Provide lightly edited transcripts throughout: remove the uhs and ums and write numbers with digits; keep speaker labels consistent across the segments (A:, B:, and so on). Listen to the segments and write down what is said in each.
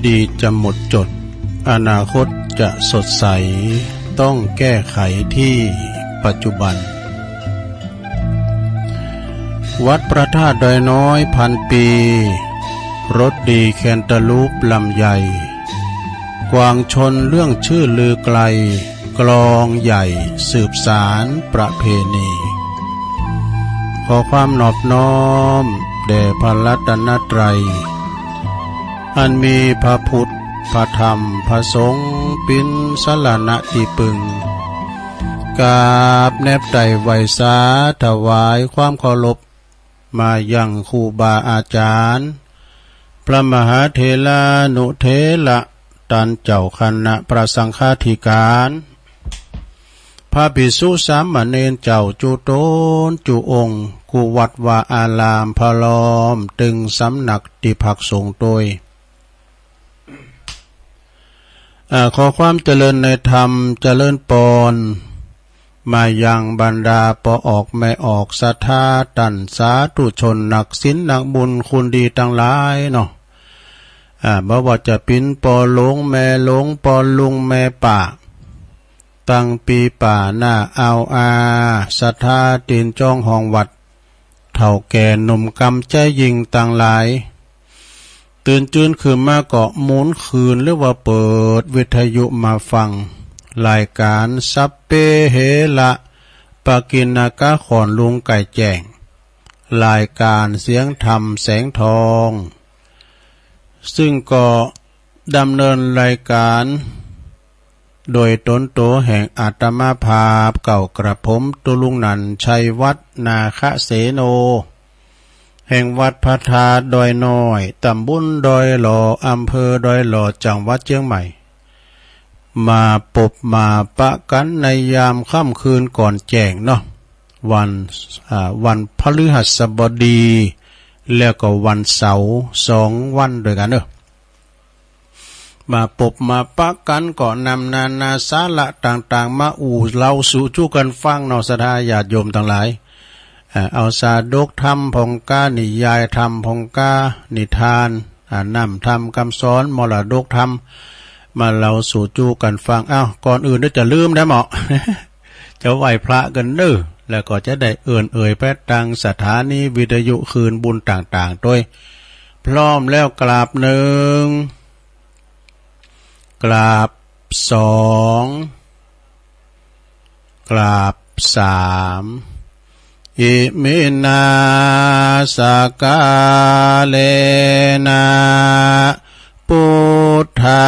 A: ดีตจะหมดจดอนาคตจะสดใสต้องแก้ไขที่ปัจจุบันวัดพระธาตุดอยน้อยพันปีรถดีแคนตาลูปลำใหญ่กวางชนเรื่องชื่อลือไกลกลองใหญ่สืบสารประเพณีขอความนอบน้อมแด่พระรัตนตรัยอันมีพระพุทธพระธรรมพระสงฆ์เป็นสรณะที่พึ่งกราบแนบไต่ไหวสาถวายความเคารพมายังครูบาอาจารย์พระมหาเถรานุเถระตันเจ้าคณะพระสังฆาธิการพระภิกษุสามเณรเจ้าจุโตนจุองค์กุวัดวาอารามพลอมตึงสำนักติภักสงฆ์โดยขอความเจริญในธรรมเจริญปอนมายังบรรดาปออกแม่ออกศรัทธาตันสาธุชนนักศีลนักบุญคุณดีทั้งหลายเนาะบ่ว่าจะเป็นปอหลงแม่หลงปอลุงแม่ป่าตั้งปีป่าหน้าเอาศรัทธาตีนจ้องห้องวัดเท่าแก่หนุ่มกำใจยิงต่างหลายตื่นจืนคือมาเกาะหมุนคืนหรือว่าเปิดวิทยุมาฟังรายการสัพเปเหระปากิณกะขอนลุงไก่แจ้งรายการเสียงธรรมแสงทองซึ่งก็ดำเนินรายการโดยตนโตแห่งอาตมาภาพเก่ากระผมตุลุงนันชัยวัฒนาคเสโนแห่งวัดพระธาตุดอยน้อยตำบลดอยหล่ออำเภอดอยหล่อจังหวัดเชียงใหม่มาปบมาปะกันในยามค่ำคืนก่อนแจ้งเนาะวันพฤหัสบดีแล้วก็วันเสาร์2 วันด้วยกันเนอะมาปบมาปะกันก่อนนำนานาสาระต่างๆมาเล่าสู่จู้กันฟังเนาะศรัทธาญาติโยมทั้งหลายเอาสาดกธรรมพงกานิยายธรรมพงกานิทานนำธรรมคำสอนมรดกธรรมมาเราสู่จูกันฟังก่อนอื่นจะลืมได้เหมาะ จะไหวพระกันเน้อแล้วก็จะได้เอ่ยแพทย์ตังสถานีวิทยุคืนบุญต่างๆโดยพร้อมแล้วกราบ1กราบ2กราบ3อิมินาสกาเลนะพุทธั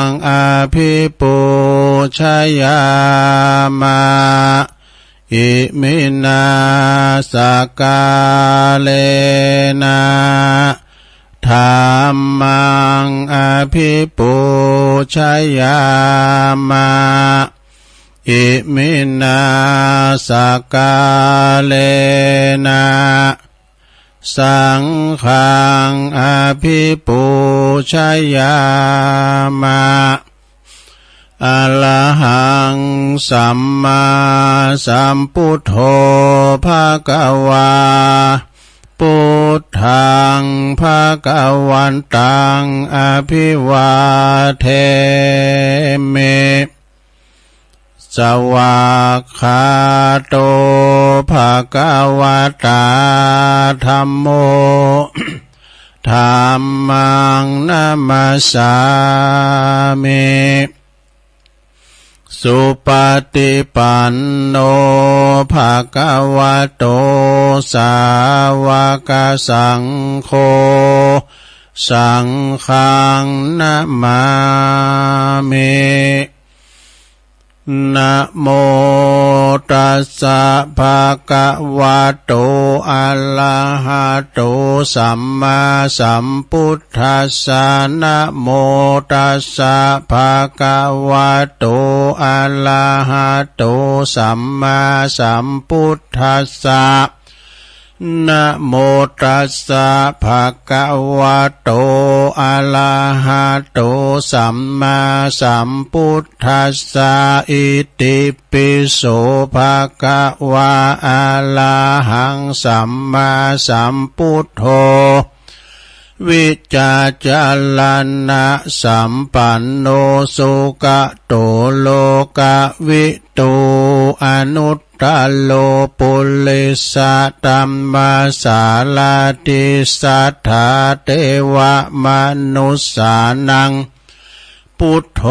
A: งอภิปูชยามะอิมินาสกาเลนะธัมมังอภิปูชยามะอิมินาสกาเลนะสังฆังอภิปูชยามะอะระหังสัมมาสัมพุทโธภะคะวาพุทธังภะคะวันตังอภิวาเทมิสวากขาโตภะคะวะตาธัมโมธัมมังนัมมัสสามิสุปฏิปันโนภะคะวะโตสาวกสังโฆสังฆังนะมามินะโมตัสสะภะคะวะโตอะระหะโตสัมมาสัมพุทธัสสะนะโมตัสสะภะคะวะโตอะระหะโตสัมมาสัมพุทธัสสะนะโมตัสสะภะคะวะโตอะระหะโตสัมมาสัมพุทธัสสะอิติปิโสภะคะวะอะระหังสัมมาสัมพุทโธ วิจาจารณะสัมปันโนสุกะโตโลกะวิตูอนุตตโลปุริสตัมมาสาลาติสัทธาเทวมนุสสานังพุทโธ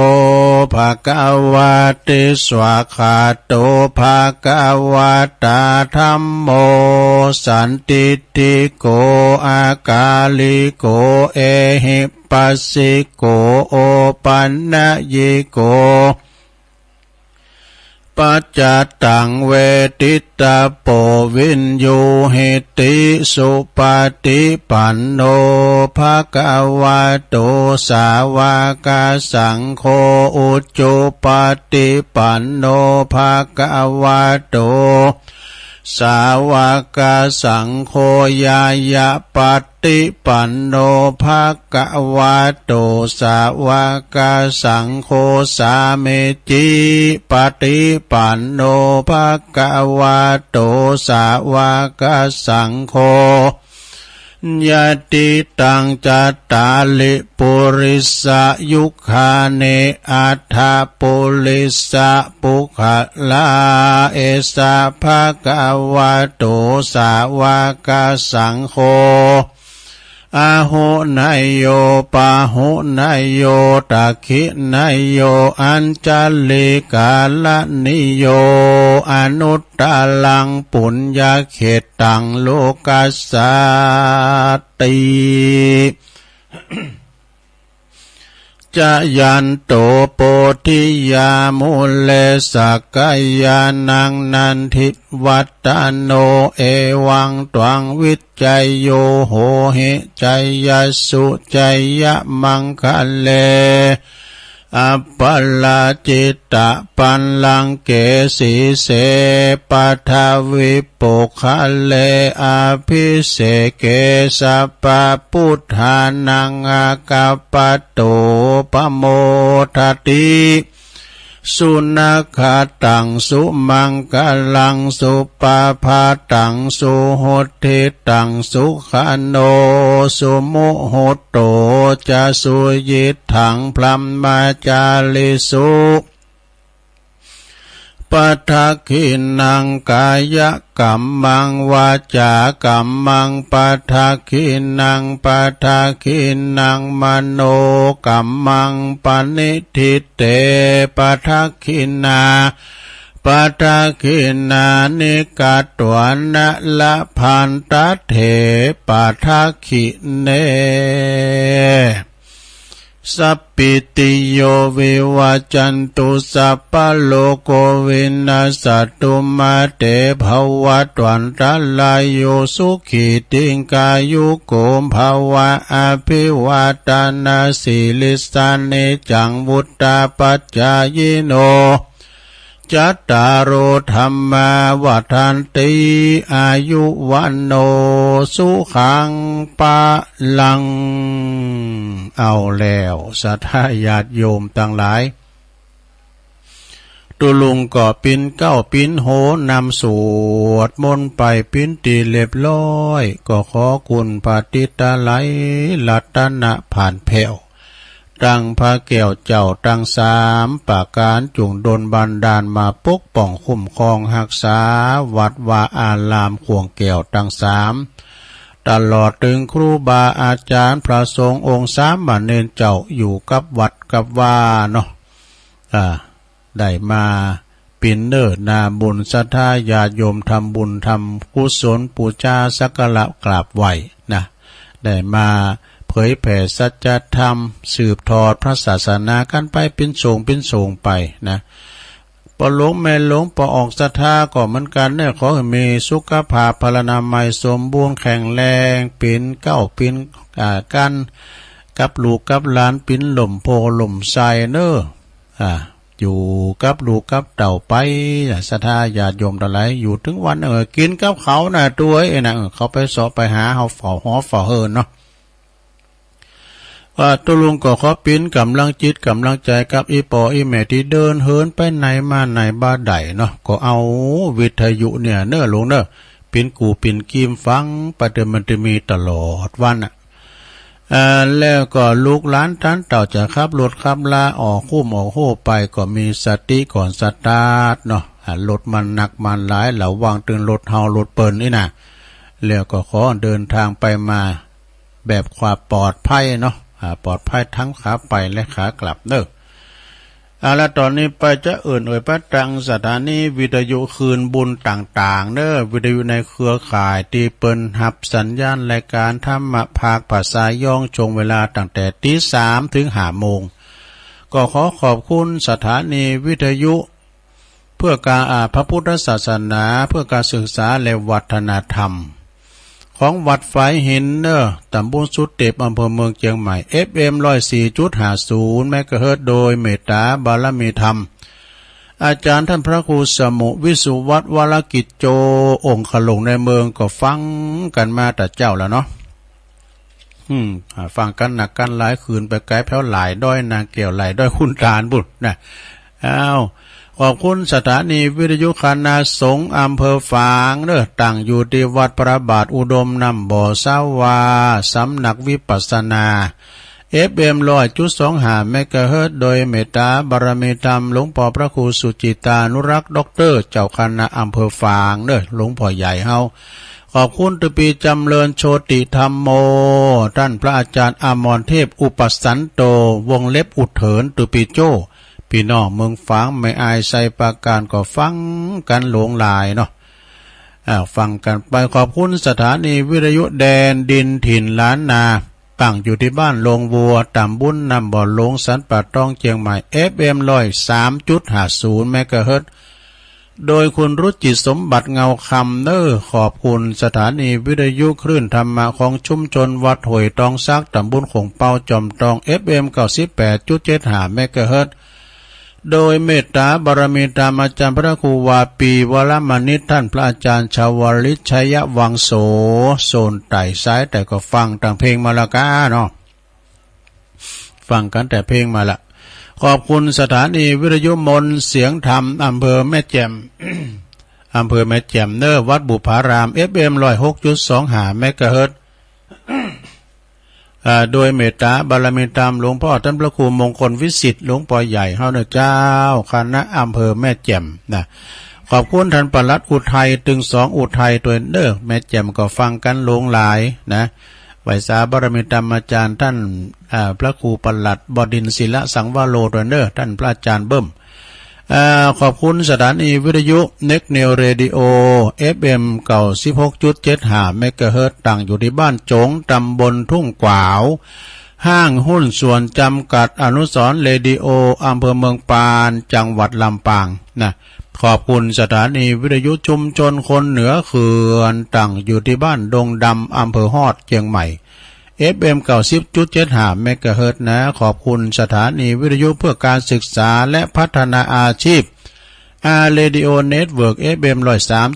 A: ภควาติสวากขาโตภควตาธัมโมสันติติโกอากาลิโกเอหิปัสสิโกโอปันนยิโกปัจจตังเวทิตาโปวินยูหิติสุปฏิปันโนภะคะวะโตสาวกสังโฆอุจจุปฏิปันโนภะคะวะโตสาวกสังโฆยายะปฏิปันโนภะคะวะโตสาวกสังโฆสาเมจิปฏิปันโนภะคะวะโตสาวกสังโฆยะติตังจัตตาลิปุริสยุคาเนอัฏฐปุริสปุคลาเอสะภะคะวะโตสาวกสังโฆอาหุนายโยปาหุนายโยตักขินายโยอัญจลิกาลนิโยอนุตตลังปุญญเขตังโลกัสสติจะยันโตโปธิยามุเลสักกายานังนันทิวัตโนเอวังตวังวิจัยโยโหหิจัยยสุจัยยมังคะเลอัปปลาจิตตะปันลังเกสีเสปัทวิปุคะเลอภิเสเกสัพพพุทธานังอากาปโตปโมทติสุนัขตังสุมังกลังสุปาภาตังสุโหติตังสุขโนสุมุโหโตจะสุยิถังพลัมมาจาลิสุปัทขินังกายกัมมังวาจากัมมังปัทขินังปัทขินังมโนกัมมังปณิทิเตปัทขินาปัทขินานิกาตวนละพันตเถปัทขิเนสัพพิติโยวิวัจจันตุสัพพะโลกวินาศตุมาเตภวัตวันตรายโยสุขิติงกายุโกมภวะอภิวาทนาสิลิสานิจังวุตตาปัจจายโนจัตตารโอธรรมาวัฏันติอายุวันโนสุขังปะลังเอาแล้วสัทธาญาติโยมทั้งหลายตุลุงก็ปิ้นเก้าปิ้นโหนำสวดมนต์ไปปิ้นตีเรียบร้อยก็ขอคุณปฏิตาไหลลัตนะผ่านแผ่วตั้งพระแก้วเจ้าตั้งสามประการจุงดลบันดาลมาปกป้องคุ้มครองรักษาวัดวาอารามขวงแก้วตั้งสามตลอดถึงครูบาอาจารย์พระสงฆ์องค์สามมาเนนเจ้าอยู่กับวัดกับว่าเนาะได้มาปินเนอร์นาบุญศรัทธาญาติโยมทำบุญทำกุศลปูชาสักการะกราบไหว้นะได้มาเผยแผ่สัจธรรมสืบทอดพระศาสนากันไปเป็นโสงไปนะปหลงแม่หลงปออกศรัทธาก็เหมือนกันเนี่ยขอให้มีสุขภาพพรรณนามัยสมบูรณ์แข็งแรงเป็นเก้าเป็นกันกับลูกกับหลานเป็นหล่มโพหล่มไซเนออยู่กับลูกกับเต่าไปศรัทธาญาติโยมทั้งหลายอยู่ถึงวันกินกับเขาน่ะตัวนะเขาไปสอบไปหาเฮาเฝ้าหอเฝ้าเฮินเนาะว่าตุลุงก็ขอปิ้นกำลังจิตกำลังใจกับอีปออีแม่ที่เดินเหินไปไหนมาไหนบ้าใดเนาะก็เอาวิทยุเนี่ยเน้อลงเน้อปิ้นกูปิ้นกีมฟังประเดิมมันจะมีตลอดวัน แล้วก็ลูกหลานท่านเต่าจะขับรถขับลาออกคุ้มออกโหไปก็มีสติก่อนสตาร์ทเนาะรถมันหนักมันหลายระวังตื่นรถเฮารถเปิ้นนี่นะแล้วก็ขอเดินทางไปมาแบบความปลอดภัยเนาะปลอดภัยทั้งขาไปและขากลับเด้อแล้วตอนนี้ไปจะพระตังสถานีวิทยุคืนบุญต่างๆเด้อวิทยุในเครือข่ายที่เปิ้นหับสัญญาณรายการธรรมภาคภาษาย่องชงเวลาตั้งแต่ตี 3 ถึง 5 โมงก็ขอขอบคุณสถานีวิทยุเพื่อการพระพุทธศาสนาเพื่อการศึกษาและวัฒนธรรมของวัดฝายหินเนอตำบลสุดเต็บอำเภอเมืองเชียงใหม่ FM 104.50 เมกะเฮิรตซ์โดยเมตตาบารมีธรรมอาจารย์ท่านพระครูสมุวิสุวัฒน์วรกิจโจองค์ขลงในเมืองก็ฟังกันมาแต่เจ้าแล้วเนาะฟังกันหนักกันหลายคืนไปไกลแผ่วหลายด้อยนางเกี่ยวหลายด้อยคุณตาลบุตรนะขอบคุณสถานีวิทยุคณะสงฆ์อำเภอฝางเด้อตั้งอยู่ที่วัดพระบาทอุดมนำบ่อสาวาสำนักวิปัสสนา FM 100.25 เมกะเฮิรตซ์โดยเมตตาบารมีธรรมหลวงพ่อพระครูสุจิตานุรักษ์ด็อกเตอร์เจ้าคณะอำเภอฝางเด้อหลวงพ่อใหญ่เฮาขอบคุณตุปีจำเริญโชติธรรมโมท่านพระอาจารย์อมรเทพอุปสันโตวงเล็บอุดเถินตุปีโจพี่น้องเมืองฝางไม่อายใส่ปาการก็ฟังกันหลงหลายเนาะฟังกันไปขอบคุณสถานีวิทยุแดนดินถิ่นล้านนาตั้งอยู่ที่บ้านลงวัวตำบุญนำบ่อลงสันป่าตองเชียงใหม่ FM 103.50 เมกะเฮิรตซ์โดยคุณรุจิสมบัติเงาคำเนอขอบคุณสถานีวิทยุคลื่นธรรมะของชุมชนวัดห้วยตองซักตำบลขงเปาจอมตอง FM 98.75 เมกะเฮิรตซ์โดยเมตตาบารมีธรรมอาจารย์พระครูวาปีวรมณิตท่านพระอาจารย์ชาวลิตชัยวังโสโซนไต่ซ้ายแต่ก็ฟังต่างเพลงมาละก้าเนาะฟังกันแต่เพลงมาละขอบคุณสถานีวิทยุมนเสียงธรรมอำเภอแม่แจ่ม อำเภอแม่แจ่มเนอวัดบุพาราม FM 106.25 เมกะเฮิรตซ์โดยเมตตาบารมีธรรมหลวงพ่อท่านพระครูมงคลวิสิทธิ์หลวงพ่อใหญ่เฮาเจ้าคณะอำเภอแม่แจ่มนะขอบคุณท่านปลัดอุทัยตึงสองอุทัยตัวเด้อแม่แจ่มก็ฟังกันหลงหลายนะไหวสาบารมีธรรมอาจารย์ท่านพระครูปลัดบดินทร์ศิลสังวโรตัวเด้อท่านพระอาจารย์เบิ้มขอบคุณสถานีวิทยุเน็กเนลเรดิโอ FM 96.75 เมกะเฮิรตซ์ตั้งอยู่ที่บ้านจงตำบลทุ่งกวาวห้างหุ้นส่วนจำกัดอนุสรณ์เรดิโออำเภอเมืองปานจังหวัดลำปางนะขอบคุณสถานีวิทยุชุมชนคนเหนือเขื่อนตั้งอยู่ที่บ้านดงดำอำเภอฮอดเชียงใหม่ FM 90.75 เมกะเฮิรตซ์นะขอบคุณสถานีวิทยุเพื่อการศึกษาและพัฒนาอาชีพเรดิโอเน็ตเวิร์ก FM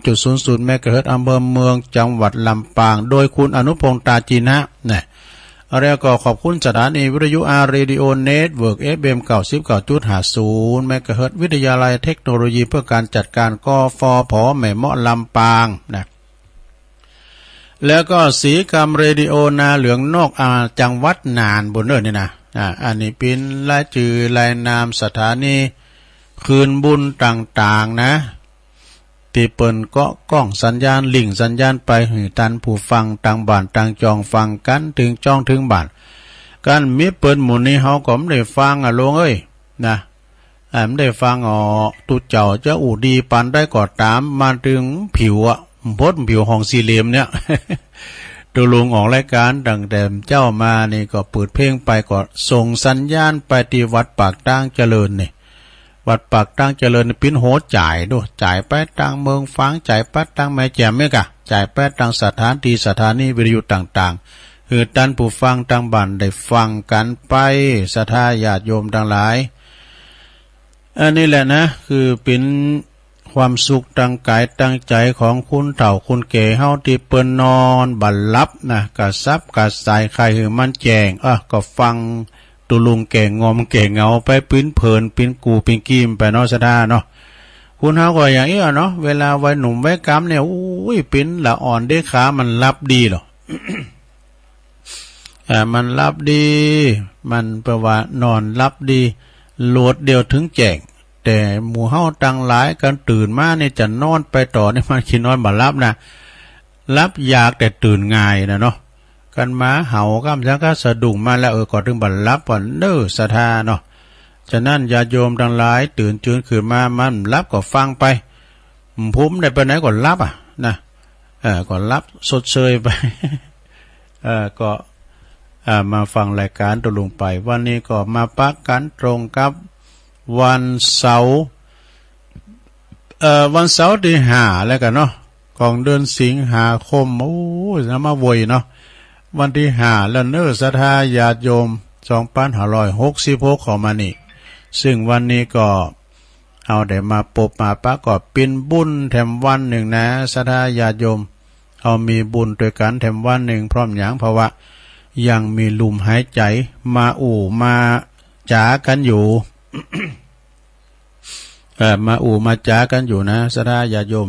A: 103.00 เมกะเฮิรตซ์อำเภอเมืองจังหวัดลำปางโดยคุณอนุพงษ์ตาจีนะนะแล้วก็ขอบคุณสถานีวิทยุเรดิโอเน็ตเวิร์ก FM 99.50 เมกะเฮิรตซ์วิทยาลัยเทคโนโลยีเพื่อการจัดการกฟผ.แม่เมาะลำปางนะแล้วก็สีกรรมเรดิโอนาเหลืองนอกจังหวัดน่านบนเนินนี่นะอันนี้เป็นรายชื่อรายนามสถานีคืนบุญต่างๆนะที่เปิ้นก็กล้องสัญญาณลิงสัญญาณไปให้ตันผู้ฟังต่างบ้านต่างจองฟังกันถึงจ้องถึงบ้านกันมีเปิ้นหมู่นี้เฮาก็ไม่ได้ฟังลงเอ้ยนะไม่ได้ฟังตุเจ้าจะอู่ดีปันได้ก็ตามมาถึงผิวพดผิวห้องสี่เหลี่ยมเนี่ย ตัวลุงออกรายการดังแต่เจ้ามานี่ก็เปิดเพลงไปก็ส่งสัญญาณไปที่วัดปากตั้งเจริญนี่วัดปากตั้งเจริญปิ้นโหจ่ายด้วยจ่ายไปตั้งเมืองฟังจ่ายไปตั้งแม่แจ่มไหมกะจ่ายไปตั้งสถานที่สถานีวิทยุต่างๆคือท่านผู้ฟังตั้งบ้านได้ฟังกันไปศรัทธาญาติโยมทั้งหลายอันนี้แหละนะคือเป็นความสุขตั้งกายตั้งใจของคุณเฒ่าคุณแก่เฮาที่เปิ้นนอนบัดลับนะกะซับกะสายใครหือมันแจ้งก็ฟังตุลุงแก่งอมแก่เงาไปปิ้นเพลินปิ้นกูปิ้นกีมไปเนาะซะดาเนาะคุณเฮาก็อย่างนี้เนาะเวลาวัยหนุ่มวัยกำเนี่ยอุ้ยปิ้นละอ่อนได้ขามันรับดีหรอ มันรับดีมันแปลว่านอนรับดีโหลดเดียวถึงแจ้งแต่หมู่เฮาตั้งหลายกันตื่นมาเนี่ยจะนอนไปต่อเนี่ยมันคิดนอนบ่รับนะรับอยากแต่ตื่นง่ายนะเนาะกันมาเห่าก้ามจังก็สะดุ้งมาแล้วก็ถึงบ่รับก่อนเด้อศรัทธาเนาะฉะนั้นญาติโยมทั้งหลายตื่นจืนขึ้นมามันรับก็ฟังไปผมได้ไปไหนก็รับนะก็รับสดเชยไปก็มาฟังรายการตกลงไปวันนี้ก็มาปักกันตรงกับวันเสาร์ที่5แล้วกันเนาะของเดือนสิงหาคมโอ้ยนะมาโวยเนาะวันที่5แล้วเนอศรัทธาญาติโยม2566เข้ามานี่ซึ่งวันนี้ก็เอาได้มาปบมาปะก็เป็นบุญแถมวันหนึ่งนะศรัทธาญาติโยมเอามีบุญด้วยกันแถมวันหนึ่งพร้อมอย่างเพราะว่ายังมีลมหายใจมามาจ๋ากันอยู่ มามาจ๋ากันอยู่นะศรัทธาญาติโยม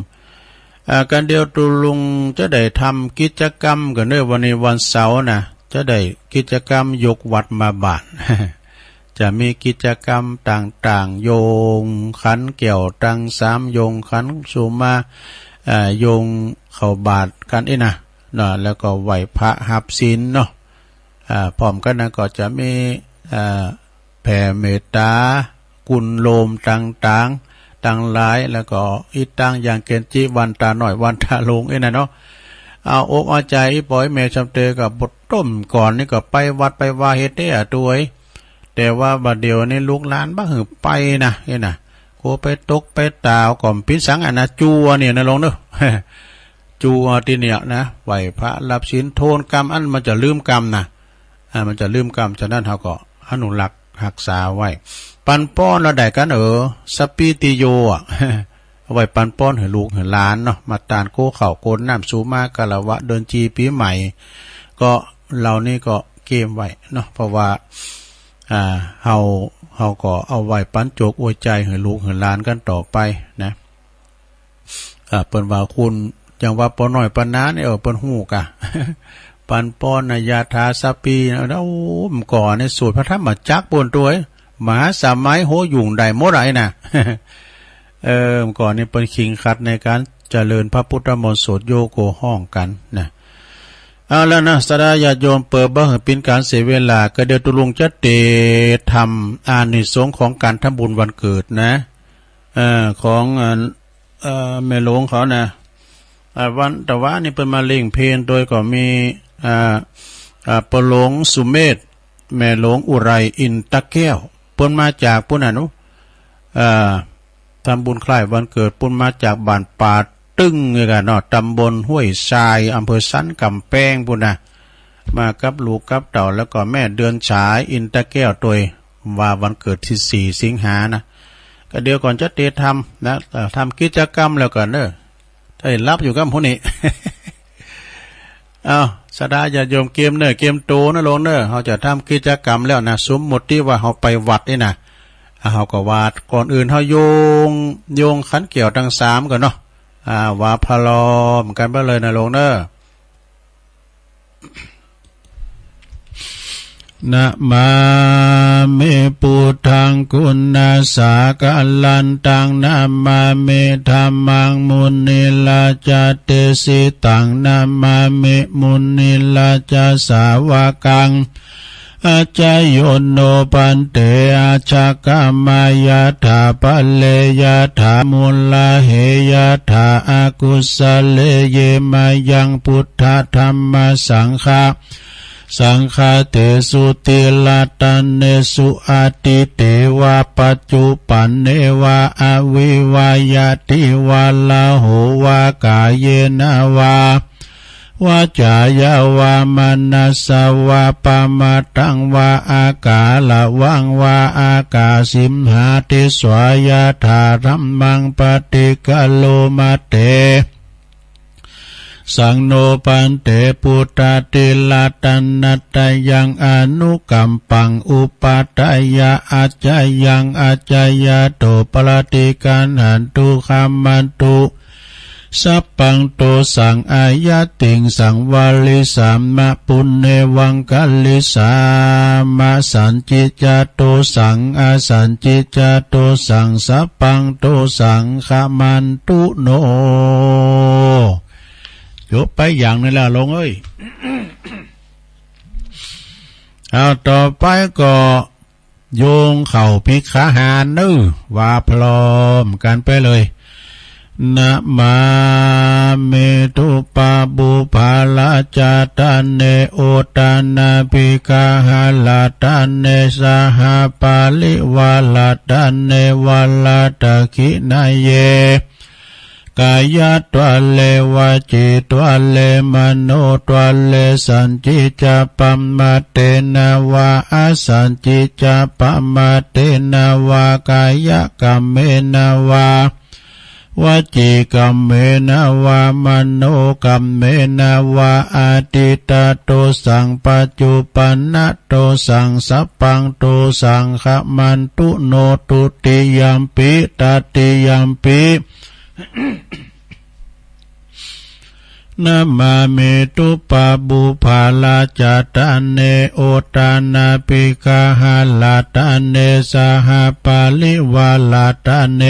A: กันเดียวตุลุงจะได้ทำกิจกรรมกันด้วยวันนี้วันเสาร์นะจะได้กิจกรรมยกวัดมาบาท จะมีกิจกรรมต่างๆโยงขันเกี่ยวตัง3โยงขันสุมาโยงเข้าบาทกันนะแล้วก็ไหวพระหับศีลเนาะพร้อมกันนะก็จะมีแผ่เมตตากุลโลมต่างๆต่างหลายแล้วก็อีต่างอย่างเกณฑ์จีวันตาหน่อยวันตาลงนะเนาะเอาอกเอาใจปล่อยแม่จำเตกับบทต้มก่อนนี่ก็ไปวัดไปว่าเฮ็ดได้ตัวแต่ว่าบัดเดียวนี่ลูกหลานบ้าหือไปนะนะโคไปตกไปตาวก่อมพิสังนะจัวเนี่ยนะลงเนาะ จัวที่เนี่ยนะไหวพระรับศีลโทนกรรมอันมันจะลืมกรรมนะมันจะลืมกรรมฉะนั้นเขาก็อนุรักษ์รักษาไว้ปันป้อนเราได้กันสปิติโยเอาไว้ปันป้อนให้ลูกให้หลานเนาะมาตานโคเข่าโกนน้ำสูมากะละวะเดินจีปีใหม่ก็เรานี่ก็เกมไว้เนาะเพราะว่าเฮาก็เอาไว้ปันโจกอวยใจให้ลูกให้หลานกันต่อไปนะเปิ้นว่าคุณจังว่าปอน้อยปานน้าเนี่ยเปิ้นฮู้กะ ปันป้อนนะยาทาสปีนะโอ้มก่อในสูตรพระธรรมจักรปนตัวมหาสมัยโหยุ่งได้หมดไรนะ ก่อนนี่เป็นขิงขัดในการเจริญพระพุทธมนต์สวดโยโกห้องกันนะเอาแล้วนะศรัทธาญาติโยมเปิดบ้างเป็นการเสียเวลาก็เดี๋ยวตุลุงจะเตทำอานิสงส์ของการทำบุญวันเกิดนะของแม่หลวงเขานะวันแต่ว่านี่เป็นมาเล่งเพลงโดยก็มีปหลวงสุเมธแม่หลวงอุไรอินตะแก้วปุ่นมาจากปุ่นนุทำบุญคล้ายวันเกิดปุ่นมาจากบ้านป่าตึ้งเลยกันเนาะตำบลห้วยทรายอำเภอสันกำแพงปุ่นนะมากับลูกกับเต่าแล้วก็แม่เดือนฉายอินตะแก้วตัวว่าวันเกิดที่4 สิงหานะก็เดี๋ยวก่อนจะเตะทำนะทำกิจกรรมแล้วกันเนอะถ้ารับอยู่กับพวกนี้ เอาศรัทธาญาติโยมเกมเนอะเกมโตนะลงเนอะเขาจะทำกิจกรรมแล้วนะสมมติที่ว่าเขาไปวัดนี่นะเขาก็วาดก่อนอื่นเขาโยงขันเกี่ยวทั้ง3ก่อนเนาะว่าพลอมกันไปเลยนะลงเนอะนะมาเมปุถังคุณนาสากาลันตังนะมาเมธัมมังมุนิลาจเตสิตังนะมาเมมุนิลาจสาวกังอาจายโยโนปันเตอาชากามายาถาปะเลยาถามุลาเหยาถาอากุสเลเยมายังพุทธธรรมสังฆาสังฆาเตสุติลาตันเนสุอาติเตวะปัจจุปันเนวะอวิวายาติวะลาโหวากายเยนะวาวาจายาวามนัสสวะปะมาตังวะอากาละวังวะอากาสิมหาติสวายาธารัมมังปฏิกะโลมาเตสังโนปันเตปุตตาติลาตันนัตยังอนุกัมปังอุปาทายาอาจายังอาจายาโตปรติกันหันตุคัมมันตุ
B: สัพพังโตสังอายะติงสังวาลิสามะปุณเนวังกัลลิสามะสันจิจโตสังอสันจิจโตสังสัพพังโตสังขมันตุโนจบไปอย่างนี้แล้วลงเอ้ย เอาต่อไปก็โยงเข่าพิกขาหารนึว่าพร้อมกันไปเลยนะมาเมตุปาบุภาลาจาตันเนโอตานาภิกาหาลาตันเนสหปาลิวาลาตันเนวาลาตะคินาเยกายตัวเลวาจิตัวเลมโนตัวเลสันจิจปัมมาเตนาวาอสันจิจปัมมาเตนาวากายกรรมเมนาวาวจีกรรมเมนาวามโนกรรมเมนาวาอาติตาโตสังปัจจุปันนโตสังสัพพังโตสังขมันตุโนตุติยัมปิตติยัมปินะมาเมตุปาบุภาลาจาตันเนโอตานาภิกาหาลาตันเนสหปาลิวาลาตันเน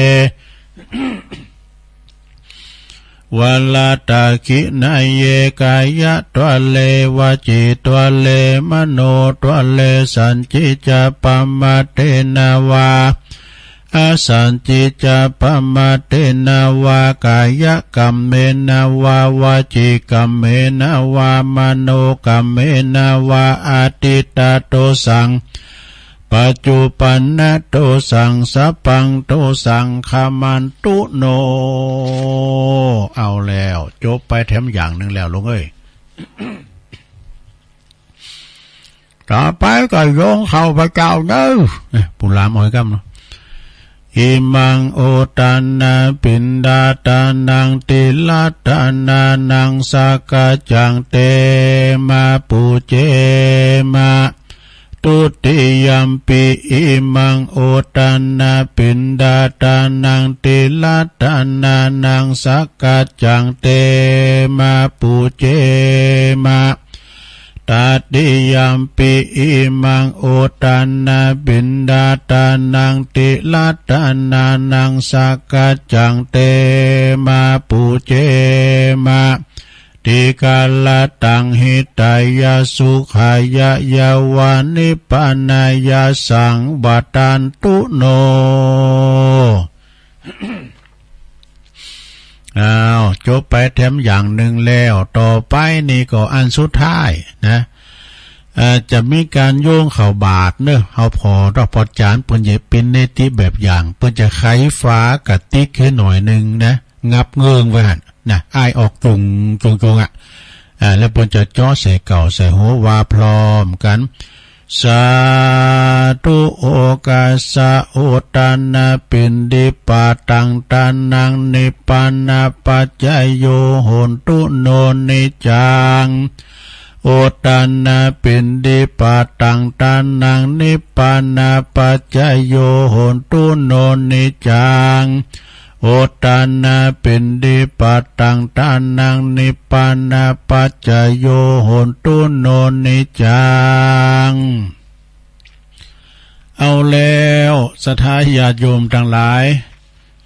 B: วาลาตาคินาเยกายะตัวเลวาจิตัวเลมโนตัวเลสันจิจปัมมาเตนาวาอาสันจิจปัมมาเตนาวากายกรรมเมนาวาวาจิกรรมเมนาวามโนกรรมเมนาวาอาติตาโตสังปัจจุปันนโตสังสัพพังโตสังขมันตุโนเอาแล้วจบไปแถมอย่างหนึ่งแล้วลงเอ้ย ต่อไปก็โยงเข้าพระเจ้าเด้อปุรามอ้อยกำเนาะอิมังโอตันนาปินดาตานังติลาตานานังสากาจังเตมาปูเจมาตุติยัมปิอิมังโอตันนาปินดาตานังติลาตานานังสากาจังเตมาปูเจมาตาติยัมปิอิมังโอตันนาบินดาตานังติลาตานานังสากาจังเตมาปูเจมาติกาลตังหิตายาสุขายายาวานิปานายาสังบาตันตุโนจบไปแถมอย่างหนึ่งแล้วต่อไปนี่ก็อันสุดท้ายนะจะมีการโยงเข่าบาทเนอะเอาพอเราพอจานเปิ้นจะเป็นในที่แบบอย่างเปิ้นจะไขฟ้ากับติ๊กให้หน่อยหนึ่งนะงับเงืองไว้หันนะอายออกตรงอ่ะแล้วเปิ้นจะจ่อใส่เก่าใส่หัววาพร้อมกันสาธุโอกาสะโอตานาปินดิปาตังตานังนิปานาปัจจโยโหนตุโนนิจังโอตานาปินดิปาตังตานังนิปานาปัจจโยโหนตุโนนิจังโอตานาปินดิปาตังตานังนิปานาปัจจโยโหนตุโนนิจังเอาแล้วสถาญาติโยมทั้งหลาย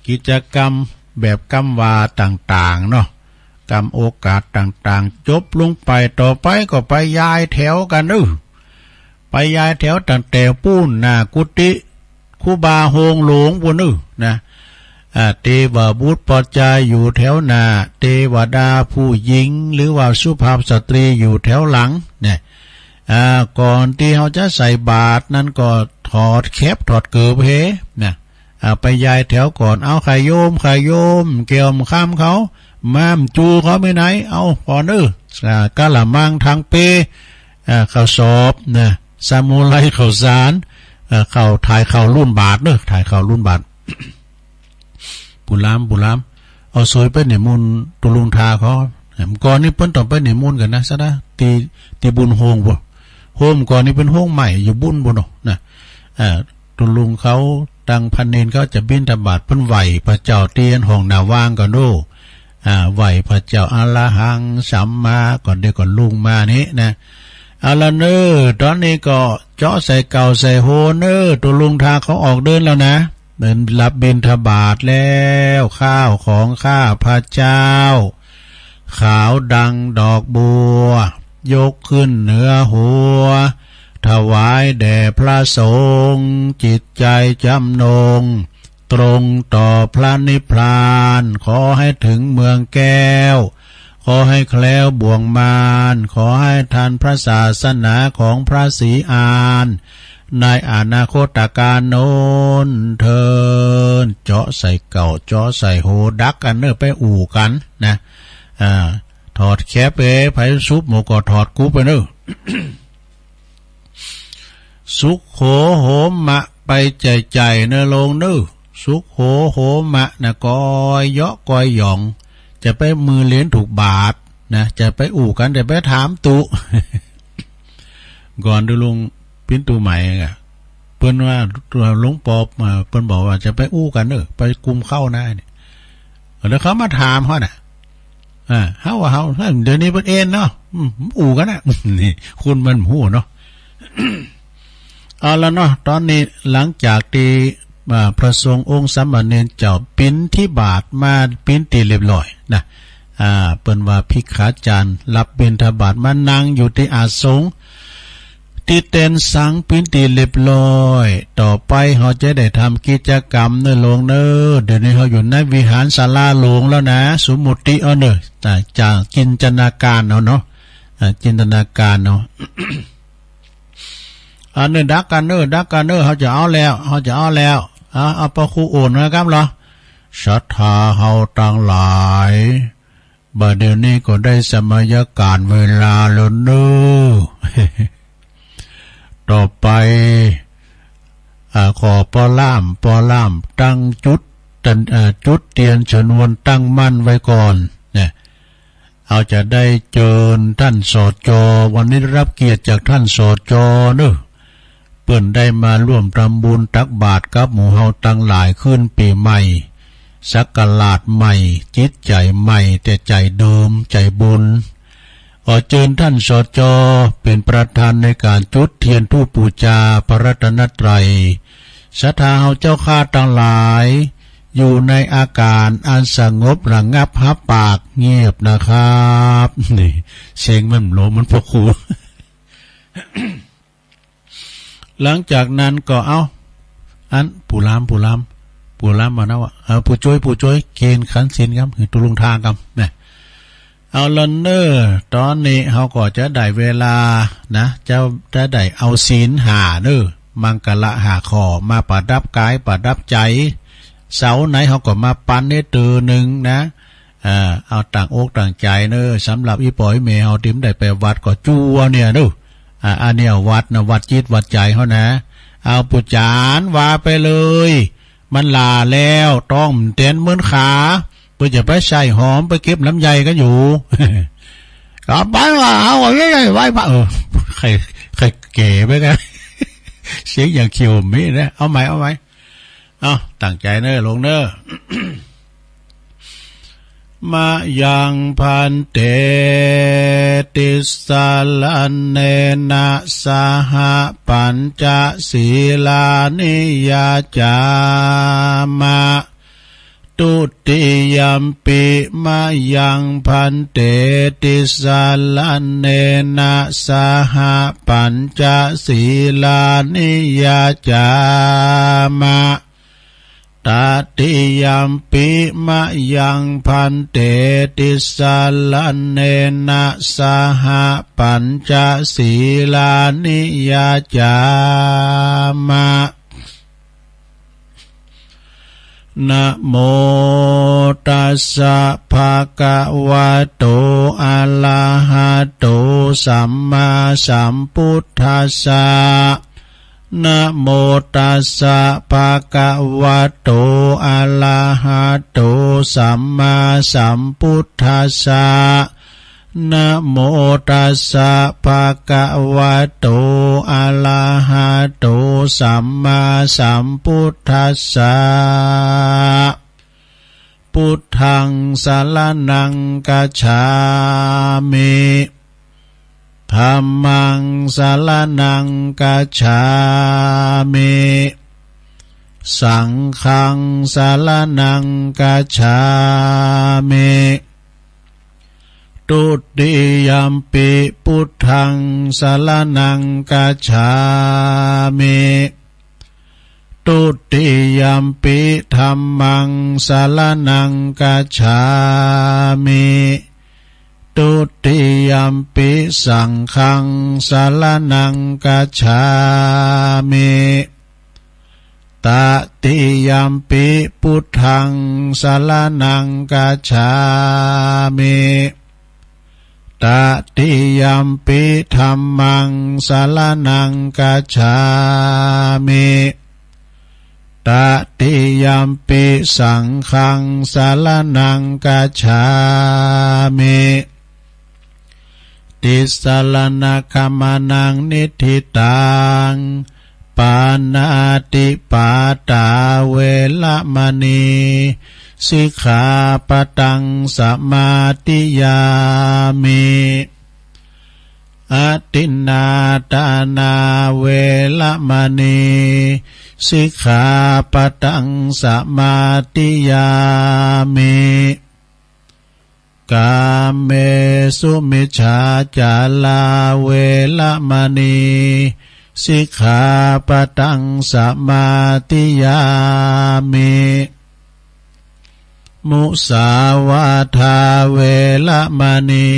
B: กิจกรรมแบบกรรมวาต่างๆเนาะกรรมโอกาสต่างๆจบลงไปต่อไปก็ไปย้ายแถวกันไปย้ายแถวตั้งแต่ปูนหน้ากุฏิคูบาโฮงหลวงบนนะเทวบุตรปอจายอยู่แถวหน้าเทวดาผู้หญิงหรือว่าสุภาพสตรีอยู่แถวหลังเนี่ยก่อนที่เขาจะใส่บาตรนั้นก็ถอดแคปถอดเกลือเพนะไปย้ายแถวก่อนเอาไข่โยมเกี่ยวข้ามเขาม้ามจูเขาไม่ไหนเอาพอเนกะละมังทางเปข้าวสอบนะซามูไรข้าวสารข้าวถ่ายข้าวรุ่นบาทถ่ายข้าวรุ่นบาทบุลามเอาสวยไปในมูลตุลุงทาเขาก่อนนี้เพิ่นต้องไปในมูลกันนะซะนะตีบุญโฮงบ่โฮมก่อนนี้เป็นโฮงใหม่อยู่บุญบ่เนาะนะตุลุงเขาตังพันเนนเขาจะบิณฑบาตเพิ่นไหวพระเจ้าเตียนห้องนาว่างกันโน ไหวพระเจ้าอรหังสัมมาก่อนเดี๋ยวก่อนลุงมานี้นะเอาละเนอตอนนี้ก็เจาะใส่เก่าใส่โฮเนอตัวลุงทางเขาออกเดินแล้วนะเดินรับบิณฑบาตแล้วข้าวของข้าพระเจ้าขาวดังดอกบัวยกขึ้นเหนือหัวถวายแด่พระสงฆ์จิตใจจำนงตรงต่อพระนิพพานขอให้ถึงเมืองแก้วขอให้แคล้วบ่วงมารขอให้ทันพระศาสนาของพระศรีอานในอนาคตการโน้นเทินเจาะใส่เก่าเจาะใส่โหดักกันเนอไปอู่กันนะถอดแคปไปไผซุปหมูก็ถอดกูไปเนอ สุขโหโหมะไปใจเนอลงเนอสุขโหโหมะนะกอยเยาะกอยหยองจะไปมือเลี้ยนถูกบาทนะจะไปอู่กันจะไปถามตุ ก่อนดูลุงปิ้นตูใหม่อ่ะเปิ้นว่าหลวงปอบเปิ้นบอกว่าจะไปอู้กันไปกุมเข้านะเนี่ยแล้วเขามาถามเขาน่ะเฮาเดี๋ยวนี้เปิ้นเอ็นเนาะอู่กันนะนี่คุณมันหู้เนาะ เอาละเนาะตอนนี้หลังจากที่พระสงฆ์องค์สามเณรเจ้าปิ้นที่บาทมาปิ้นตีเรียบร้อยนะเปิ้นว่าภิกขาจารย์รับบิณฑบาตมานั่งอยู่ที่อาสงที่เต้นสังปิ้นตีเรียบร้อยต่อไปเขาจะได้ทำกิจกรรมเนื้อลงเนื้อเดี๋ยวนี้เขาอยู่ในวิหารศาลาหลวงแล้วนะสมมุติเอาเนอะแต่จากจินตนาการเอาเนาะจินตนาการเนาะ อันนี้ดักกันเนอเขาจะเอาแล้วเอาพระครูโอนนะครับเหรอศรัทธาเฮาตั้งหลายบัดเดี๋ยวนี้ก็ได้สมัยการเวลาแล้วเนอ ต่อไปขอปอล่ามตั้งจุดเตียนชนวนตั้งมั่นไว้ก่อนเนี่ยเอาจะได้เจิญท่านสอจอวันนี้รับเกียรติจากท่านสอจอเนอะเปิ้นได้มาร่วมทำบุญตักบาตรกับหมู่เฮาตั้งหลายขึ้นปีใหม่สักราชใหม่จิตใจใหม่แต่ใจเดิมใจบุญขอเชิญท่านสจ.เป็นประธานในการจุดเทียนธูปบูชาพระรัตนตรัยศรัทธาเฮาเจ้าข้าทั้งหลายอยู่ในอาการอันสงบระงับหับปากเงียบนะครับนี่เสียงมันโลมันพวกครู หลังจากนั้นก็เอาอันผู้ลามมานะว่าผู้ช่วยเกณฑ์ขันศีลครับตุลุงทางครับเนี่ยเอาลันเนอร์ตอนนี้เขาก็จะได้เวลานะจะได้เอาศีลหาเนอมังกละหาขอมาประดับกายประดับใจเสาไหนเขาก็มาปั้นให้ตื่นหนึ่งนะเอาต่างอกต่างใจเนอสำหรับอีปอยเมเอาติมได้ไปวัดก็จัวเนี่ยเนออันเนี้ยวัดนะวัดจิตวัดใจเขานะเอาปุจานว่าไปเลยมันลาแล้วต้องเต้นเหมือนขาเพื่อจะไปใส่หอมไปเก็บลำไยกันอยู่ กลับบ้านว่าเอาไว้พระใครเก๋ไปกัน เสียงอย่างเขียวมีนะเอาไหมเอาตั้งใจเนอลงเนอ มายังพันเตติสาลันเนนะสหปัญจศีลานิยาจามะตุติยัมปิมายังพันเตติสาลันเนนะสหปัญจศีลานิยาจามะตติยัมปิมายังพันเตติสาลันเนนะสหปัญจศีลานิยาจามะนะโมตัสสะภะคะวะโตอะระหะโตสัมมาสัมพุทธัสสะนะโมตัสสะภะคะวะโตอะระหะโตสัมมาสัมพุทธัสสะนะโมตัสสะภะคะวะโตอะระหะโตสัมมาสัมพุทธัสสะป พุทธังสรณังกัจฉามิธัมมังสรณังกัจฉามิสังฆังสรณังกัจฉามิตุติยัมปิพุทธังสรณังกัจฉามิตุติยัมปิธัมมังสรณังกัจฉามิตุติยัมปิสังฆังสรณังกัจฉามิตติยัมปิพุทธังสรณังกัจฉามิตติยัมปิธัมมังสรณังกัจฉามิตติยัมปิสังฆังสรณังกัจฉามิติสรณคัมมานังนิธิตังปานาติปาตาเวละมณีสิกขาปตังสมาธิยามิอตินนาตานาเวละมณีสิกขาปตังสมาธิยามิกาเมสุมิจฉาจาลาเวละมณีสิกขาปตังสมาธิยามิมุสาวาทาเวละมณี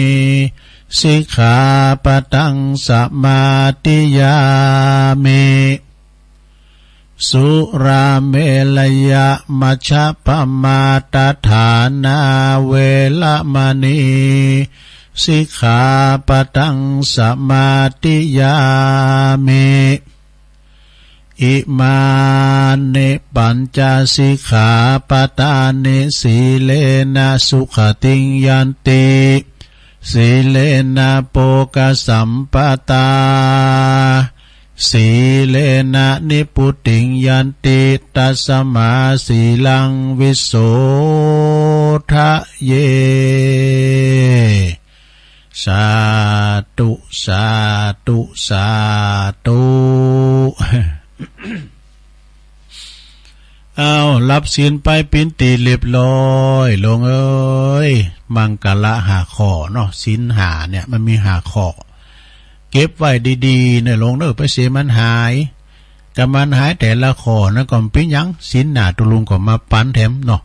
B: สิกขาปตังสมาธิยามิสุราเมลยะมัชฌัปปมาตฐานาเวละมณีสิกขาปตังสมาธิยามิอิมานิปัญจสิกขาปทานิสีเลนะสุขติงยันติสีเลนะโภคสัมปตาสีเลนะนิพุติงยันติตัสมาสีลังวิโสทะเยสาธุสาธุสาธุเอารับศีลไปปินตีเรียบร้อยลงเอ้ยมังกละหาข้อเนาะศีลหาเนี่ยมันมีหาข้อเก็บไว้ดีๆเนี่ยลงเด้อไปเสียมันหายกับมันหายแต่ละข้อนะก่อนปิ้งยังศีลหนาตุลุงก็มาปั้นแถมเนาะ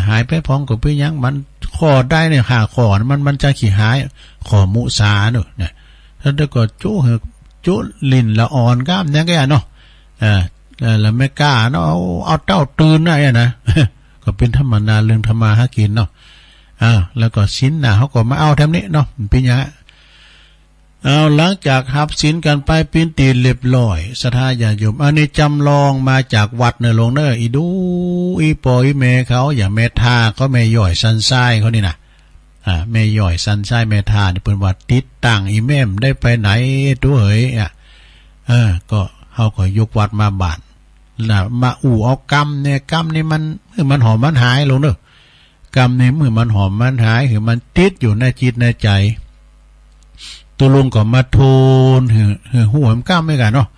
B: หายไปพร้อมกับปิ้งยังมันข้อได้เนี่ยหาข้อมันจะขี้หายข้อมุสาเนาะเนี่ยถ้าได้ก็จุลิ้นละอ่อนกล้ามเนี่ยแกเนาะแล้วไม่กล้าเนาะเอาเต้าตื่นได้นะ ก็เป็นธรรมดาเรื่องธรรมาหากินเนาะแล้วก็ศีลหนาเขาก็มาเอาแถมนี้เนาะเป็นยังเอาหลังจากหับศีลกันไปปินตีเรียบร้อยศรัทธาญาติโยมอันนี้จำลองมาจากวัดเนลงเนออีดูอีปอยเมเขาอย่างเมทาเขาเมย่อยสันไส้เขานี่นะเมย่อยสันไส้เมทานี่เป็นวัดติดตั้งอีเมมได้ไปไหนตัวเหยก็เขาก็ยกวัดมาบานนะมาเอากรรมเนี่ยกรรมนี่มันหอมมันหายลงเนอกรรมนี่มือมันหอมมันหายคือมันติดอยู่ในจิตในใจตัวลุงก็มาโทนหัวมันกล้ามไม่กันเนาะ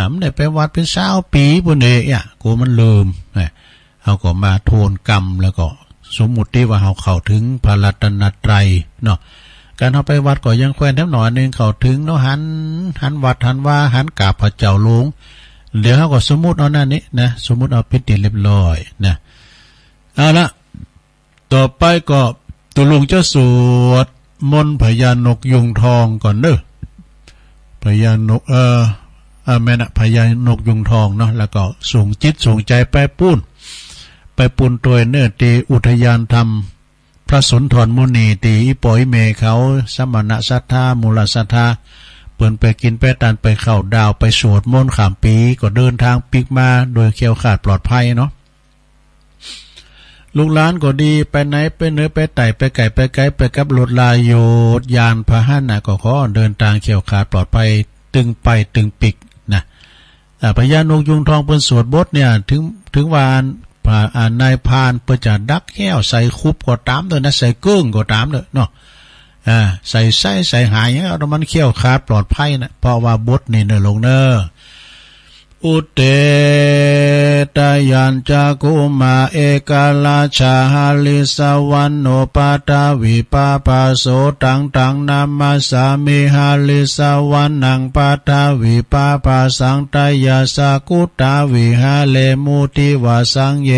B: มันได้ไปวัดเป็น20 ปีบนเนี่ยกูมันลืมเขาก็มาโทนกรรมแล้วก็สมมุติว่าเขาเข้าถึงพระรัตนตรัยเนาะการเขาไปวัดก็ยังแคว้นแถมหน่อยนึงเข้าถึงเนาะหันวัดหันว่าหันกราบพระเจ้าหลวงเดี๋ยวเขาก็สมมุติเอาหน้านี้นะสมมุติเอาพิธีเรียบร้อยนะเอาละต่อไปก็ตัวลุงจะสวดมนต์พญานกยุงทองก่อนเด้อพญานกแม่นะพญานกยุงทองเนาะแล้วก็ส่งจิตส่งใจไปปุ้นตัวเนื้อตีอุทยานธรรมพระสุนทรมุนีตีอีปอยเมเขาสมณะศรัทธามูลศรัทธาเปิ่นไปกินไปตันไปเข้าดาวไปสวดมนต์ข้ามปีก็เดินทางปิกมาโดยเขียวขาดปลอดภัยเนาะลูกหลานก็ดีไปไหนไปเนื้อไปไต่ไปไก่ไปไกลไปกับรถลายโยดยานพาหนะก็ขอเดินทางเขียวขาดปลอดภัยตึงไปตึงปิกนะพญานกยุงทองเป็นสวดบทเนี่ยถึงวาน นายพานเพื่อจะดักแก้วใส่คุบก็ตามเลยนะใส่เกิ้งก็ตามเลยเนาะใส่ไส้ใส่หายเนี่ยเรามันเขี้ยวขาดปลอดภัยนะเพราะว่าบทนี่เนอลงเนออุเตตยัญจกุมาเอกาลาชาหาลิสวันโนปาตาวิปาปาโสตังตังนามาสามิหาลิสวันนังปาตาวิปาปาสังตยาสากุตาวิหาเลมุติวาสังเย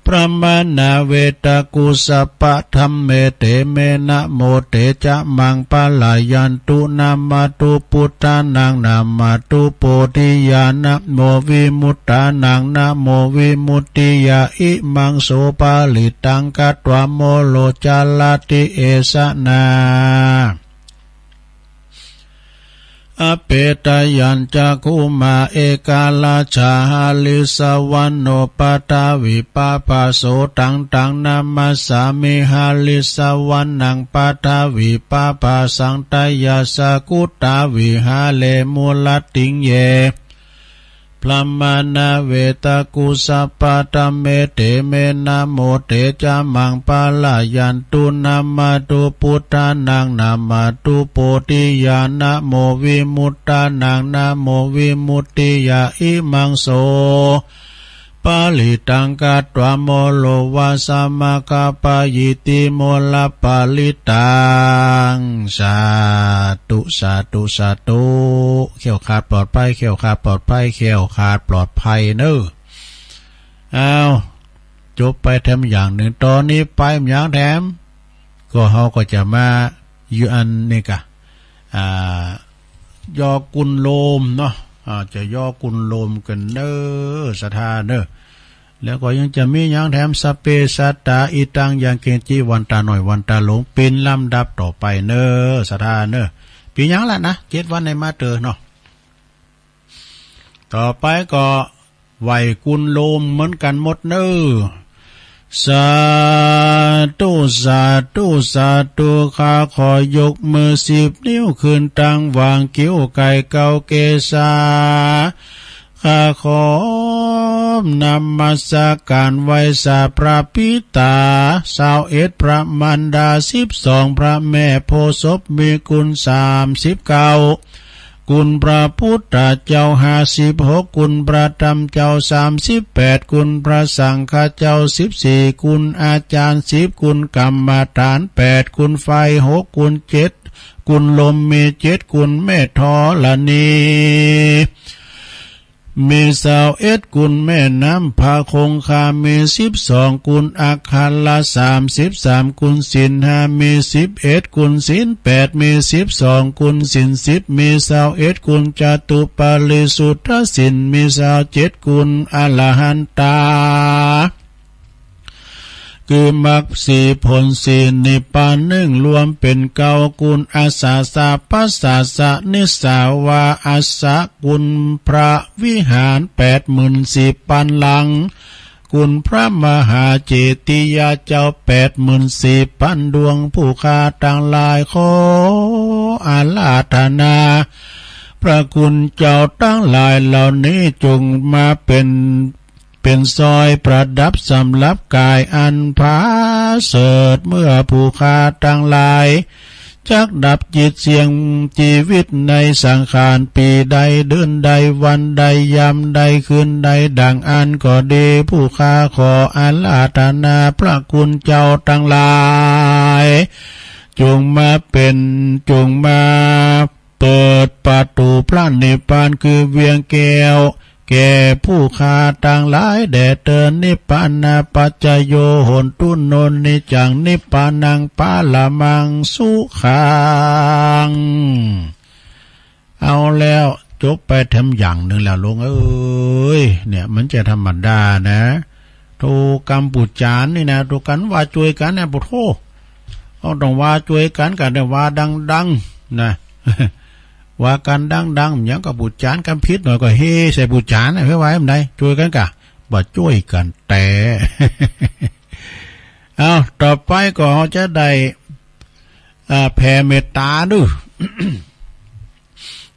B: พระมานาเวตกุสปะธรรมเมเตเมนะโมเตจะมังปะลายันตุนามาตุพุทธานังนามาตุโพธิญาณโมวิมุตตานังนะโมวิมุตติยาอิมังโสปาลิตังกัตวโมโลจาลติเอสนาอเปตยัญจกุมาเอกาลาชาหาลิสวันโนปาตาวิปาปาโสตังตังนามาสามิหาลิสวันนังปาตาวิปาปาสังตยาสกุตาวิหาเลมูลติงเยพระมานาเวตกุสปะตเมเตเมนะโมเตจามังปะลายันตุนามาตุพุทธานังนามาตุโพธิญาณโมวิมุตตานังนะโมวิมุตติยาอิมังโสปาลิตังกัตวโมโลวาสามกาปยิติโมลปาลิตังสาธุสาธุสาธุเขี้ยวขาดปลอดภัยเขี้ยวขาดปลอดภัยเขี้ยวขาดปลอดภัยเนอะเอาจบไปทำอย่างหนึ่งตอนนี้ไปอย่างแถมก็เขาก็จะมาอยู่อันนี้กะยอกุลโลมเนาะจะย่อกุลโลมกันเนอสถานเนอแล้วก็ยังจะมีอย่างแถมสเปสัตตาอิตังยังเกจิวันตาหน่อยวันตาหลงเป็นลำดับต่อไปเนอสถานเนอปียังละนะ7 วันในมาเตอเนาะต่อไปก็ไหวกุลโลมเหมือนกันหมดเนอสาธุสาธุสาธุข้าขอยกมือ10 นิ้วขึ้นตั้งวางกิ้วไก่เกาเกษาข้าขอนำมาสักการไหว้สาพระปิตา21พระมารดา12พระแม่โพธิ์ศพมีคุณ39คุณพระพุทธเจ้า56คุณพระธรรมเจ้า38คุณพระสังฆเจ้า14คุณอาจารย์10คุณกรรมฐาน8คุณไฟ6คุณ7คุณลมมี7คุณเมธรณีมี21คุณแม่น้ำพาคงคามี12คุณอาคาละ33คุณศีล5มี11คุณศีล8มี12คุณศีล10มี21คุณจตุปาริสุทธศีลมี27คุณอรหันตาคือมรรค4ผล4นิพพาน1รวมเป็น9กุลอาสาสะปัสสะสะนิสาวาอาสะกุลพระวิหาร84,000 ปันลังกุลพระมหาเจติยาเจ้า84,000 ดวงผู้ข้าต่างหลายขออาราธนาพระคุณเจ้าตั้งหลายเหล่านี้จงมาเป็นซอยประดับสำหรับกายอันผาเสริฐเมื่อผู้ข้าทั้งหลายจักดับจิตเสียงชีวิตในสังขารปีใดเดือนใดวันใดยามใดคืนใดดังอันก็ดีผู้ข้าขออาราธนาพระคุณเจ้าทั้งหลายจงมาเปิดประตูพระนิพพานคือเวียงแก้วแก่ผู้ข้าต่างหลายแด่เตือนนิพพานาปัจจโยโหนตุนโนนิจังนิพพานังปาละมังสุขังเอาแล้วจบไปทำอย่างหนึ่งแล้วลงเอ้ยเนี่ยมันจะธรรมดานะทูกรรมปุจจานนี่นะทูกันว่าช่วยกันเนี่ยปุโธเอาต้องว่าช่วยกันกันแต่ว่าดังๆนะว่ากันดังๆอย่างกับปุจจานกันพิษหน่อยก็เฮ้ใส่ปุจจานนะเพื่อไว้ทำไงช่วยกันกะบ่ช่วยกันแต่เอาต่อไปก็จะได้แผ่เมตตาดู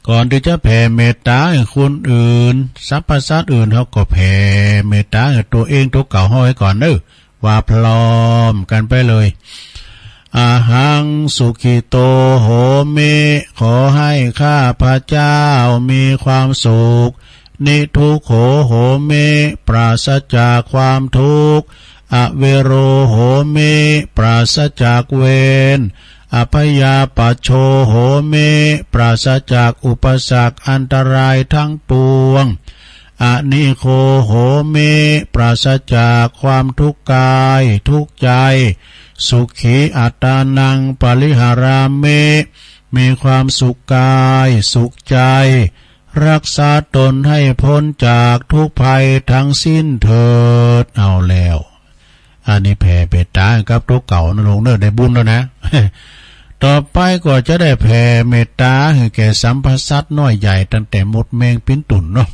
B: ก่อนที่จะแผ่เมตตาให้คนอื่นสรรพสัตว์อื่นเขาก็แผ่เมตตาให้ ตัวเองทุกเก่าห้อยก่อนเด้อว่าพร้อมกันไปเลยอาหังสุขิโตโหมิขอให้ข้าพระเจ้ามีความสุขนิทุกโขโหมิปราศจากความทุกข์อเวโรโหมิปราศจากเวรอภยาปัชโชโหมิปราศจากอุปสรรคอันตรายทั้งปวงอนิโคโหมิปราศจากความทุกข์กายทุกข์ใจสุขีอัตตานังปริหารามิมีความสุขกายสุขใจรักษาตนให้พ้นจากทุกภัยทั้งสิ้นเถิดเอาแล้วอันนี้แผ่เมตตากับตัวเก่านะลงเนอได้บุญแล้วนะ ต่อไปก็จะได้แผ่เมตตาให้แก่สัมภสัตน้อยใหญ่ตั้งแต่หมดแมงปิ้นตุ่นเนาะ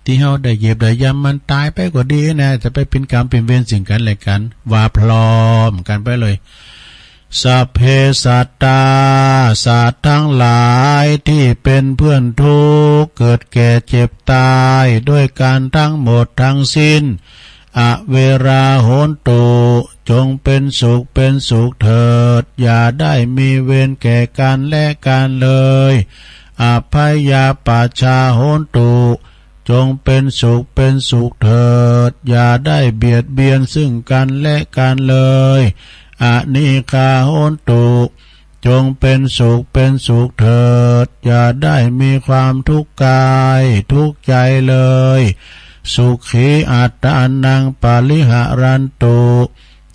B: ที่เฮาได้เหยียบได้ยำมันตายไปก็ดีนะจะไปเป็นกรรมเป็นเวรสิ่งกันและกันว่าพร้อมกันไปเลยสัพเพสัตตาสัตว์ทั้งหลายที่เป็นเพื่อนทุกข์เกิดแก่เจ็บตายด้วยการทั้งหมดทั้งสิ้นอเวราโหนตุจงเป็นสุขเถิดอย่าได้มีเวรแก่กันและกันเลยอภัยยาปัชชาโหนตุจงเป็นสุขเถิดอย่าได้เบียดเบียนซึ่งกันและกันเลยอนิคาโหนตุจงเป็นสุขเถิดอย่าได้มีความทุกข์กายทุกข์ใจเลยสุขีอัตตานังปาลิหารันตุ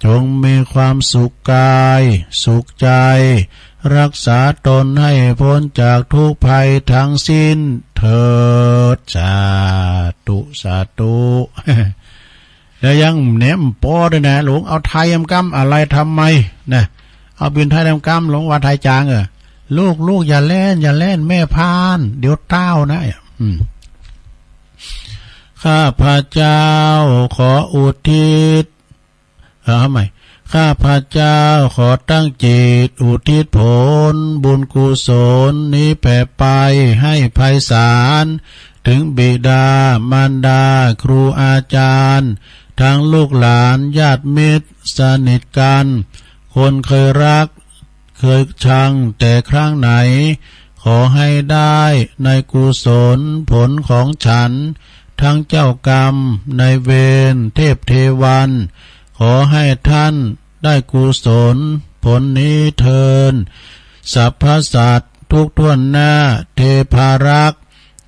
B: จงมีความสุขกายสุขใจรักษาตนให้พ้นจากทุกภัยทั้งสิ้นเถิดสาธุ แล้วยังแหนมปอด้วยนะหลวงเอาไทยกำอะไรทำไมนะเอาบินไทยกำหลวงว่าไทยจางลูกอย่าเล่นแม่พานเดี๋ยวเต้านะข้าพระเจ้าขออุทิศข้าพระเจ้าขอตั้งจิตอุทิศผลบุญกุศลนี้แผ่ไปให้ไพศาลถึงบิดามารดาครูอาจารย์ทั้งลูกหลานญาติมิตรสนิทกันคนเคยรักเคยชังแต่ครั้งไหนขอให้ได้ในกุศลผลของฉันทั้งเจ้ากรรมในเวรเทพเทวันขอให้ท่านได้กุศลผลนี้เทินสรรพสัตว์ทุกท่วนหน้าเทพารักษ์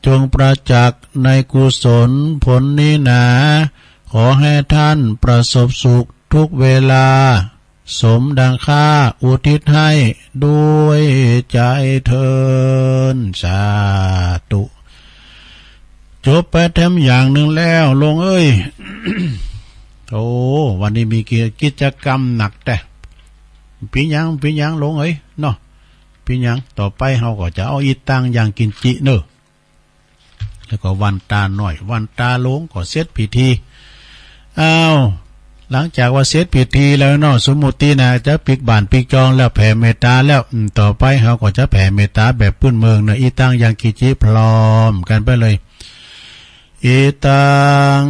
B: จงประจักษ์ในกุศลผลนี้หนาขอให้ท่านประสบสุขทุกเวลาสมดังข้าอุทิศให้ด้วยใจเทินสาธุจบไปแถมอย่างหนึ่งแล้วลงโอ้วันนี้มีกิจกรรมหนักแต่ปีหยังลงเนาะปีหยังต่อไปเราก็จะเอาอีตังอย่างกินจิเนอะแล้วก็วันตาหน่อยวันตาลงก็เสร็จพิธีหลังจากว่าเสร็จพิธีแล้วเนาะสมมุตินะจะปิกบ้านปิกจองแล้วแผ่เมตตาแล้วต่อไปเราก็จะแผ่เมตตาแบบพื้นเมืองเนอะอีตังอย่างกินจิพร้อมกันไปเลยอิตัง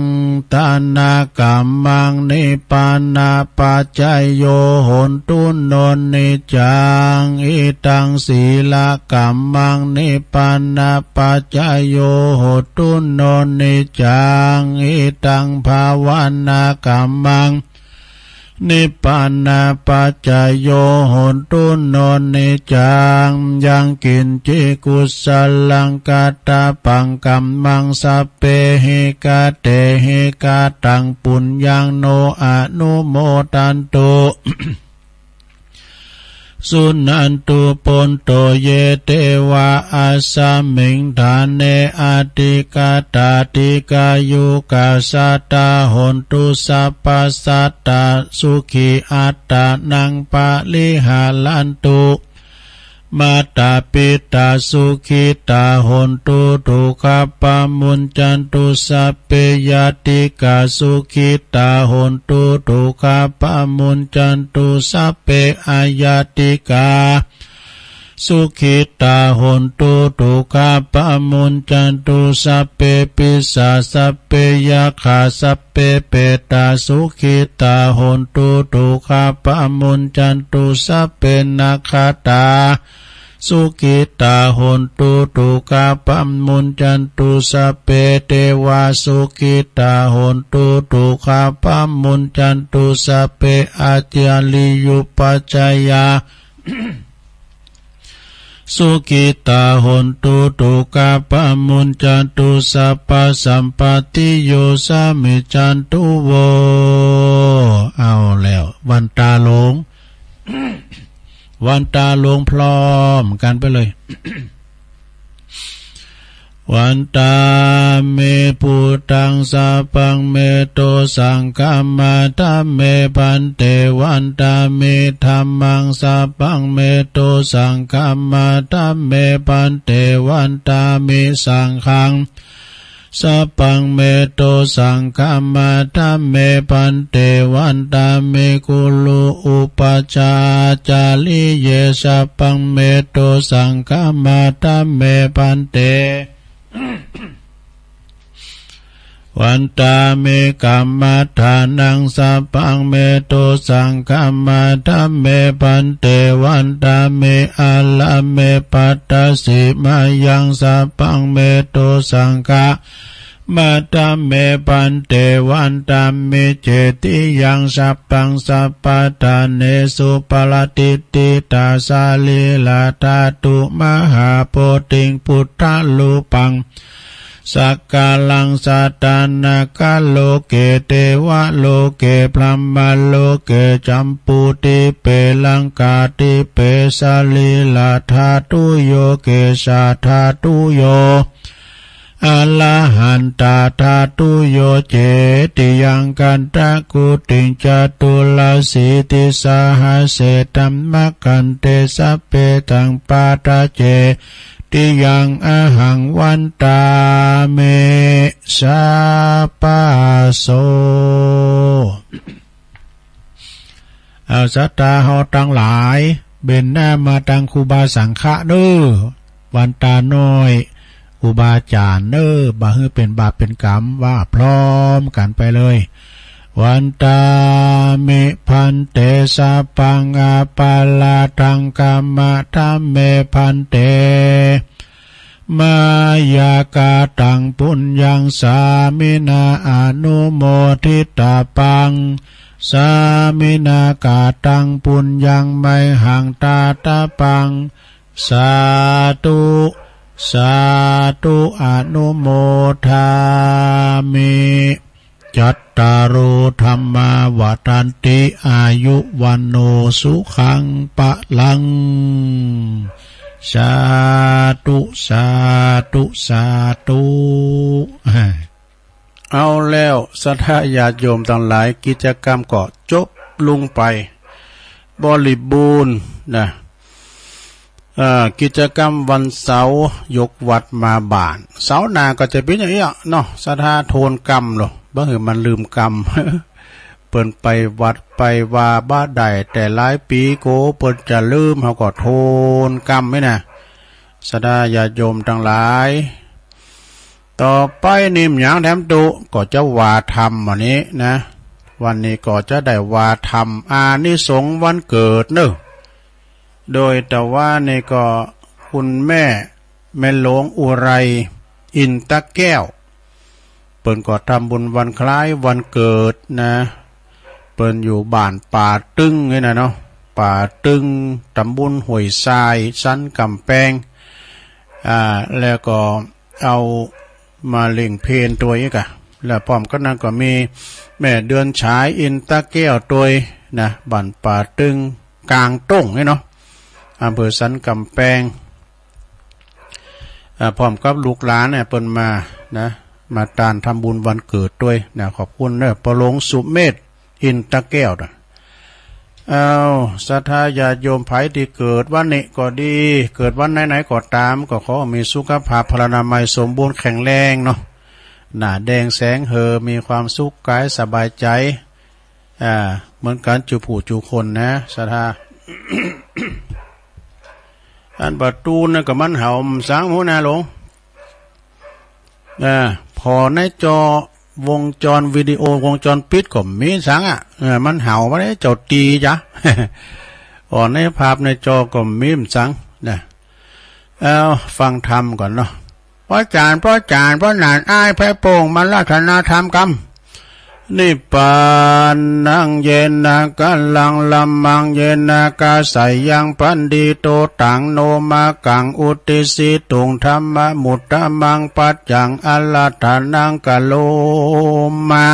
B: ตานากัมมังนิปานาปัจจยโยโหนตุโนนิจังอิตังศีลกัมมังนิปานาปัจจยโยโหตุโนนิจังอิตังภาวนากัมมังนิปานาปัจจโยโหตุโนนิจังยังกินจิกุสลังกาตาปังกัมมังสัพเพหิกาเตหิกาตังปุญญังโนอนุโมตันตุ สุนันตุปนโตเยเตวะอาสามิงทานเนอาติกาตาติกายุกาสัตตาหนตุสัพพสัตตาสุขีอัตตานังปะลิหาลันตุมาตาปิตาสุขิตาหนตุทุกขปามุญจันตุสัพเพยติกาสุขิตาหนตุทุกขปามุญจันตุสัพเพอายติกา สุขิตาหนตุทุกขาปะมุญจันตุสัพเพปิสาสัพเพยาขาสัพเพเปตาสุขิตาหนตุทุกขาปะมุญจันตุสัพเพนาคาตาสุขิตาหนตุทุกขาปะมุญจันตุสัพเพเทวาสุขิตาหนตุทุกขาปะมุญจันตุสัพเพอาจาลิยุปัจจายา สุขิตาหนตุทุกขาปะมุญจันตุสัพพสัมปติโยสามิจันตุโวเอาแล้ววันตาหลง วันตาหลงพร้อมกันไปเลย วันตาเมปุตังสัพพังเมโตสังฆมาธัมเมพันเตวันตาเมธัมมังสัพพังเมโตสังฆมาธัมเมพันเตวันตาเมสังฆังสัพพังเมโตสังฆมาธัมเมพันเตวันตาเมกุลุอุปจาจาลิเยสัพพังเมโตสังฆมาธัมเมพันเตวันตาเมกัมมัฏฐานังสัพพังเมโตสังฆมาธัมเมพันเตวันตาเมอาลาเมปัตตสิมายังสัพพังเมโตสังฆมาธัมเมพันเตวันตาเมเจติยังสัพพังสัพพทาเนสุปลติติตาสาลีลาตาตุมหาโพธิงพุทธลูปังสักกาลังสัตตานากาโลเกเทวะโลเกพรหมโลเกจัมปุติเปลังกาติเปสาลีลาธาตุโยเกสาธาตุโยอรหันตาธาตุโยเจติยังกันตะกุติจตุลสิติสหเสตัมมะกันเตสัพเพตังปาตาเจติยังอหังวันตาเมสาปาโสเอาสัตตาเฮาตั้งหลายเบนหน้ามาตังครูบาสังฆะเด้อวันตาน้อยครูบาอาจารย์เด้อบาฮือเป็นบาปเป็นกรรมว่าพร้อมกันไปเลยวันตามิพันเตสัพพังอาปาลาทังกัมมะธัมเมพันเตมายากาตังปุญญังสามินาอนุโมทิตาปังสามินากาตังปุญญังไมหังตาตาปังสาธุสาธุอนุโมทามิจัตตารุธัมมาวัฏันติอายุวันโนสุขังปะลังสาธุสาธุสาธุ
A: เอาแล้วสัทธาญาติโยมทั้งหลายกิจกรรมก็จบลงไปบริบูรณ์นะกิจกรรมวันเสาร์ยกวัดมาบ้านเสาร์หน้าก็จะเป็นอย่างนี้เนาะสัทธาโทนกรรมหรอบ่เห็นมันลืมกรรม เปิ้นไปวัดไปว่าบ้าใดแต่หลายปีโกเปิ้นจะลืมเขาก็โทนกรรมไหมนะสัทธาญาติโยมทั้งหลายต่อไปนิ่มหยังแถมตุก็จะว่าธรรมวันนี้นะวันนี้ก็จะได้ว่าธรรมอานิสงส์วันเกิดเนอะโดยแต่ว่านี่ก็คุณแม่หลวงอุไรอินตะแก้วเปิ้นก็ทำบุญวันคล้ายวันเกิดนะเปิ้นอยู่บ้านป่าตึงนี่นะเนาะป่าตึงตำบลห้วยทรายชั้นกำแพงแล้วก็เอามาเล่งเพลนตัวนี้กะแล้วพร้อมกันนั้นก็มีแม่เดือนฉายอินตะแก้วตัวนะบ้านป่าตึงกลางต้งนี่เนาะอำเภอสันกำแพงพร้อมกับลูกหลานเนี่ยเปิ้นมานะมาตานทำบุญวันเกิดด้วยนะขอบคุณเนอะประหลงสุเมธอินตะแก้วนะเอาศรัทธาญาติโยมไผที่เกิดวันนี้ก็ดีเกิดวันไหนๆก็ตามก็ขอมีสุขภาพพลานามัยสมบูรณ์แข็งแรงเนาะหน้าแดงแสงเฮอมีความสุขกายสบายใจเหมือนกันจูผู้จูคนนะศรัทธา อันประตูนั่นก็มันเห่าสังหัวหน้าหลงพอในจอวงจรวิดีโอวงจรปิดก็มีสังมันเห่ามาได้เจ้าตีจ้ะในภาพในจอก็มีสังนะฟังธรรมก่อนเนาะเพราะจานเพราะนานอ้ายแพ้โป่งมันราชนาธรรมกรรมนิพพานนังเยนะกัลลังลัมมังเยนะกาใสยังพันดีโตตังโนมากังอุติสิตุงธรรมมุตตะมังปัจจังอัลลทานังกะโลมะ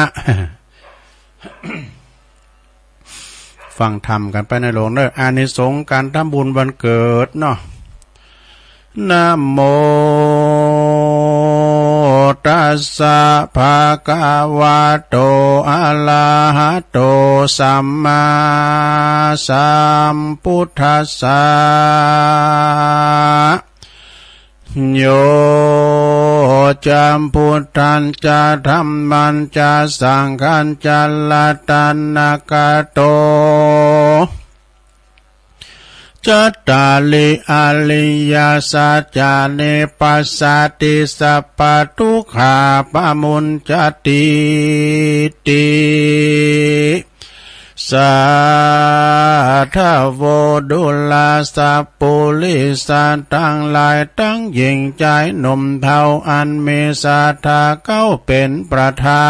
A: ฟังธรรมกันไปในโลกเนอะอานิสงส์การทำบุญวันเกิดเนาะนะโมตัสสะภะคะวะโตอะระหะโตสัมมาสัมพุทธัสสะโยจัมพุทธันจะธัมมันจะสังฆันจะละตันนกโตจัตตาลิอาลิยาสัจจาเนปัสสติสัพพทุกขาปะมุญจติติสัทธโวดุลาสัพปุลิสันทั้งหลายทั้งหญิงใจหนุ่มเทาอันมีศรัทธาเข้าเป็นประธา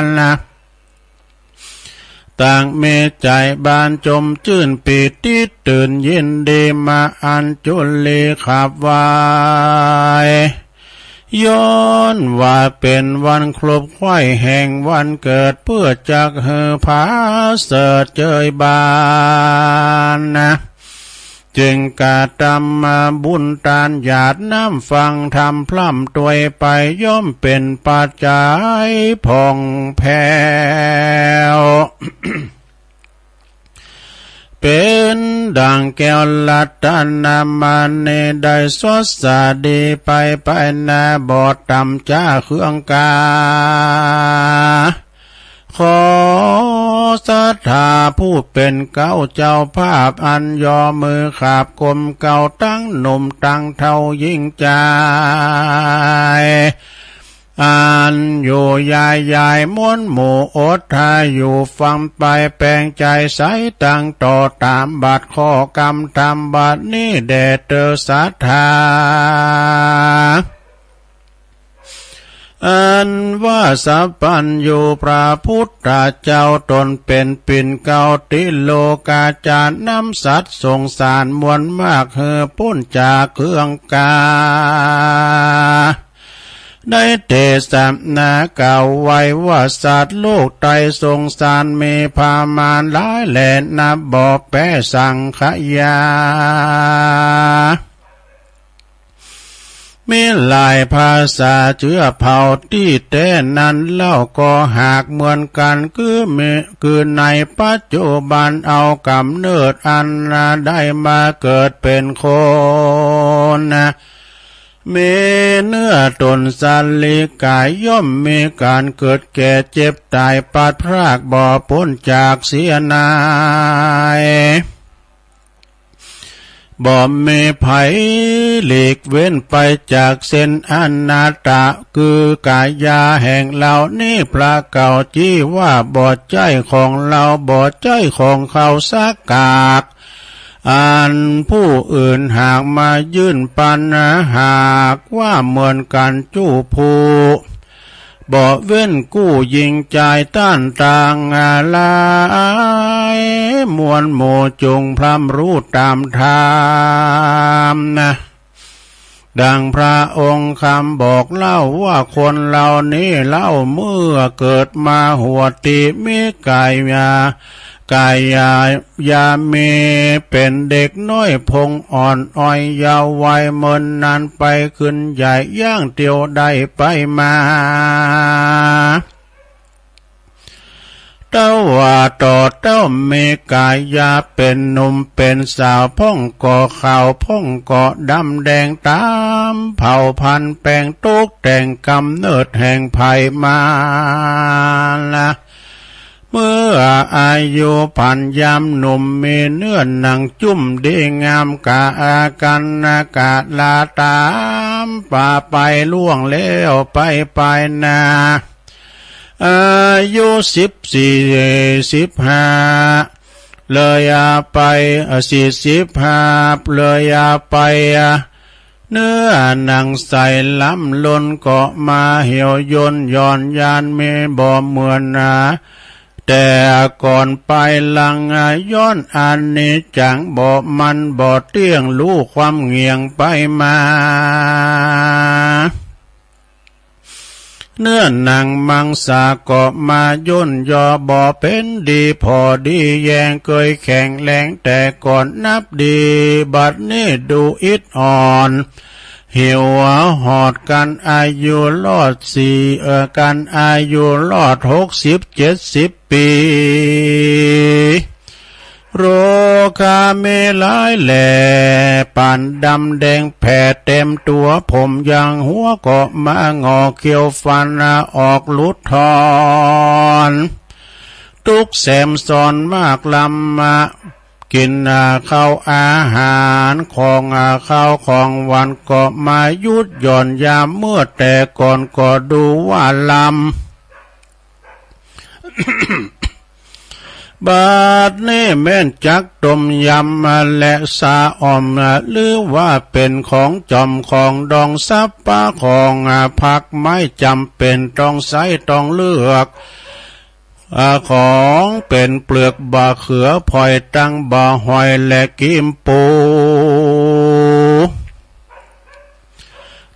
A: นต่างมีใจบานจมชื่นปีติตื่นยินดีมาอันจุลีขับวายย้อนว่าเป็นวันครบไข้แห่งวันเกิดเพื่อจักเฮือผาเสดเจยบานจึงกาตำมาบุญตานหยาดน้ำฟังทำพร่ำตวยไปย่อมเป็นปัจจัยผ่องแผ้ว เป็นดังแก้วลัตนามันเนได้สดสาดีไปนาบอดตำจ้าเครื่องกาขอศรัทธาผู้เป็นเก้าเจ้าภาพอันยอมือขาบกลมเก่าตั้งหนุ่มตั้งเท่ายิ่งใจอ่านอยู่ยายม้วนหมู่อดทาอยู่ฟังไปแปลงใจใสตั้งต่อตามบัดข้อกรรมทำบัดนี้แด่เตอศรัทธาอันว่าสัพพัญญูพระพุทธเจ้าตนเป็นปิ่นเก่าติโลกาจารน้ำสัตว์สงสารมวลมากเฮอพ้นจากเครื่องกาได้เทศนาเก่าไว้ว่าสัตว์โลกไตสงสารมีพามานหลายแหล่นับบ่แป้สังขยามีหลายภาษาเชื้อเผ่าที่แต่นั้นเล่าก็หากเหมือนกันคือในปัจจุบันเอากำเนิดอันได้มาเกิดเป็นคนมีเนื้อตนสันลิกายย่อมมีการเกิดแก่เจ็บตายปัดพรากบ่พ้นจากเสียนายบ่มีไผหลีกเว้นไปจากเส้นอนาตตะคือกายาแห่งเรานี่พระเก่าจี้ว่าบ่ใจของเราบ่ใจของเขาสักกากอันผู้อื่นหากมายื่นปัญหากว่าเหมือนกันจู้ผู้บ่เว้นกู้ยิงใจต้านต่างลายมวลหมู่จงพร่ำรู้ตามธรรมดังพระองค์คำบอกเล่าว่าคนเหล่านี้เล่าเมื่อเกิดมาหัวติมีกายามีเป็นเด็กน้อยพงอ่อนอ้อยยาววัยเมินนานไปขึ้นใหญ่ย่างเตียวได้ไปมาเต้าว่าต่อเต้ามีกายาเป็นหนุ่มเป็นสาวพ่องก่อข่าวพ่องก่อดำแดงตามเผ่าพันธุ์แปลงตุกแต่งกำเนิดแห่งภัยมาละเมื่อ อายุพันยามหนุ่มมีเนื้อหนังจุ่มดีงามกะอากันนากาลาตามป่าไปล่วงแล้วไปนาอายุ14-15เลยไป45เลยไปเนื้อหนังใสล้ำล้นเกาะมาเหี่ยวยนย้อนยานเมบ่เหมือนนาแต่ก่อนไปลังย้อนอันนี้จังบ่มันบ่เตี้ยงรู้ความเงียงไปมาเนื้อหนังมังสาเกาะมาย่นยอบ่เป็นดีพอดีแยงเคยแข็งแรงแต่ก่อนนับดีบัดนี้ดูอิดอ่อนเหี่ยวหอดกันอายุรอดกันอายุรอด60-70 ปีโรคาเมลายแหล่ปานดำแดงแผ่เต็มตัวผมยังหัวเกาะมางอเขียวฟันออกลุดทอนทุกแสมสอนมากลำมากินข้าวอาหารของข้าวของวันก็มายุดหย่อนยามเมื่อแต่ก่อนก็ดูว่าลำ บาดนี้แม่นจักต้มยำและสาอ่อมหรือว่าเป็นของจอมของดองซับปะของผักไม่จำเป็นต้องใส่ต้องเลือกของเป็นเปลือกบะเขือพลอยตั้งบะหอยและกิมปู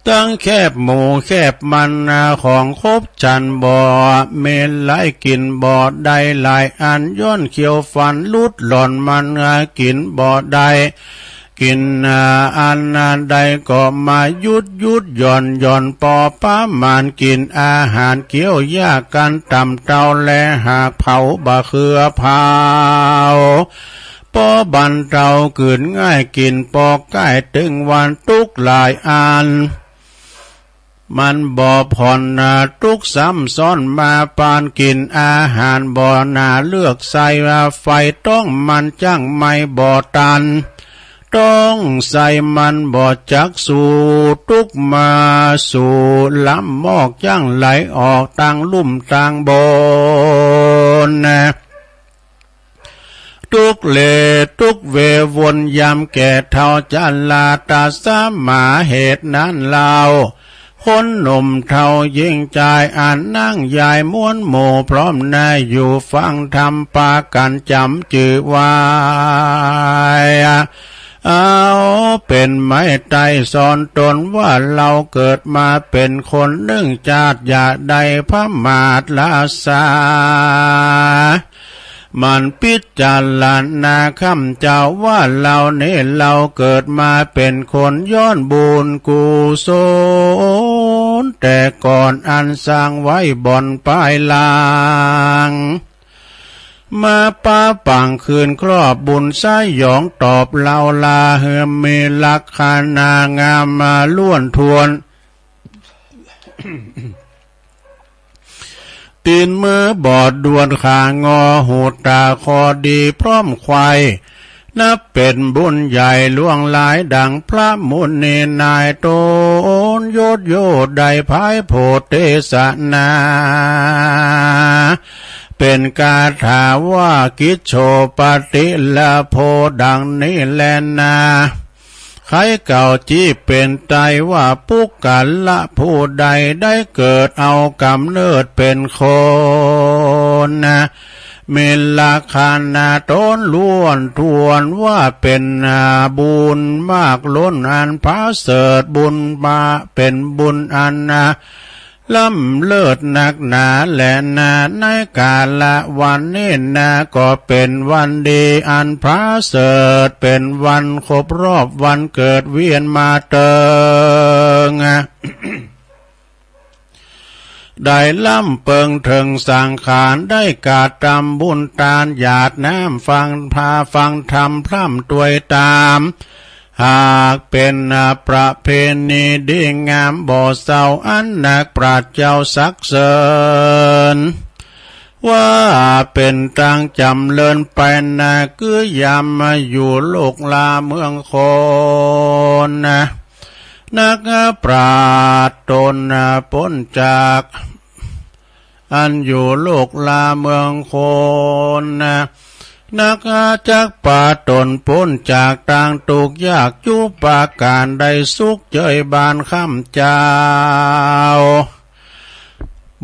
A: ตั้งแคบหมูแคบมันของครบจันบ่อเมลไหลกินบ่อใดหลายอันย้อนเขียวฟันลุดหล่อนมันกินบ่อใดกินอันใดก็มายุดหย่อนปอป้ามานกินอาหารเกี่ยวยากันต่ำเตาและหากเผาบะเขือเผาปอบันเตากืนง่ายกินปอใกล้ถึงวันตุกหลายอันมันบ่ผ่อนทุกซ้ำซ้อนมาปานกินอาหารบ่นาเลือกใส่ไฟต้องมันจังไม่บ่ตันต้องใส่มันบ่จักสู่ทุกมาสู่ล้ำมอกจังไหลออกต่างลุ่มต่างบนทุกเลทุกเววนยามแก่เท่าจันลาตาสามาเหตุนั้นเราคนหนุ่มเท่ายิ่งใจอ่านนั่งยายม้วนหมู่พร้อมนายอยู่ฟังธรรมปากันจำจื่อไว้เอาเป็นไม้ไต่สอนตนว่าเราเกิดมาเป็นคนหนึ่งชาติอย่าใดพระมาทลาสามันพิจารณาคำเจ้าว่าเราเกิดมาเป็นคนย้อนบุญกุศลแต่ก่อนอันสร้างไว้บ่อนปลายลางมาป้าปังคืนครอบบุญสายหยองตอบเล่าลาเฮือมีลักษณะงามมาล้วนทวน ตีนมือบอดดวนขางอหูตาคอดีพร้อมควายนับเป็นบุญใหญ่ล่วงหลายดังพระมุนีนายโตนโยดใดภายโพเตสนาเป็นกาถาว่ากิจโชปฏิละโพดังนี้แลนาใครเก่าจี้เป็นไตว่าปุกกันละผู้ใดได้เกิดเอากำเนิดเป็นคนเมลาคานาต้นล้วนทวนว่าเป็นบุญมากล้นอันพระเสริฐบุญมาเป็นบุญอันล้ำเลิศนักหนาและนาในกาละวันนี้นาก็เป็นวันดีอันพระเสริฐเป็นวันครบรอบวันเกิดเวียนมาเติง ได้ล่ำเปิงถึงสังขารได้กาดตำบุญตาลหยาดน้ำฟังพาฟังธรรมพร่ำตวยตามหากเป็นประเพณีดีงามบ่เศร้าอันนักปราชญ์เจ้าศักดิ์เสริญ ว่าเป็นตังจำเลินไปนะคือยามมาอยู่โลกลาเมืองคนนะนักปราชญ์ตนพ้นจากอันอยู่โลกลาเมืองคนนะนักจักป่าตนพ้นจากต่างตุกยากจุปาการได้สุขเจยบานข้ามเจ้า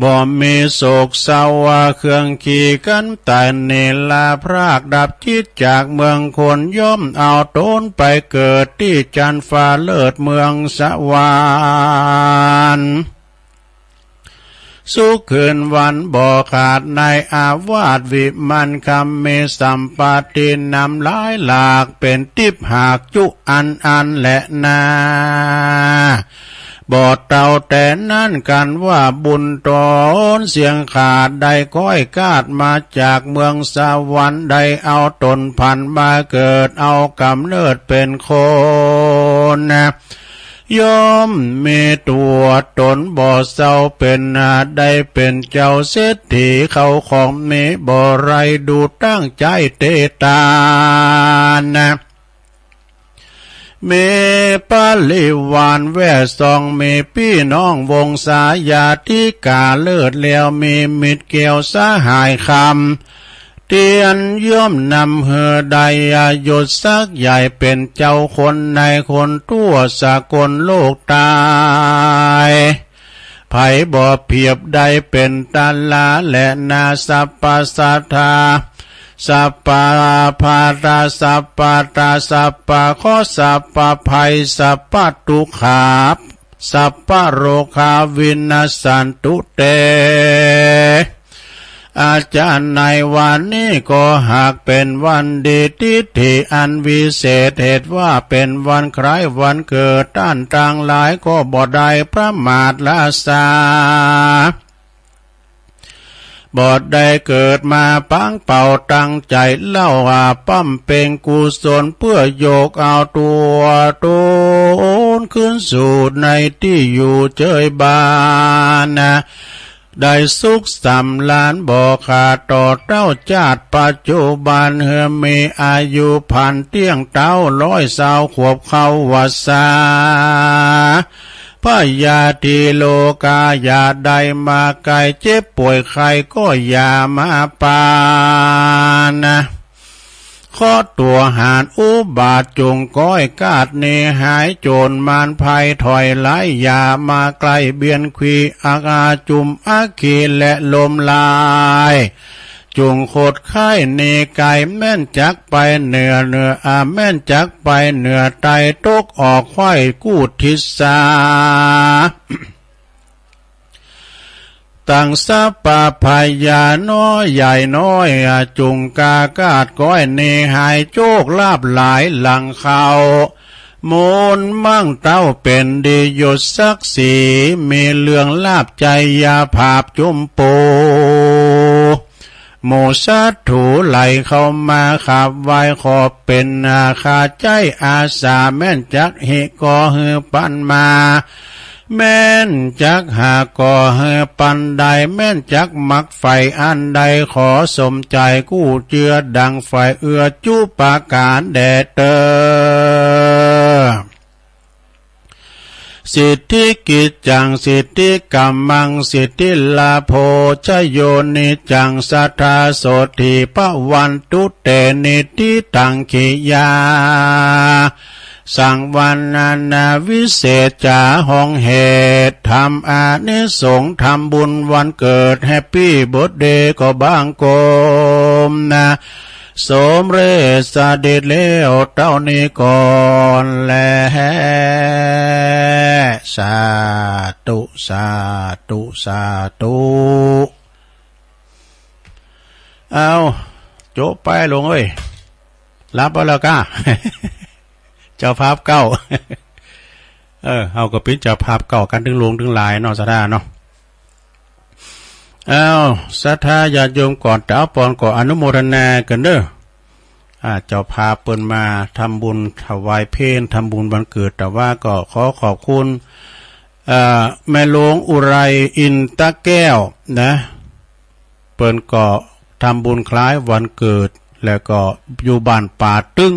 A: บ่มีโศกเศร้าเครื่องขี่กันแต่เนลาพรากดับจิตจากเมืองคนย่อมเอาตนไปเกิดที่จันฟ้าเลิศเมืองสวรรค์สุขคืนวันบ่ขาดในอาวาสวิมันคำเมสัมปตินำหลายหลากเป็นทิพหากจุอันและนาบอดเต่าแต่นั่นกันว่าบุญตนเสียงขาดได้ก้อยกาดมาจากเมืองสวรรค์ได้เอาตนพันมาเกิดเอากำเนิดเป็นคนยอมมีตัวตนบ่เศร้าเป็นได้เป็นเจ้าเศรษฐีเขาของมีบ่ไรดูตั้งใจเตตานเมปาลิวานแวดซองเมพี่น้องวงสายาธิกาเลิศแล้วมีมิตรเกี่ยวสหายคำเตียนย่อมนำเหือใดหยุดสักใหญ่เป็นเจ้าคนในคนทั่วสากลโลกตายไผบ่เพียบใดเป็นตาลาและนาสัพพสัทธาสัพพะภาราสัพพะตาสัพพะข้อสัพพะภัยสัพพะทุกขาสัพพะโรคาวินาสันตุเตอาจารย์ในวันนี้ก็หากเป็นวันดีทิฏฐิอันวิเศษเหตุว่าเป็นวันคล้ายวันเกิดท่านต่างหลายก็บ่ได้ประมาทละสาบอดได้เกิดมาปังเป่าตั้งใจเล่าปั้มเป็นกุศลเพื่อโยกเอาตัวตนขึ้นสู่ในที่อยู่เจยบานได้สุขสำลานบ่ขาดต่อเต้าจาดปัจจุบันเฮมีอายุพันเตี้ยงเต้า120 ขวบเข้าวัสาพยาธิโลกาอย่าใดมาไกลเจ็บป่วยใครก็อย่ามาปานขอตัวหารอุบาทจงก้อยกาดเนหายโจรมารภัยถอยไหลอย่ามาไกลเบียนควีอาจุมอาคีและลมลายจงโคดไข่เนไก่แม่นจักไปเหนือแม่นจักไปเหนือไตตกออกไข่กู้ทิศาตั้งสัพพะพยาน้อยใหญ่น้อยจุงกากาดก้อยเนหายโจกลาบหลายหลังเขาโมนมั่งเต้าเป็นดียศศักดิ์ศรีมีเรื่องลาบใจยาภาพจุมปูโมสัตถูไหลเข้ามาขับไว้ขอเป็นอาคาใจอาสาแม่นจักหิก่อหือปันมาแม่นจักหาก่อหือปันใดแม่นจักมักไฟอันใดขอสมใจกู้เจือดังไฟเอื้อจุปาการแดเตอสิทธิกิจจังสิทธิกัมมังสิทธิลาโภชโยนิจังสัทธาโสติปวันตุเตนิทิตังขิยาสังวันนาวิเศษจาห้องเหตุทำอานิสงส์ทำบุญวันเกิดแฮปปี้เบิร์ธเดย์ก็บางกมสมเรศเดชแล้วเต้านี้ก่อนแลสาธุสาธุสาธุเอาโจ๊ะไปลงเอ้ยรับไปแล้วก้า เจ้าภาพเก่า เอาก็เป็นเจ้าภาพเก่ากันถึงลงถึงหลายเนาะสะดาเนาะเอาศรัทธาญาติโยมก่อนเต้าปอนก่ออนุโมทนากันเด้อเจ้าพาเปิ้นมาทำบุญถวายเพลทำบุญวันเกิดแต่ว่าก็ขอขอบคุณแม่หลวงอุไรอินตะแก้วนะ เปิ้นก็ทำบุญคล้ายวันเกิดแล้วก็อยู่บ้านป่าตึง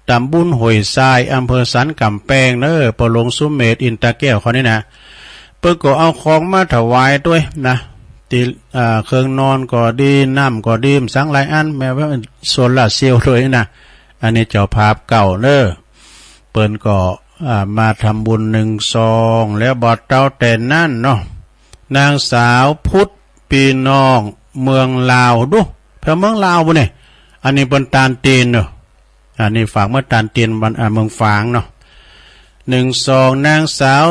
A: ตำบุญห้วยทรายอำเภอสันกำแพงปลงสุเมธอินตาแก้วเขานี่นะเปิ้นก็เอาของมาถวายด้วยนะตีเครื่องนอนก็ดีน้ำก็ดีสังหลายอันแม้ว่าโซลาร์เซลล์ด้วยนะอันนี้เจ้าภาพเก่าเปิ้นก็มาทำบุญ1 ซองแล้วบอดเต้าแต่นั่นเนาะนางสาวพุทธปีน้องเมืองลาวดูเพื่อเมืองลาวบ่เนี่ยอันนี้บนตาลตีนเนาะอันนี้ฝากเมื่อตาลตีนเมืองฝางเนาะ1 ซองนางสาว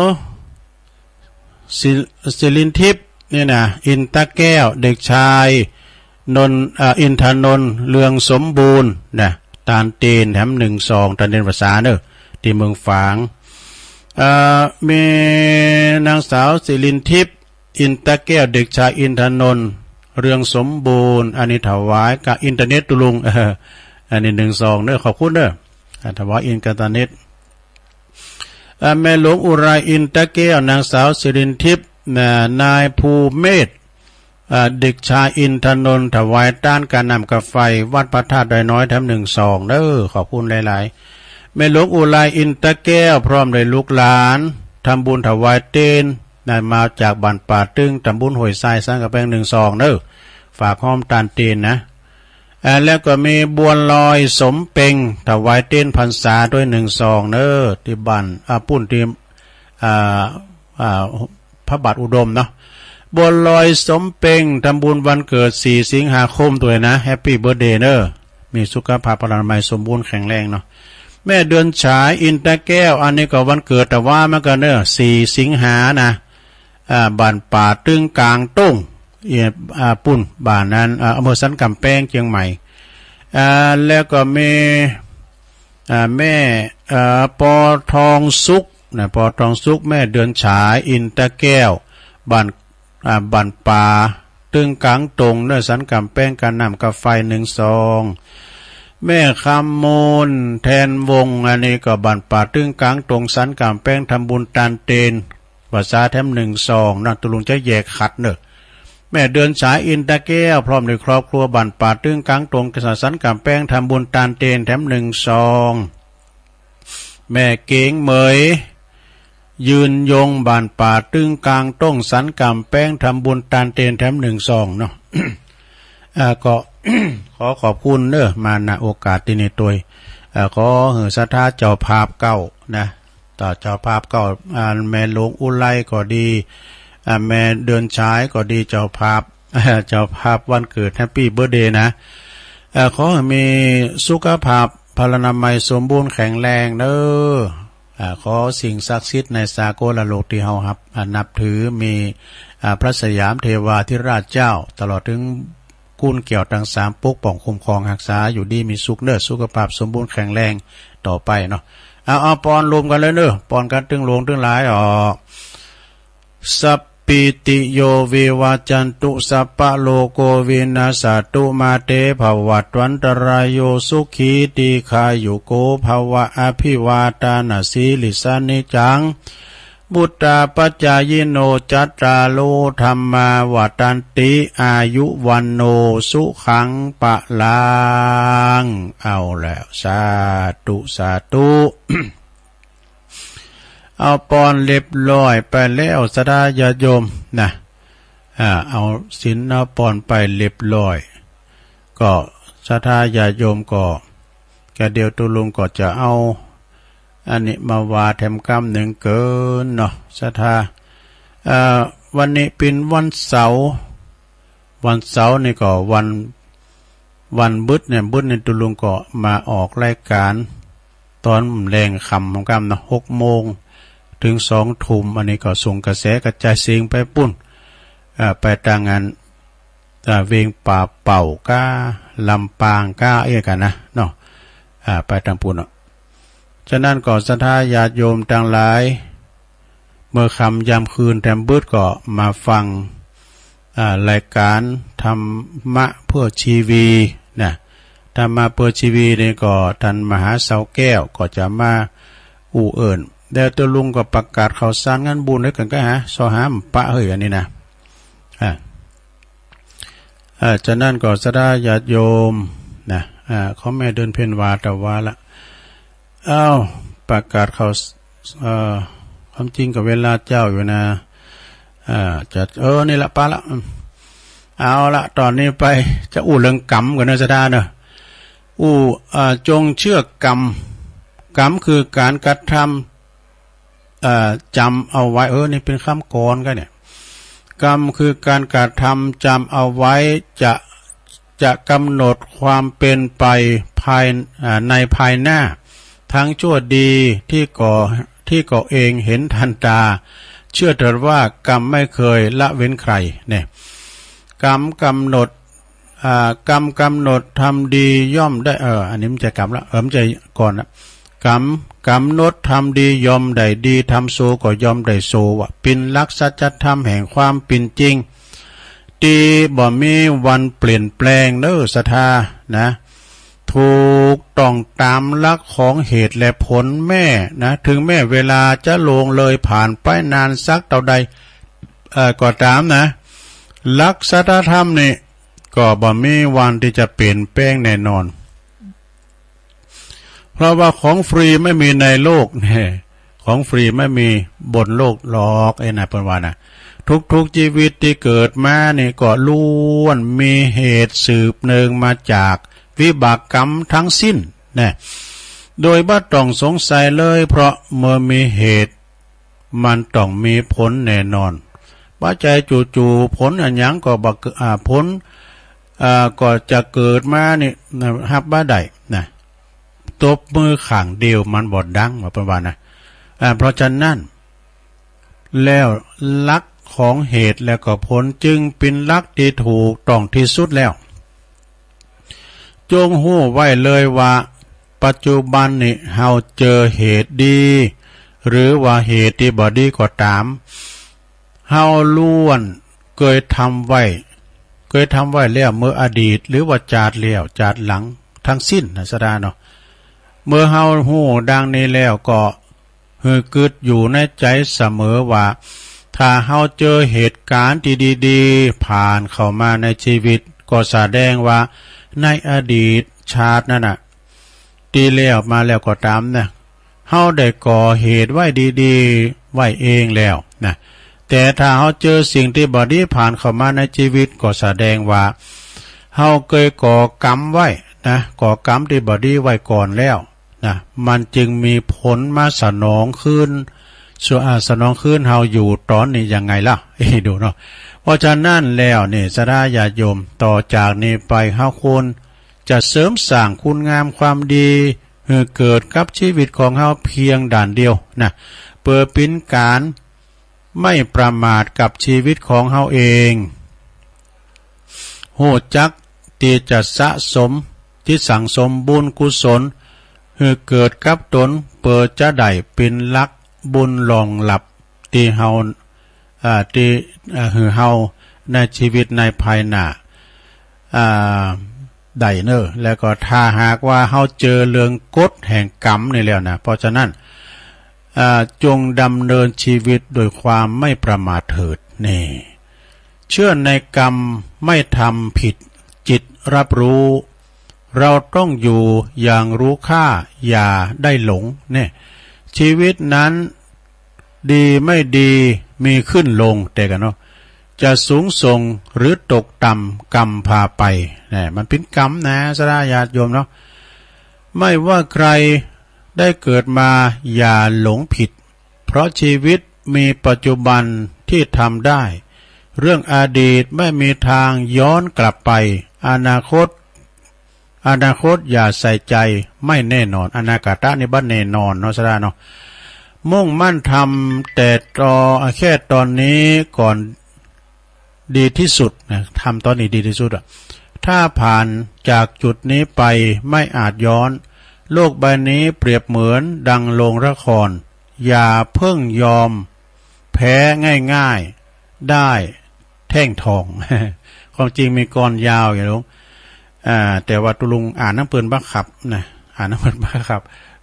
A: ศิลินทิพย์นี่นะอินตะแก้วเด็กชายอินทนนท์เรืองสมบูรณ์นะตาลตีนแถม1 ซองตาลตีนภาษาที่เมืองฝางมีนางสาวศิลินทิพย์อินตะแก้วเด็กชายอินทนนท์เรืองสมบูรณ์อันนี้ถวายกับอินเทอร์เน็ตตุลุงอันนี้1 ซองขอบคุณถวายอินเทอร์เน็ตแม่หลวงอุไรอินตะแก้วนางสาวศิรินทิพย์นายภูเมธเด็กชายอินทนนท์ถวายต้านการนำกาไฟวัดพระธาตุดอยน้อยแถม1 ซองขอบคุณหลายๆแม่หลวงอุไรอินตะแก้วพร้อมด้วยลูกหลานทำบุญถวายเต้นมาจากบ้านป่าตึงตำบุญห้วยทรายสร้างกระแพง1 ซองฝากห้อมตาลเต้นนะแล้วก็มีบัวลอยสมเพ็งถวายเต้นพรรษาด้วย1 ซองที่บ้านปุ้นที่พระบาทอุดมเนาะบัวลอยสมเพ็งทำบุญวันเกิด4 สิงหาคมด้วยนะแฮปปี้เบิร์ธเดย์มีสุขภาพพลานามัยสมบูรณ์แข็งแรงเนาะแม่เดือนฉายอินตะแก้วอันนี้ก็วันเกิดแต่ว่ามันก็4 สิงหานะบ้านป่าตึงกลางตุ้งปุ่นบ้านนั้นอำเภอสันกำแพงเชียงใหม่แล้วก็มีแม่ปอทองสุกปอทองสุกแม่เดือนฉายอินตะแก้วบ้านป่าตึงกลางตรงสันกำแพงการนำกาไฟ1 ซองแม่คำมูลแทนวงอันนี้ก็บ้านป่าตึงกลางตรงสันกำแพงทำบุญตาลเตนภาษาแถม1 ซองตุลุงจะแยกขัดแม่เดือนฉายอินตะแก้วพร้อมด้วยครอบครัวบ้านป่าตึงกลางตรงกษัตริย์สันกำแพงทำบุญตาลเตนแถม1 ซองแม่เก๋งเหมยยืนยงบ้านป่าตึงกลางต้งสันกำแพงทำบุญตาลเตนแถม1 ซองเนาะ ก็ ขอขอบคุณมาณโอกาสที่นี้ตัวขอศรัทธาเจ้าภาพเก่านะต่อเจ้าภาพเก่าแม่หลวงอุไรก็ดีแม่เดือนฉายก็ดีเจ้าภาพวันเกิดแฮปปี้เบิร์ธเดย์นะขอมีสุขภาพพลานามัยสมบูรณ์แข็งแรงขอสิ่งศักดิ์สิทธิ์ในสากลโลกที่เฮานับถือมีพระสยามเทวาธิราชเจ้าตลอดถึงกุลเกี่ยวทั้ง3ปกป้องคุ้มครองรักษาอยู่ดีมีสุขสุขภาพสมบูรณ์แข็งแรงต่อไปเนาะเอาปอนรวมกันเลยปอนกันตึงหลวงตึงหลายออกสัพปิติโยวิวาจันตุสัพพะโลโกวินาศตุมาเตภวัตวันตรายโยสุขีติขายุโกภวะอภิวาทานาสีลิสานิจังบุตตาปัจจายโนจัตตาโลธรรมาวัตันติอายุวันโนสุขังปะลังเอาแล้วสาธุ เอาปอนเรียบร้อยไปแล้วสดาญาโยมนะเอาศีลเอาปอนไปเรียบร้อยก็สดาญาโยมก็แกเดียวตุลุงก็จะเอาอันนี้มาวาแถมกรรม1เกินเนาะสดาวันนี้เป็นวันเสาร์นี่ก็วันบึดเนี่ยบึดในตุลุงก็มาออกรายการตอนแรงคำของกรรมนะ6 โมงถึง2 ทุ่มอันนี้ก็ส่งกระแสกระจายเสียงไปปุ้นไปต่างงานเวียงป่าเป่าก้าลำปางก้ากันนะเนาะไปทางปุ้นเนาะฉะนั้นก็ศรัทธาญาติโยมทั้งหลายเมื่อค่ำยามคืนแถมบึดก็มาฟังรายการธรรมะเพื่อชีวีนะธรรมะเพื่อชีวีนี่ก็ท่านมหาเสาแก้วก็จะมาเอิญเดี๋ยวตัวลุงก็ประกาศข่าวสารงานบุญให้กันก็ซอหามปะเฮ้ยอันนี้นะ จะนั่นก็สดาญาติโยมนะเขาแม่เดินเพนวาแต่ว่าละประกาศเขาความจริงกับเวลาเจ้าอยู่นะจะนี่ละป้าละเอาละตอนนี้ไปจะเรื่องกรรมกันนะสดาเนอะจงเชื่อกรรมกรรมคือการกระทำจำเอาไว้นี่เป็นคำกรกันเนี่ยกรรมคือการกระทำจำเอาไว้จะกำหนดความเป็นไปในภายหน้าทั้งชั่วดีที่ก่อเองเห็นทันตาเชื่อเถิดว่ากรรมไม่เคยละเว้นใครเนี่ยกรรมกำหนดทำดีย่อมได้อันนี้มันจะกรรมละมันจะก่อนนะกรรมกำหนดทำดีย่อมได้ดีทำโซก็ย่อมได้โซวะเป็นหลักสัจธรรมแห่งความเป็นจริงตีบ่มีวันเปลี่ยนแปลงศรัทธานะถูกต้องตามหลักของเหตุและผลแม่นะถึงแม่เวลาจะลงเลยผ่านไปนานสักเท่าใดก็ตามนะหลักสัจธรรมนี่ก็บ่มีวันที่จะเปลี่ยนแปลงแน่นอนเพราะว่าของฟรีไม่มีในโลกเนี่ยของฟรีไม่มีบนโลกหรอกนายเปิ้นว่านะทุกชีวิตที่เกิดมานี่ก็ล้วนมีเหตุสืบเนื่องมาจากวิบากกรรมทั้งสิ้นนะโดยบ่ต้องสงสัยเลยเพราะเมื่อมีเหตุมันต้องมีผลแน่นอนว่าใจจู่ๆผลอันหยังก็บ่ผลก็จะเกิดมานี่ฮับบ่ได้นะตบมือข้างเดียวมันบ่ดังว่าเปิ้นว่านะเพราะฉะนั้นแล้วหลักของเหตุและก็ผลจึงเป็นหลักที่ถูกต้องที่สุดแล้วจงหู้ไว้เลยว่าปัจจุบันนี้เฮาเจอเหตุดีหรือว่าเหตุที่บ่ดีก็ตามเฮาล้วนเคยทำไว้แล้วเมื่ออดีตหรือว่าจาดแล้วจาดหลังทั้งสิ้นนะสดาเนาะเมื่อเฮาหู้ดังนี้แล้วก็กึดอยู่ในใจเสมอว่าถ้าเฮาเจอเหตุการณ์ที่ดีๆผ่านเข้ามาในชีวิตก็แสดงว่าในอดีตชาตินั่นน่ะดีแล้วมาแล้วก็ตามนะเฮาได้ก่อเหตุไว้ดีๆไว้เองแล้วนะแต่ถ้าเฮาเจอสิ่งที่บ่ดีผ่านเข้ามาในชีวิตก็แสดงว่าเฮาเคยก่อกรรมไว้นะก่อกรรมที่บ่ดีไว้ก่อนแล้วนะมันจึงมีผลมาสนองคืนสนองคืนเฮาอยู่ตอนนี้ยังไงล่ะดูเนาะเพราะฉะนั้นแล้วนี่สดาญาติโยมต่อจากนี้ไปเฮาควรจะเสริมสร้างคุณงามความดีให้เกิดกับชีวิตของเฮาเพียงด่านเดียวนะเพื่อเป็นการไม่ประมาทกับชีวิตของเฮาเองโหจักที่จะสะสมที่สั่งสมบุญกุศลให้เกิดกับตนเพื่อจะได้เป็นหลักบุญรองหลับที่เฮาเฮาในชีวิตในภายหน้าได้แล้วก็ถ้าหากว่าเฮาเจอเรื่องกฎแห่งกรรมนี่แล้วนะเพราะฉะนั้นจงดำเนินชีวิตโดยความไม่ประมาทเถิดนี่เชื่อในกรรมไม่ทำผิดจิตรับรู้เราต้องอยู่อย่างรู้ค่าอย่าได้หลงเนี่ยชีวิตนั้นดีไม่ดีมีขึ้นลงแต่กันเนาะจะสูงส่งหรือตกต่ำกรรมพาไปเนี่ยมันเป็นกรรมนะสดาญาติโยมเนาะไม่ว่าใครได้เกิดมาอย่าหลงผิดเพราะชีวิตมีปัจจุบันที่ทำได้เรื่องอดีตไม่มีทางย้อนกลับไปอนาคตอย่าใส่ใจไม่แน่นอนอนาคตนี่บ้านแน่นอนเนาะสดาเนาะมุ่งมั่นทำแต่แค่ตอนนี้ก่อนดีที่สุดนะทำตอนนี้ดีที่สุดอ่ะถ้าผ่านจากจุดนี้ไปไม่อาจย้อนโลกใบนี้เปรียบเหมือนดังโรงละครอย่าเพิ่งยอมแพ้ง่ายๆได้แท่งทอง ความจริงมีกรยาวอย่างนี้แต่ว่าตุลุงอ่านน้ำเปืนบักขับนะอ่านน้ำเปืนบักขับ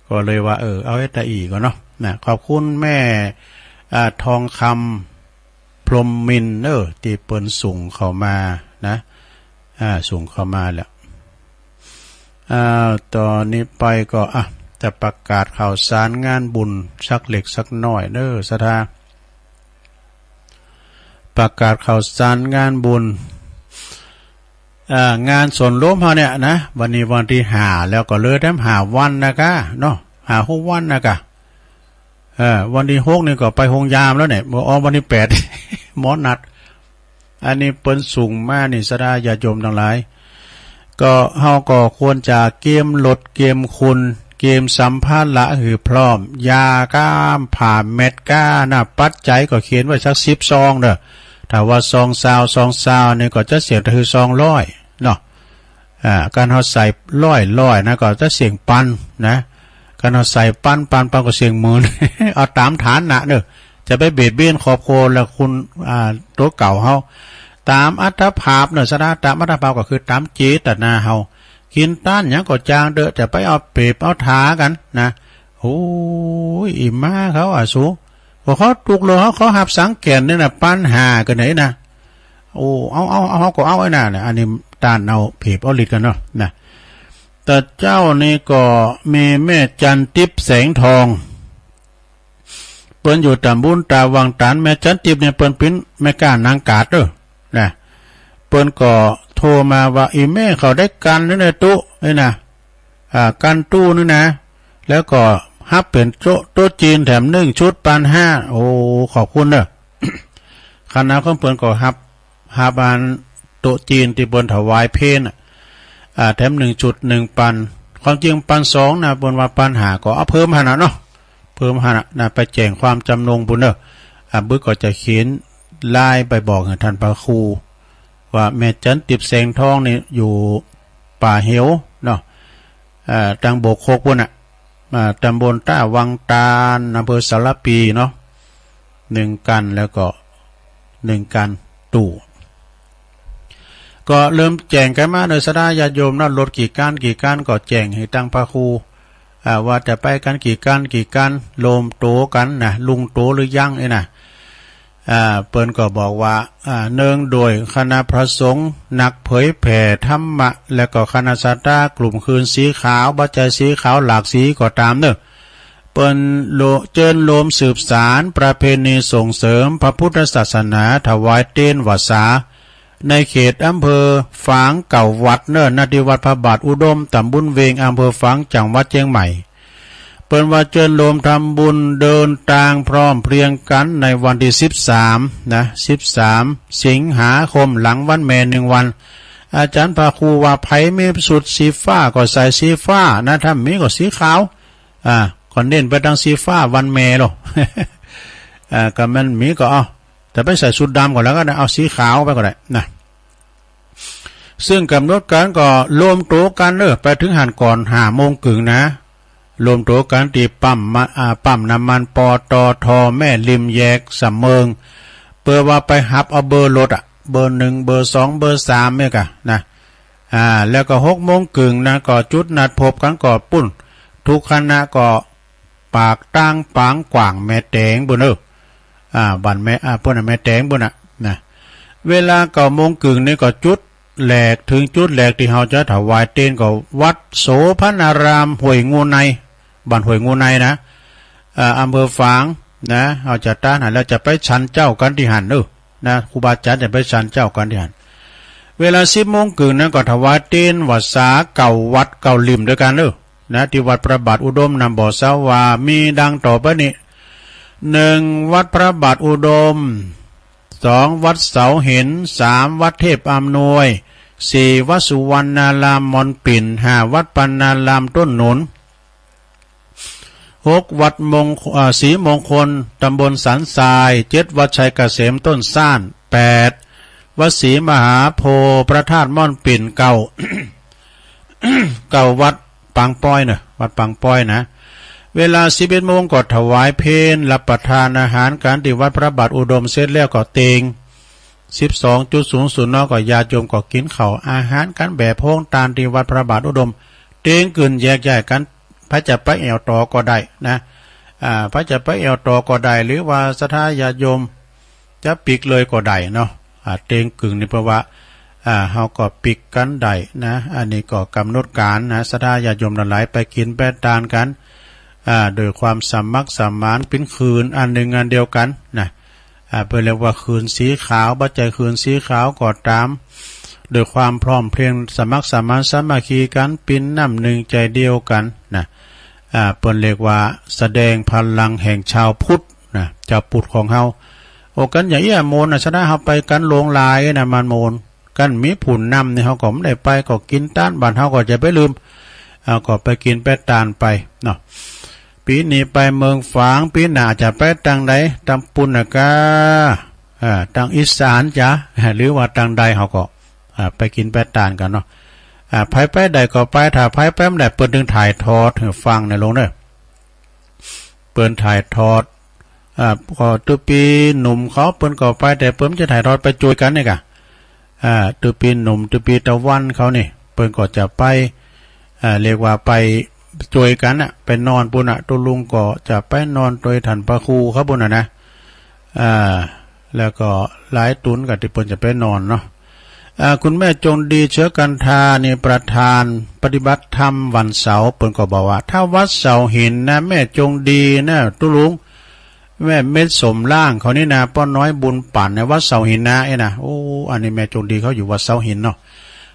A: ก็เลยว่าเอาไว้ตาอีก่อนเนาะนะขอบคุณแม่ทองคำพรหมมินที่เปิ้นส่งเข้ามานะ ส่งเข้ามาแล้วตอนนี้ไปก็จะประกาศข่าวสารงานบุญสักเล็กสักน้อยเด้อศรัทธาประกาศข่าวสารงานบุญงานส่วนร่วมเขาเนี่ยนะวันนี้วันที่5แล้วก็เลยหาวันนะคะเนาะ6 วันนะคะวันที่6นี่ก็ไปโรงยามแล้วเนี่ยวันที่8 หมอนัดอันนี้เปิ้นสูงมากนี่ศรัทธาญาติโยมทั้งหลายก็เฮาก็ควรจะเกมลดเกมคุณเกมสัมภาระหือพร้อมยาก้ามผ่าเม็ดก้านะปัจจัยก็เขียนไว้สัก10 ซองเด้อถ้าว่าซองซาวนี่ก็จะเสียงคือ200เนาะการเฮาใส่ร้อยนะก็จะเสียงปันนะการเฮาใส่ปันก็เสียงหมื่น เอาตามฐานะเด้อจะไปเบียดเบียนครอบครัวแล้วคุณตัวเก่าเฮาตามอัตภาพเนอะสระตามอัตภาพก็คือตามเจตนาเฮากินต้านหยังก็จางเด้อจะไปเอาเปรียบเอาท้ากันนะโอ้ยอิ่มมาเขาสูพอเขาตุกเลยเขาหับสังเกตนี่นะปัญหากันไหนนะโอ้เอาก็เอาไอ้น่ะอันนี้ต้านเอาเปรียบเอาลิดกันเนาะนะแต่เจ้านี่ก็มีแม่จันทิพย์แสงทองเปิ้นอยู่ตำบลตาวังตานแม่จันทิพย์เนี่ยเปิ้นเป็นแม่ก้านางกาดเด้อนะเปิ้นก็โทรมาว่าอีแม่เขาได้กันนี่นะตู้นี่นะกันตู้นี่นะแล้วก็ฮับเป็นโต๊ะจีนแถม1 ชุด1,500โอ้ขอบคุณเด้อ คณะของเปิ้นก็ฮับอันโต๊ะจีนที่เปิ้นถวายเพลแถม1 ชุด 1,000ความจริง1,200นะเปิ้นว่า1,500ก็เอาเพิ่มหั่นน่ะเนาะเพิ่มหั่นน่ะไปแจ้งความจำนงบุญเด้อบึกก็จะเขียนไลน์ไปบอกให้ท่านพระครูว่าแม่จันทิพย์แสงทองนี่อยู่ป่าเหวเนาะตังโบกโคกพุ่นน่ะตำบลต้าวังตาลอำเภอสารปีเนาะ1 กันแล้วก็1 กันตู่ก็เริ่มแจ้งกันมาโดยศรัทธาญาติโยมนะรถกี่กันก็แจ้งให้ตั้งพระครูว่าจะไปกันกี่กันโลมโตกันนะลุงโตหรือยังไอ้น่ะเปิ้นก็บอกว่าเนื่องโดยคณะพระสงฆ์นักเผยแผ่ธรรมะและก็คณะศรัทธากลุ่มคืนสีขาวบัจจัยสีขาวหลากสีก็ตามเนอะเปิ้นเจิญโลมสืบสารประเพณีส่งเสริมพระพุทธศาสนาถวายเต้นวาสาในเขตอำเภอฝางเก่าวัดเนอะณที่วัดพระบาทอุดมตำบลเวงอำเภอฝางจังหวัดเชียงใหม่เปิ้นว่าเจิญโลมทำบุญเดินทางพร้อมเพรียงกันในวันที่13นะ13 สิงหาคมหลังวันแม่1 วันอาจารย์พระครูว่าไผมีสุดสีฟ้าก็ใส่สีฟ้านะถ้ามีก็สีขาวก็เน้นไปทางสีฟ้าวันแม่หรอ ก็มันมีก็เอาแต่ไปใส่ชุดดำก่อนแล้วก็ได้เอาสีขาวไปก็ได้นะซึ่งกำหนดการก็รวมตัวกันไปถึงหันก่อน5:30นะรวมตัวกันที่ปั๊มน้ำมันปตท.แม่ริมแยกสำเมิงเพื่อว่าไปหับเอาเบอร์รถเบอร์1เบอร์2เบอร์3เนี่ยกะนะแล้วก็6:30นะก็จุดนัดพบกันก็ปุ้นทุกคณะก็ปากตั้งปางกว่างแม่แตงบุญบ้านแม่พุ่นแม่แตงบุญนะเวลา9:30นี่ก็จุดแหลกถึงจุดแหลกที่เฮาจะถวายเต้นก็วัดโสภณารามห้วยงูในบ้านห้วยงูในนะอำเภอฝางนะเฮาจะต้านหันแล้วจะไปชันเจ้ากันที่หันนะครูบาอาจารย์จะไปชันเจ้ากันที่หันเวลา10:30นั้นก็ถวายเต้นวัดสาเก่าวัดเก่าริมด้วยกันนะที่วัดพระบาทอุดมนำบ่อสาวามีดังต่อไปนี้1วัดพระบาทอุดม2วัดเสาเห็น3วัดเทพอำนวย4วัดสุวรรณารามมอนปิ่น5วัดปัณณารามต้นหนุน6วัดศรีมงคลตำบลสันทราย7วัดชัยเกษมต้นซ่าน8วัดศรีมหาโพธิ์พระธาตุม่อนปิ่นเก่า วัดปางป้อยวัดปางป้อยนะเวลา11 โมงก็ถวายเพลรับประทานอาหารการที่วัดพระบาทอุดมเสร็จแล้วก็เตง 12.00 นก็ญาติโยมก็กินข้าวอาหารกันแบบโพงตานที่วัดพระบาทอุดมเตงกึ่นแยกย้ายกันพระจะไปแอวต่อก็ได้นะพระจะไปแอวต่อก็ได้หรือว่าศรัทธาญาติโยมจะปิกเลยก็ได้เนาะเตงกึ่งนี่เพราะว่า เฮาก็ปิกกันได้นะอันนี้ก็กำหนดการนะศรัทธาญาติโยมหลายไปกินแปะทานกันโดยความสมัครสมานเป็นคืนอันหนึ่งอันเดียวกันนะเพื่อเรียกว่าคืนสีขาวบัจจัยคืนสีขาวก็ตามโดยความพร้อมเพรียงสมัครสมานสามัคคีกันเป็นน้ำหนึ่งใจเดียวกันนะเปิ้นเรียกว่าแสดงพลังแห่งชาวพุทธนะชาวพุทธของเฮาโอกันอย่างเอี้ยโมนนะชนะเฮาไปกันลงลายนะมันโมนกันมีผุ่นนำเนี่ยเฮาก็ไม่ได้ไปก็กินต้านบ้านเฮาก็จะไปลืมก็ไปกินแปะตานไปเนาะปีนี้ไปเมืองฝางปีหน้าจะไปทางใดทางปุณณกาทางอีสานจ้ะหรือว่าทางใดเฮาก็ไปกินแปะตานกันเนาะไปใดก็ไปถ้าไปไม่ได้เปิ้นถึงถ่ายทอดให้ฟังในลงเด้อเปิ้นถ่ายทอดก็ตุปีหนุ่มเขาเปิ้นก็ไปแต่เปิ้นจะถ่ายทอดไปจุยกันนี่กะตุปีหนุ่มตุปีตะวันเขานี่เปิ้นก็จะไปเรียกว่าไปจุยกันน่ะไปนอนปุ่นน่ะตุลุงก็จะไปนอนโดยท่านพระครูครับปุ่นน่ะนะแล้วก็หลายตุนก็ที่เปิ้นจะไปนอนเนาะคุณแม่จงดีเชื้อกันทานี่ประธานปฏิบัติธรรมวันเสาร์เปิ้นก็บอกว่าถ้าวัดเสาหินนะแม่จงดีนะตุลุงแม่เม็ดสมล่างเขานี่นะป้อน้อยบุญปั่นในวัดเสาหินนะนะโอ้อันนี้แม่จงดีเขาอยู่วัดเสาหินเนาะ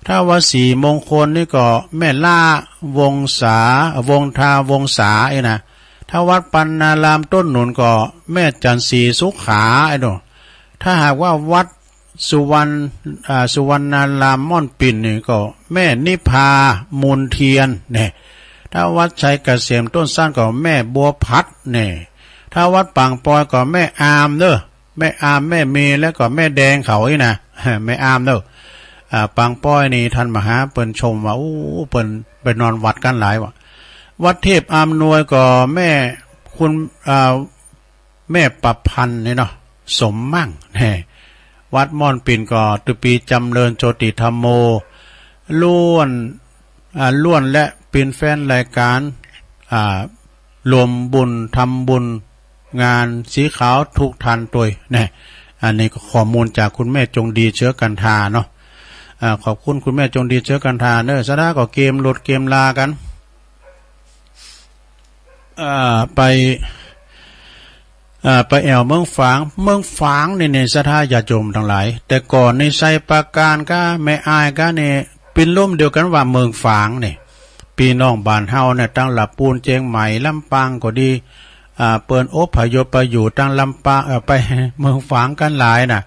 A: ถ้าวัดสีมงคลนี่ก็แม่ล่าวงศาวงทาวงศานะถ้าวัดปัณณารามต้นหนุนก็แม่จันทรีสุขาเนาะถ้าหากว่าวัดสุวรรณารามม่อนปิ่นนี่ก็แม่นิพามูลเทียนเนี่ยถ้าวัดชัยเกษมต้นสั้นก็แม่บัวพัดเนี่ยถ้าวัดปังปอยก็แม่อามเด้อแม่อามแม่เมย์แล้วก็แม่แดงเขาอีนะแม่อามเด้อปังปอยนี่ท่านมหาเปิ้นชมว่าเปิ้นไปนอนวัดกันหลายว่ะวัดเทพอำนวยก็แม่คุณแม่ประพันธ์นี่เนาะสมมั่งเนี่ยวัดม่อนปิ่นก็ตุปีจำเริญโจติธรรมโมล้วนและเป็นแฟนรายการรวมบุญทำบุญงานสีขาวทุกทันตัวเนี่ยอันนี้ก็ข้อมูลจากคุณแม่จงดีเชื้อกันทาเนาะขอบคุณคุณแม่จงดีเชื้อกันทาเนอะซะได้ก็เกมหลุดเกมลากันไปแอวเมืองฝางในศรัทธาญาติโยมทั้งหลายแต่ก่อนในไซปราการก็แม่อายก็เนี่ยเป็นร่มเดียวกันว่าเมืองฝางเนี่ยปีน้องบ้านเฮาเนี่ยตั้งหลับปูนเจียงใหม่ลำปางก็ดีเปิ้นอพยพไปอยู่ตั้งลำปางไปเมืองฝางกันหลายน่ะ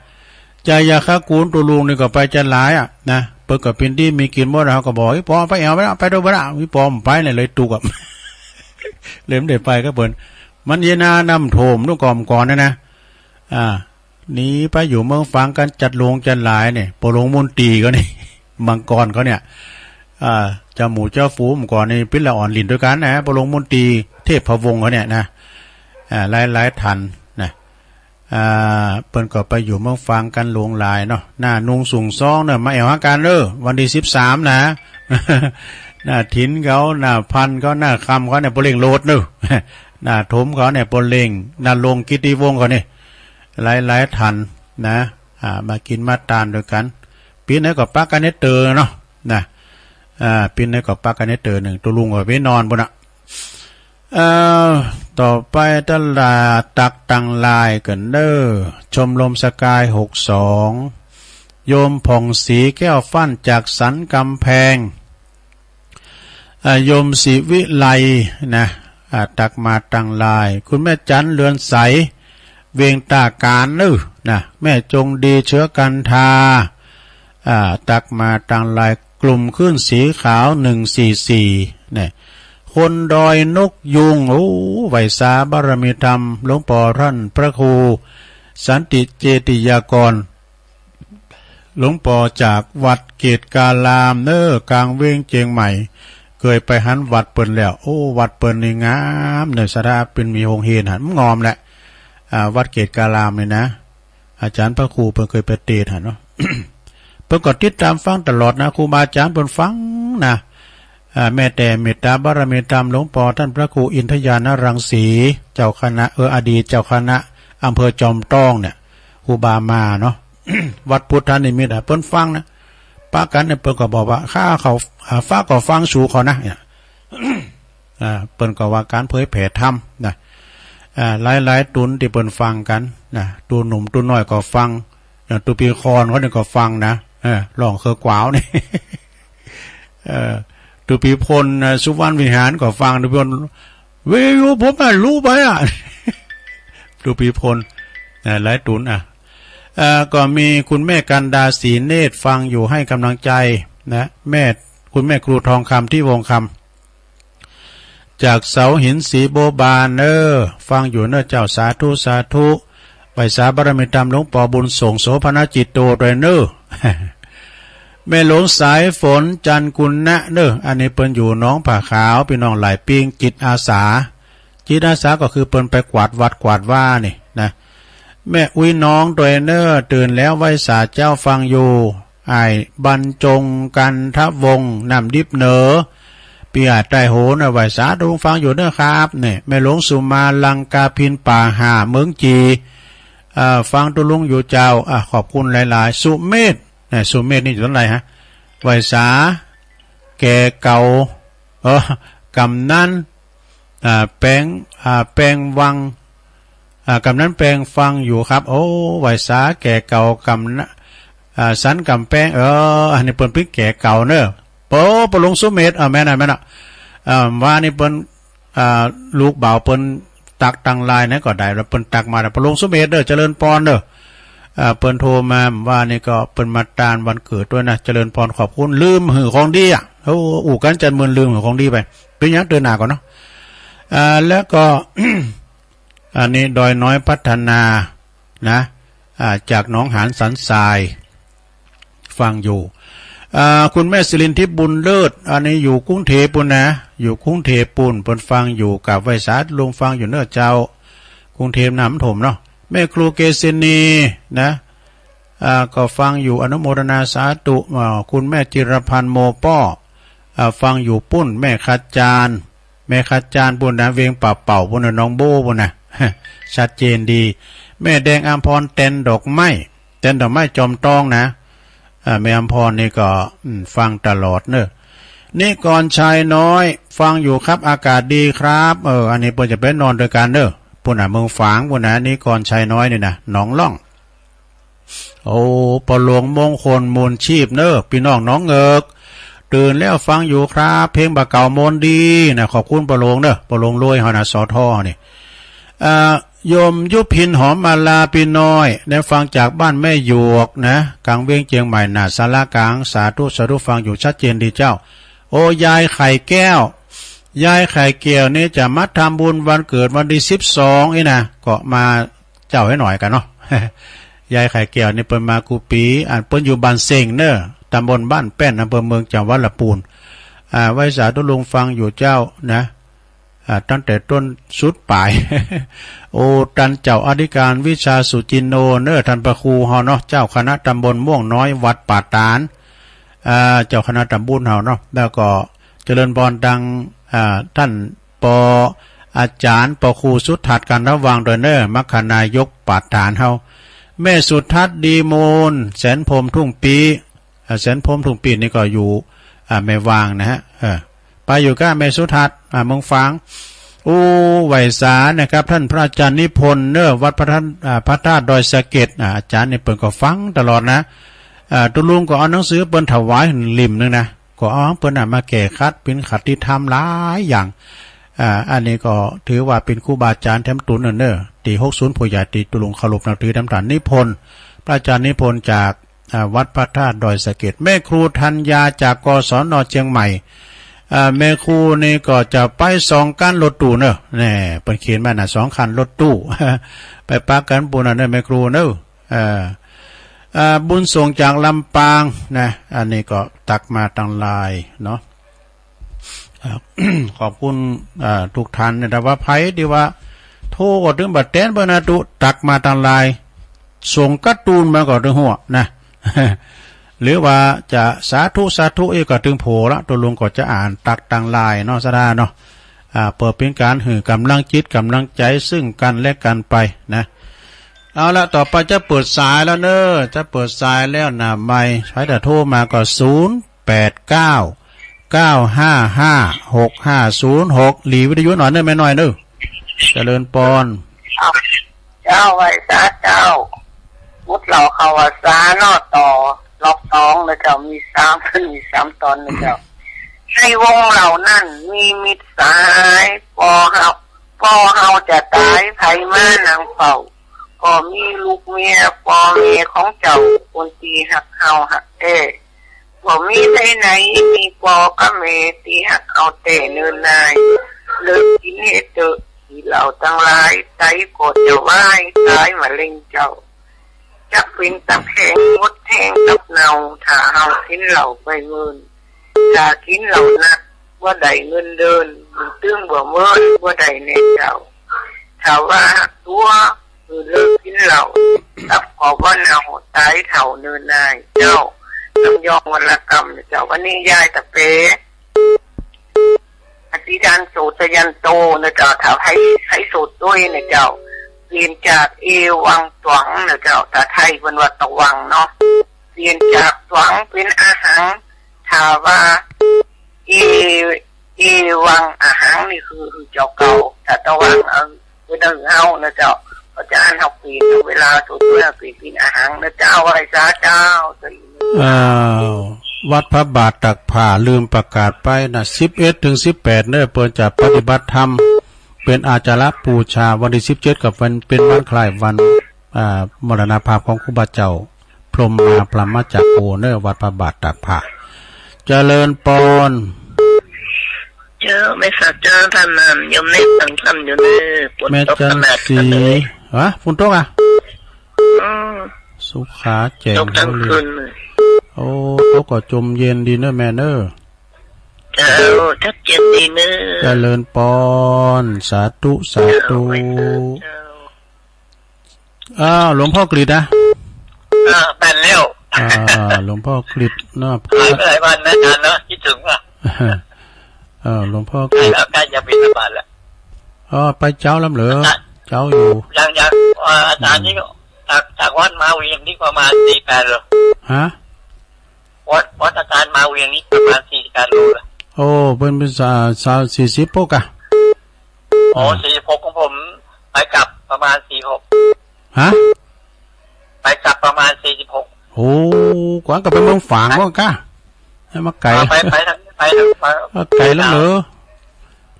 A: ใจยาคากูลตุลุงนี่ก็ไปจะหลายนะเปิ้นก็เป็นที่มีกินบ่เฮาก็บอกพี่ปอไปแอวไปดูบ่ล่ะพี่ปอมไปเลยตุกกับเลยไม่ได้ไปก็เปิ้นมันเยนาน้ำโถมลูกกอมก่อนนะหนีไปอยู่เมืองฝางกันจัดลงจัดหลายเนี่ยปลงมนตรีก็นี่มังกรเขาเนี่ยเจ้าหมูเจ้าฟูมก่อนนี่พิละอ่อนลินด้วยกันนะปลงมนตรีเทพพวงเขาเนี่ยนะหลายทันนะเปิ้นก็ไปอยู่เมืองฝางกันลงหลายเนาะหน้านุงสูงซองเนี่ยมาแอวหากันวันที่13นะหน้าถินเขาหน้าพันเขาหน้าคำเขาเนี่ยปลงโลดหน้าถมเขาเนี่ยปนเล่งหน้าลงกิติวงเขาเนี่ยหลายทันนะมากินมาตานด้วยกันปีนี้ก็ปักกันเนเตอร์เนาะนะปีนี้ก็ปักกันเนเตอร์หนึ่งตัวลุงก็ไปนอนบนต่อไปตลาดตักตังลายกันเด้อชมรมสกาย62โยมผ่องศรีแก้วฟั่นจากสันกำแพงโยมศิวิไลนะตักมาตังลายคุณแม่จันเรือนใสเวียงตาการนะแม่จงดีเชื้อกันทาตักมาตังลายกลุ่มขึ้นสีขาว144เนี่ยคนดอยนกยุงไหวสาบารมีธรรมหลวงปู่ท่านพระครูสันติเจติยากรหลวงปู่จากวัดเกตกาลามกลางเวียงเจียงใหม่เคยไปหันวัดเปิ้นแล้ววัดเปิ้นนี่งามเนื้อสระเป็นมีหงเฮนหันงอมแหละวัดเกตกาลามเลยนะอาจารย์พระครูเปิ้นเคยไปเตะหันเนาะ เปิ้นก็ติดตามฟังตลอดนะครูบาอาจารย์เปิ้นฟังนะแม่แต่เมตตาบารมีธรรมหลวงปู่ท่านพระครูอินทยานรังสีเจ้าคณะอดีตเจ้าคณะอำเภอจอมต้องเนี่ยครูบามาเนาะ วัดพุทธนิมิตเปิ้นฟังนะ ปะกันเนี่ยเปิ้นก็บอกว่าข้าเขาฟ้าก็ฟังสู่เขานะเนี่ยเปิ้นก็ว่าการเผยแผ่ธรรมนะหลายตุนที่เปิ้นฟังกันนะตูหนุ่มตูน้อยก็ฟังตูปีคอนเขาเนี่ยก็ฟังนะร้องเคอกวาวนี่ตูปีพลสุวรรณวิหารก็ฟังตูปีพลเวยูผมรู้ไปตูปีพลหลายตุนก็มีคุณแม่กันดาศรีเนตรฟังอยู่ให้กำลังใจนะคุณแม่ครูทองคำที่วงคำจากเสาหินสีโบบานฟังอยู่เนเจ้าสาธุสาธุไปสาบารมีธรรมหลวงปู่บุญส่งโสภณจิตโตโดยแม่หลวงสายฝนจันกุลนะอันนี้เปิ้นอยู่น้องผ่าขาวพี่น้องหลายปิงจิตอาสาก็คือเปิ้นไปกวาดวัดกวาดว่านี่นะแม่อุ้ยน้องโดยตื่นแล้วไหวสาเจ้าฟังอยู่ไอ้บรรจงกันทวงนำดิบเหนอปีอาจใจโหนไหวสาดูฟังอยู่ครับเนี่ยแม่หลวงสุมาลังกาพินป่าหาเมืองจีฟังตุลุงอยู่เจ้าขอบคุณหลายๆสุเมธสุเมธนี่อยู่ตรงไหนฮะไหวสาแก่เก่ากำนั้นแปงวังกำนั้นแปลงฟังอยู่ครับโอ้ไหวสาแก่เก่ากำนะสันกำแปงอันนี้เปิ้นพิกแก่เก่าเนอะปลงสุเมธแม่น่ะว่านี่เปิ้นลูกบ่าวเปิ้นตักตังลายนะก็ได้แล้วเปิ้นตักมาปลงสุเมธเจริญพรเปิ้นโทรมาว่านี่ก็เปิ้นมาตานวันเกิดด้วยนะเจริญพรขอบคุณลืมหือของดีอู่กันจันมือลืมหือของดีไปเป็นยังเดินหน้าก่อนเนาะแล้วก็ อันนี้ดอยน้อยพัฒนานะจากหนองหานสันทรายฟังอยู่คุณแม่สิรินทิพย์บุญเลิศอันนี้อยู่กรุงเทพปุ่นนะอยู่กรุงเทพปุ่นเพิ่นฟังอยู่กับไวสาลงฟังอยู่เนื้อเจ้ากรุงเทพน้ำถมเนาะแม่ครูเกษินีนะก็ฟังอยู่อนุโมทนาสาธุคุณแม่จิรพันธ์โมป้อฟังอยู่ปุ้นแม่ขัดจานปุ่นนะเวียงป่าเป่าปุ่นน้องโบปุ่นนะชัดเจนดีแม่แดงอัมพรเต็นดอกไม้จอมตองนะแม่อัมพรนี่ก็ฟังตลอดเนอะนี่ก่อนชายน้อยฟังอยู่ครับอากาศดีครับอันนี้เพิ่นจะไปนอนด้วยกันเนอะปุ่นเมืองฝางปุ่นนะนี่ก่อนชายน้อยนี่นะหนองล่องโอ้ปหลวงมงคลมูลชีพเนอะพี่น้องน้องเอิกตื่นแล้วฟังอยู่ครับเพลงบะเก่ามนดีนะขอบคุณปหลวงเนอะปหลวงรวยเฮานะสอทอนี่โยมยุพินหอมมาลาปีน้อยได้ฟังจากบ้านแม่หยวกนะกลางเวียงเจียงใหม่นาสารากลางสาธุฟังอยู่ชัดเจนดีเจ้าโอ้ยายไข่แก้วยายไข่แก้วนี่จะมัดทำบุญวันเกิดวันที่12นี่นะก็มาเจ้าให้หน่อยกันเนาะ ยายไข่แก้วนี่เปิ้นมากูปีเปิ้นอยู่บ้านเซงเนอะตำบลบ้านแป้นอำเภอเมืองจังหวัดลำพูนไว้สาธุลุงฟังอยู่เจ้านะตั้งแต่ต้นสุดปลาย โอ้ท่านเจ้าอธิการวิชาสุจินโนเนอท่านประครูเฮาเนาะเจ้าคณะตำบลม่วงน้อยวัดป่าตานเจ้าคณะตำบลเฮาเนาะแล้วก็เจริญพรดังท่านอาจารย์ประครูสุทัศน์กันระวังโดยเนอมัคคณายกป่าตานเฮาแม่สุทัศน์ดีมูลแสนพรมทุ่งปีแสนพรมทุ่งปีนี่ก็อยู่แม่วางนะฮะไปอยู่กับแม่สุทัศน์เมืองฝางโอ้ไหวสานะครับท่านพระอาจารย์นิพนธ์เนอวัดพระธาตุดอยสะเก็ดอาจารย์นี่เปิ้นก็ฟังตลอดนะตุลุงก็เอาหนังสือเปิ้นถวายริมนึงนะก็เอาเปิ้นมาแก้คัดเป็นขัดที่ทำหลายอย่างอันนี้ก็ถือว่าเป็นครูบาอาจารย์แถมตุนเนอตี60ผู้ใหญ่ตีตุลุงเคารพนับถือแถมฐานนิพนธ์พระอาจารย์นิพนธ์จากวัดพระธาตุดอยสะเก็ดแม่ครูธัญญาจากกศน.เชียงใหม่แม่ครูนี่ก็จะไป2คันรถตู้เนอะแน่เปิ้นเขียนมาน่ะ2คันรถตู้ ไปปักกันปุ่นน่ะแม่ครูเนอะบุญส่งจากลำปางนะอันนี้ก็ตักมาทางไลน์เนาะ ขอบคุณทุกท่านนะว่าไผที่ว่าโทรก็ถึงบัดแตนเบิ่นน่ะตุตักมาทางไลน์ส่งการ์ตูนมาก็ถึงหัวนะ หรือว่าจะสาธุอีกก็ถึงโผละตัวลุงก็จะอ่านตักตังลายเนาะสะดาเนาะเปิดเป็นการหือกำลังจิตกำลังใจซึ่งกันและกันไปนะ เอาละต่อไปจะเปิดสายแล้วเนอะจะเปิดสายแล้วนะไม่ใช้แต่โทรมาก็0899555606หลีวิทยุหน่อยเนอะแม่น้อยเนอะเจริญปอน
C: เจ้าไว้ซาเจ้ามุดเราเขาว่าซานอต่อล็อกสองนะเจ้ามี3ตอนนะเจ้าในวงเหล่านั้นมีมิตรสายพอเฮาจะตายไผมานางเฝ้าก็มีลูกเมียปอเมียของเจ้าคนตีหักเฮาหักเต้บ่มีไผไหนมีปอกับเมตีหักเอาเต้เนินนายเลิกกินเฮ็ดเถอะที่เหล่าทั้งหลายใจโกรธจะไหว้ตายมาเล่งเจ้าจักเป็นตะแคงมดแทงกับเนาถ้าเฮากินเหล่าไปเมินถ้ากินเหล่านักว่าใดเงินเดินมันตึงบ่เมินว่าใดในเจ้าถ้าว่าตัวคือเลิกกินเหล่ากับขอว่าเนาตายเถ่าเนินนายเจ้าต้องยองวรกรรมเจ้าวันนี้ยายตะเปอธิการโสตยันโตนะเจ้าถ้าให้โสตด้วยนะเจ้าเปลี่ยนจากเอวังตวังนะเจ้าแต่ไทยเป็นวัดตะวังเนาะเปลี่ยนจากตวังเป็นอาหารถ้าว่าเอวังอาหารนี่คือเจ้าเก่าแต่ตะวังเป็นเรื่องเฮานะเจ้าพระเจ้าเฮาปีนเวลาโสตด้วยปีนอาหารนะเจ้าอะไรซาเจ้า
A: วัดพระบาทตักผ่าลืมประกาศไปนะ11 ถึง 18เนี่ยเปิดจะปฏิบัติธรรมเป็นอาจาระปูชาวันที่17กับวันเป็นวันคล้ายวันมรณภาพของครูบาเจ้าพรหมมาพรหมจักโกเนวัดพระบาทตักผ่าเจริญปอน
C: เจ้าไม่สัจจะท่านนั้นยมในสังคมอยู่เนี่ยฝนตกขนาดนั้นเลย
A: ฝนตกสุขาแจ่ม
C: ทั้งคืน
A: โอ้ตกก็จมเย็นดีเนอะแม่เนอะ
C: เจ้าชัดเจนดีเนอะ
A: เจริญปอนสาธุสาธุหลวงพ่อกฤษนะ
C: แปนแล้ว
A: หลวงพ่อกฤษเนาะ
C: หลายวันนะอาจารย์เนาะคิดถึงว่ะ
A: หลวงพ่อกฤษ
C: แล้วใกล้จะบิณฑบาตแล้ว
A: ไปเจ้าลำเหลือเจ้าอยู่
C: ยังอาจารย์นี่จากวัดมาเวียงนี่ประมาณ48 โล
A: ฮะ
C: วัดอาจารย์มาเวียงนี่ประมาณ48 โลละ
A: โอ้เป็น40 พวกอะ
C: 46ของผมไปกลับประมาณ46
A: ฮะ
C: ไปกลับประมาณ46
A: โอ้กว่ากับไปเมืองฝางก็กะให้มาไกล
C: ไปไกล
A: แล้วเหรอ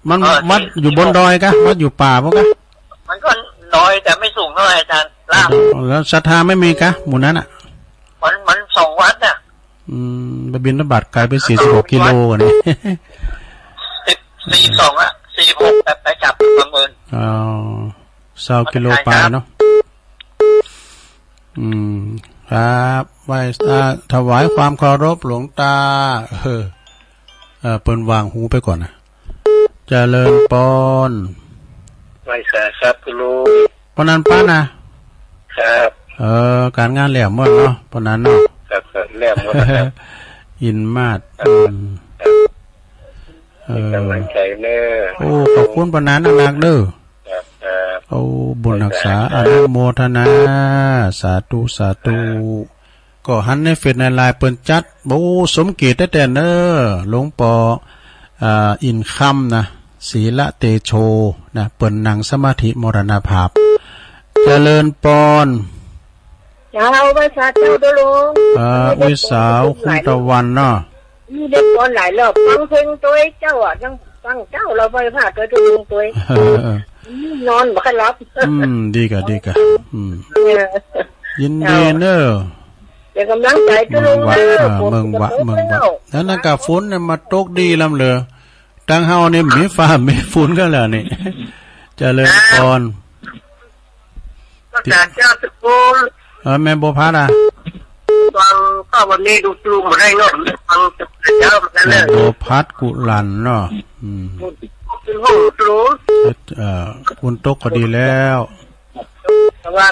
A: มันวัดอยู่บนดอยกะวัดอยู่ป่าพวกกะ
C: มันก็ดอยแต่ไม่สูงเท่าไหร่อาจารย์ล่าง
A: แล้วศรัทธาไม่มีกะหมู่นั้นอ่ะ
C: มัน2 วัดน่ะ
A: ไปบิณฑบาตไกลไป46 กิโลกันนี่
C: 42อ่ะ46ไปกลับประเมิน
A: 20 กิโลไปเนาะครับไหว้ถวายความเคารพหลวงตาเปิ้นวางหูไปก่อนนะเจริญปอน
C: ไหว้สาครับคุณลุง
A: ปนันป้านะครับการงานแหลมหมดเนาะปนันเนาะ
C: ครับแหลมหมด
A: อินมาด
C: กำลังใจเน้อ
A: โอ้ขอบคุณปนันนักเด้อโอ้บุญรักษาอนุโมทนาสาธุสาธุก็หันในเฟซในไลน์เปิ้นจัดโอ้สมเกียรติแต่เน้อหลวงปออินค่ำนะศีละเตโชนะเปิ้นนั่งสมาธิมรณภาพเจริญปอน
D: เจ้าวิสาเจ้าตะลุง
A: วิสาวคุณตะวันเนาะ
D: มีเด็กก่อนหลายรอบฟังเพลงตัวเจ้ายังฟังเจ้าเราไปพาตัวตะลุงตัวนอนบ่ค่อยหลับ
A: ดีกะยินดีเน้อ
D: เป็นกำลังใจตะลุง
A: เมืองวะแล้วนั่นกะฝนเนี่ยมาตกดีลำเลยตั้งเฮาเนี่ยมีฟ้ามีฝนกันแล้วนี่เจริญพร
C: อาจารย์เจ้าตะลุง
A: แม่บ่พัด
C: ฟังข้าววันนี้ดูตรุงบ่ได้เนาะฟังเจ้าเหมือนกันเด้อ
A: บ่พัดกุหลันเนาะ
C: เป็นห้องตรุง
A: คุณตกก็ดีแล้ว
C: แต่ว่า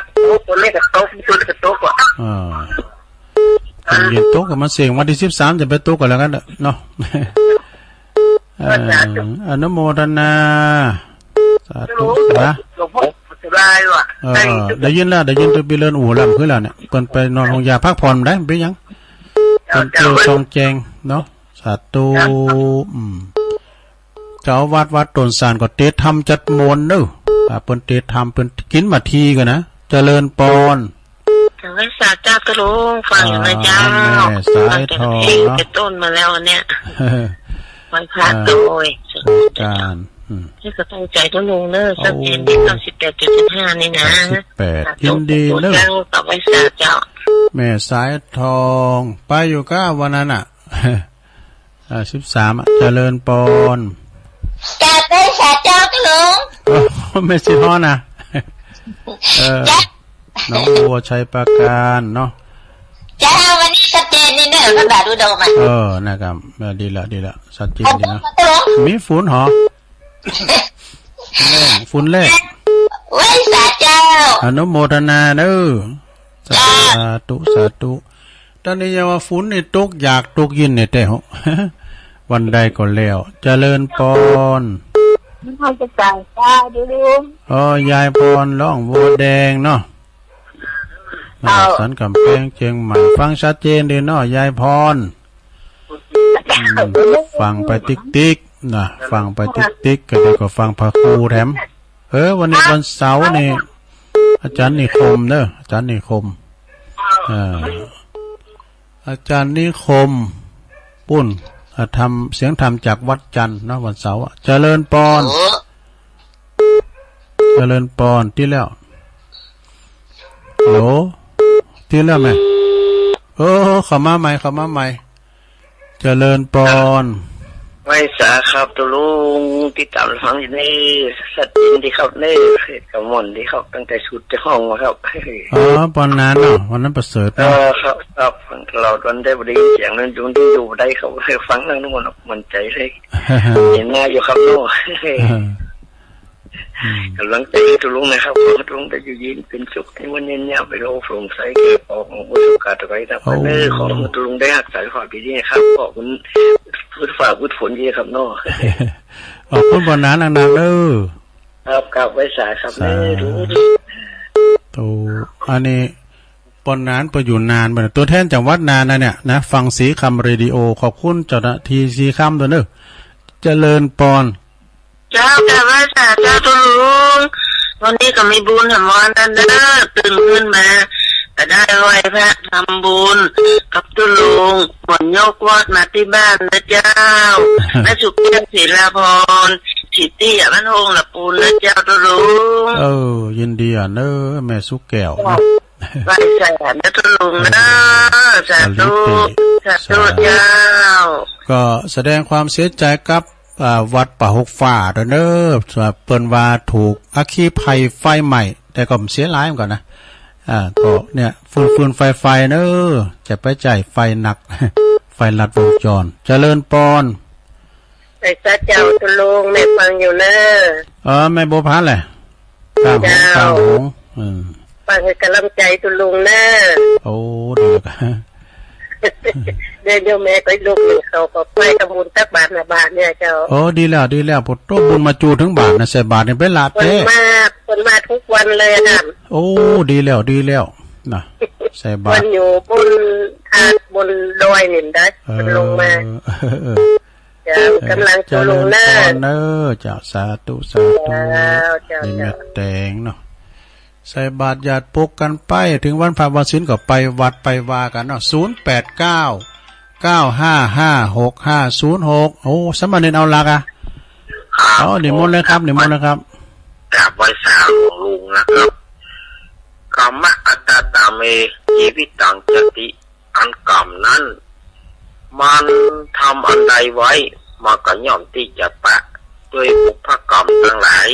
C: คนเล็กกับโต๊ะคนเล็กกับโต๊ะกว่า
A: เรียนโต๊ะกับมาเสียงวันที่13จะไปโต๊ะกันแล้วกันเนาะอนุโมทนาสาธุนะ
C: หลวงพ่อ ได้ว่ะ
A: ได้ยินแล้วได้ยินตัวปีเลินอู่ลำคือแล้วเนี่ยเปิ้นไปนอนโรงยาพักผ่อนได้เป็นยังเปิ้นเจอทองแจงเนาะสาธุเจ้าวัดต้นสารก็เตะทำจัดมนเด้อเปิ้นเตะทำเปิ้นกินมาทีกันนะเจริญปอน
C: ถึงให้สาเจ้าตะลุงฟังอย่างไรเจ้า
A: สายทองเนาะ
C: ต้นมาแล้วเนี่ยวันพระโดย
A: การ
C: ให้กำลังใจตะลุงเนอะสักเดือนที่18.15นี่นะ
A: 18ยินดีเนอะ
C: ต่อไปสาเจ้า
A: แม่สายทองไปอยู่ก้าวันนั้น13เจริญปอน
C: กาไปสาเจ้าตะลุง
A: ไม่สิฮอนะน้องบัวชัยประการเนาะ
C: เจ้าวันนี้ชัดเจนนี่เนอะพระบาทอุดม
A: นะครับดีละชัดเจนดีนะมีฝุ่นหรอฝุ่นแรก
C: ไว้สาเจ้า
A: อนุโมทนาเด้อสาธุตอนนี้ยังว่าฝุ่นนี่ตกอยากตกยินเนี่ยแต่วันใดก็แล้วเจริญปอน
C: เขาจะสั่งจ้าดู
A: ยายพรร้องบัวแดงเนาะสันกำแพงเชียงใหม่ฟังชัดเจนดีเนาะยายพรฟังไปติ๊กนะฟังไปติ๊กก็เดี๋ยวก็ฟังพระครูแถมวันนี้วันเสาร์นี่อาจารย์นิคมเนอะอาจารย์นิคมอาจารย์นิคมปุ้นทำเสียงธรรมจากวัดจันทร์นะวันเสาร์เจริญปอนที่แล้วโหที่แล้วไหมเข้ามาใหม่เจริญปอน
C: ไม่สาครับตัวลุงที่ตามฟังอยู่นี่สัตว์ยินดีครับนี่กับมอนที่เขาตั้งแต่ชุดจะห้องมาครับ
A: ปอนนั้นเนาะวันนั้นประเสริฐ
C: ครับฟังเราตอนได้บริเสียงนั้นจุนที่อยู่ได้เขาฟังนั่งทุกคนมันใจเลยเห็นหน้าอยู่ครับโน่กำลังใจตัวลุงนะครับตัวลุงได้อยู่ยินเป็นสุขในวันนี้เนี่ยไปโลกโปร่งใสเกี่ยวกับของอุตสาหกรรมอะไรต่างๆนี่ของตัวลุงได้หักสายฝ่าปีนี้ครับขอบคุณพุทธฝ่าพุทธฝนดีครับโน่
A: ขอบคุณบนนั้นนางๆเด้อ
C: ครับกลับไว้สายครับนี่รู้
A: ตัวอันนี้ปนนานไปอยู่นานไปตัวแทนจากวัดนานนะเนี่ยนะฟังสีคำเรดิโอขอบคุณเจ้าหน้าที่สีคำตัวเด้อเจริญปอน
C: เจ้าแต่ว่าเจ้าตุลุงวันนี้ก็มีบุญทำวันนั้นเด้อตื่นขึ้นมาก็ได้ไหว้พระทำบุญกับตุลุงหมดยกวัดมาที่บ้านนะเจ้าแม่สุเพียรศิลาพรสิทธิยบ้านหงละปูนนะเจ้าตุลุง
A: ยินดีเนอะแม่สุแก้ว
C: ไหว้ใส่นะตุลุงนะสาธุเจ้า
A: ก็แสดงความเสียใจกับวัดป่าหกฝ่าเด้อเปิ้นว่าถูกอัคคีภัยไฟใหม่แต่ก็เสียหลายเหมือนกันนะก็เนี่ยฟืนไฟเด้อจะไปจ่ายไฟหนักไฟลัดวงจรเจริญปอน
C: ไอ้เจ้าตุลุงไม่ฟังอยู่เนอะ
A: แม่โบพันแหละข้าวหง
C: ฟังให้กำลังใจตุลุงเนอะ
A: โอ้ดีกัน
C: เดี๋ยวแม่ก็ลูกหนึ่งเขาก็ไปทำบุญตักบาตรบาทเนี่ยเจ้า
A: ดีแล้วพุทโธบุญมาจูถึงบาทนะใส่บาทเนี่ยเป็นลาเต้
C: คนมาทุกวันเลยนะ
A: ดีแล้วนะใส่บาท
C: มันอยู่บนทางบนดอยนี่ได้มันลงมาจะกำลังจะลงหน้า
A: เจ้าสาธุนี่แม่แตงเนาะใส่บาตรญาติปกกันไปถึงวันพระวันศีลก็ไปวัดไปวากันเนาะ08995560506สมณเณรเอาลักนิมนต์เลยครับ
C: กราบไหว้สาของลุงนะครับกรรมะอัตตาเมชีวิตตังจติอันกรรมนั้นมันทำอันใดไว้มาก็ย่อมที่จะปะด้วยบุพกรรมทั้งหลาย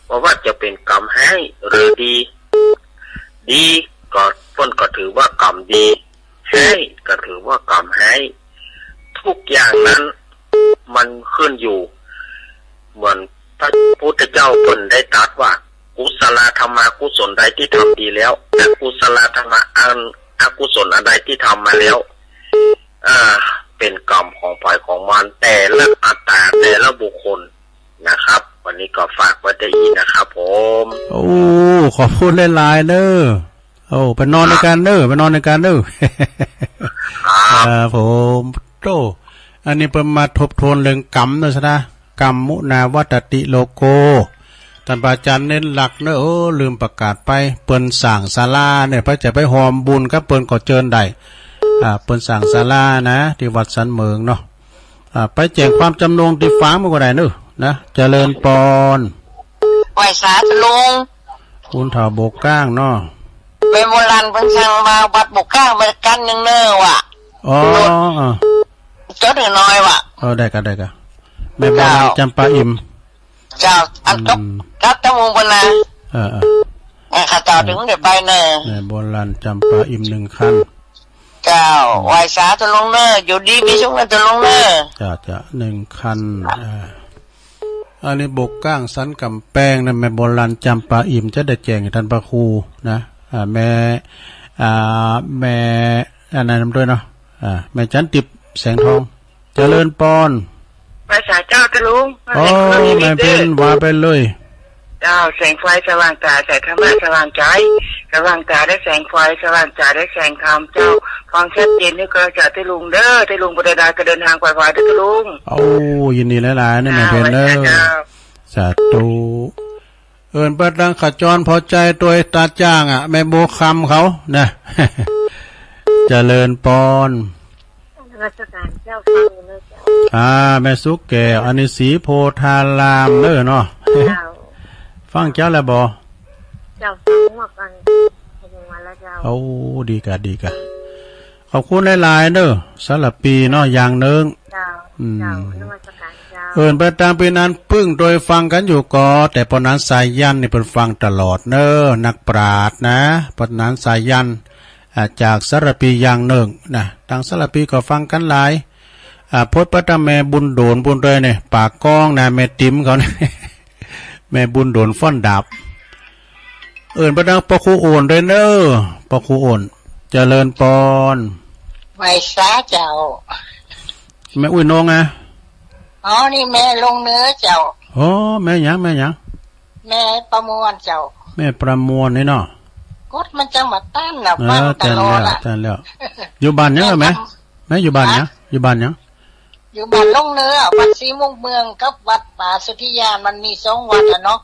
C: เพราะว่าจะเป็นกรรมให้หรือดีก็ต้นก็ถือว่ากรรมดีให้ก็ถือว่ากรรมให้ทุกอย่างนั้นมันขึ้นอยู่เหมือนพระพุทธเจ้าเพิ่นได้ตรัสว่ากุศลธรรมกุศลใดที่ทำดีแล้วอกุศลธรรมอกุศลอะไรที่ทำมาแล้วเป็นกรรมของฝ่ายของมันแต่ละอัตตาแต่ละบุคคลนะครับวันนี้ก็ฝากไว้ได้อีนะครับผม
A: ขอบคุณหลายๆเด้อโอ้ไปนอนในการเด้อไปนอนในการเด้อผมโตอันนี้เป็นมาทบทวนเรื่องกรรมนะซะนะกรรมมุนาวัตติโลโกท่านพระอาจารย์เน้นหลักเนอะลืมประกาศไปเปิ้นสั่งศาลาเนี่ยพระจะไปหอมบุญกับเปิ้นก็เจิญได้เปิ้นสั่งศาลานะที่วัดสันเมืองเนาะไปแจ้งความจำนงที่ฟ้ามันก็ได้เนอะนะเจริญปอน
C: ไหวสาธุลุง
A: คุณถาโบกก้างเนาะ
C: ไปโบราณเพิ่นสั่งมาบัดโบกก้างไปกันยังเนอว่ะ
A: อ๋อ
C: จดน้อยว่ะ
A: ได้กันแม่บ้านจำปาอิ่ม
C: เจ้าอันกับตะวงบนนะข้าเจ้าถึงเดี๋ยวไปเนอ
A: แม่โบราณจำปาอิ่ม1 คัน
C: เจ้าไหวสาธุลุงเนออยู่ดีมีสุขนะธุลุงเนอ
A: จะ1 คันอันนี้บกก้างสันกำแพงนะแม่โบราณจำปาอิ่มจะได้แจ้งให้ท่านพระครูนะแม่อันนั้นด้วยเนาะแม่จันติบแสงทองเจริญปอน
D: ภาษาเจ้าจะลุง
A: แม่เป็นว่าไปเลย
D: เจ้าแสงไฟสว่างตาแสงธรรมะสว่างใจสว่างตาได้แสงไฟสว่างใจได้แสงธรรมเจ้าฟังชัดเจนนี่ก็จะที่ลุงเด้อที่ลุงบุตรดาก็เดินทางไปไว้ที่ลุง
A: ยินดีหลายๆนี่แม่เป็นเด้อสาธุประดังขจรพอใจตัวตาจ้างแม่โบคำเขานะเจริญปอน
D: ราชการเจ้าฟังเลยเจ้า
A: แม่สุกแก้วอันนี้สีโพธารามเด้อเนาะฟังเจ้าแล้วบ่
D: เจ้าฟังว่ากันมาแล้วเจ้า
A: ดีกะขอบคุณหลายๆเด้อสำหรับปีเนาะอย่างนึง
D: เจ้านมัสการเจ้า
A: ไปตามปีนั้นพึ่งโดยฟังกันอยู่ก่อแต่ปนั้นสายยันนี่เพิ่นฟังตลอดเด้อนักปราชญ์นะปนั้นสายยันจากสารปีอย่างหนึ่งนะทางสารปีก็ฟังกันหลายพจน์พระแม่บุญโดนบุญเลยเนี่ยปากก้องนะแม่ติ๋มเขาเนี่ยแม่บุญโดนฟ้อนดับประดังปะคูโอนเลยเนอปะคูโอนเจริญปอน
C: ไหวสาเจ้า
A: แม่อุ้ยน้องไง
C: นี่แม่ลงเนื้อเจ้า
A: แม่ยัง
C: แม่ประมวลเจ้า
A: แม่ประมวลนี่เนาะ
C: กดมันจังหวัดต้านน่ะฟังตลอดล่ะ
A: อยู่บ้านยังไหมแม่อยู่บ้านยังอยู่บ้าน
C: ลงเนื้อวัดศรีมุกเมืองกับวัดป่าสุทธิยานมันมี2 วัดเนาะ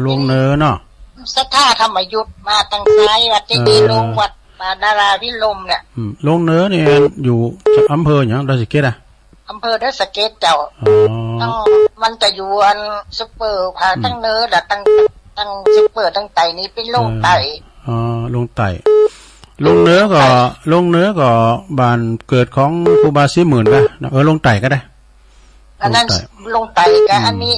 A: ลงเนื้อเนาะ
C: สัทธาธรรมยุทธมาตั้งซ้ายวัดเจดีย์ลงวัดป่าดาราพิลมเนี่ย
A: ลงเนื้อนี่อยู่อำเภออย่างดอยสะเก็ด
C: อำเภอดอยสะเก็ดเจ้ามันจะอยู่อันซุปเปอร์พาตั้งเนื้อและตั้งซุปเปอร์ตั้งไตนี้เป็นลงไต
A: ลงไต่ลงเนื้อก็บ้านเกิดของครูบาศรีหมื่นป่ะลงไต่ก็ได้
C: อันนั้นลงไต่กับอันนี้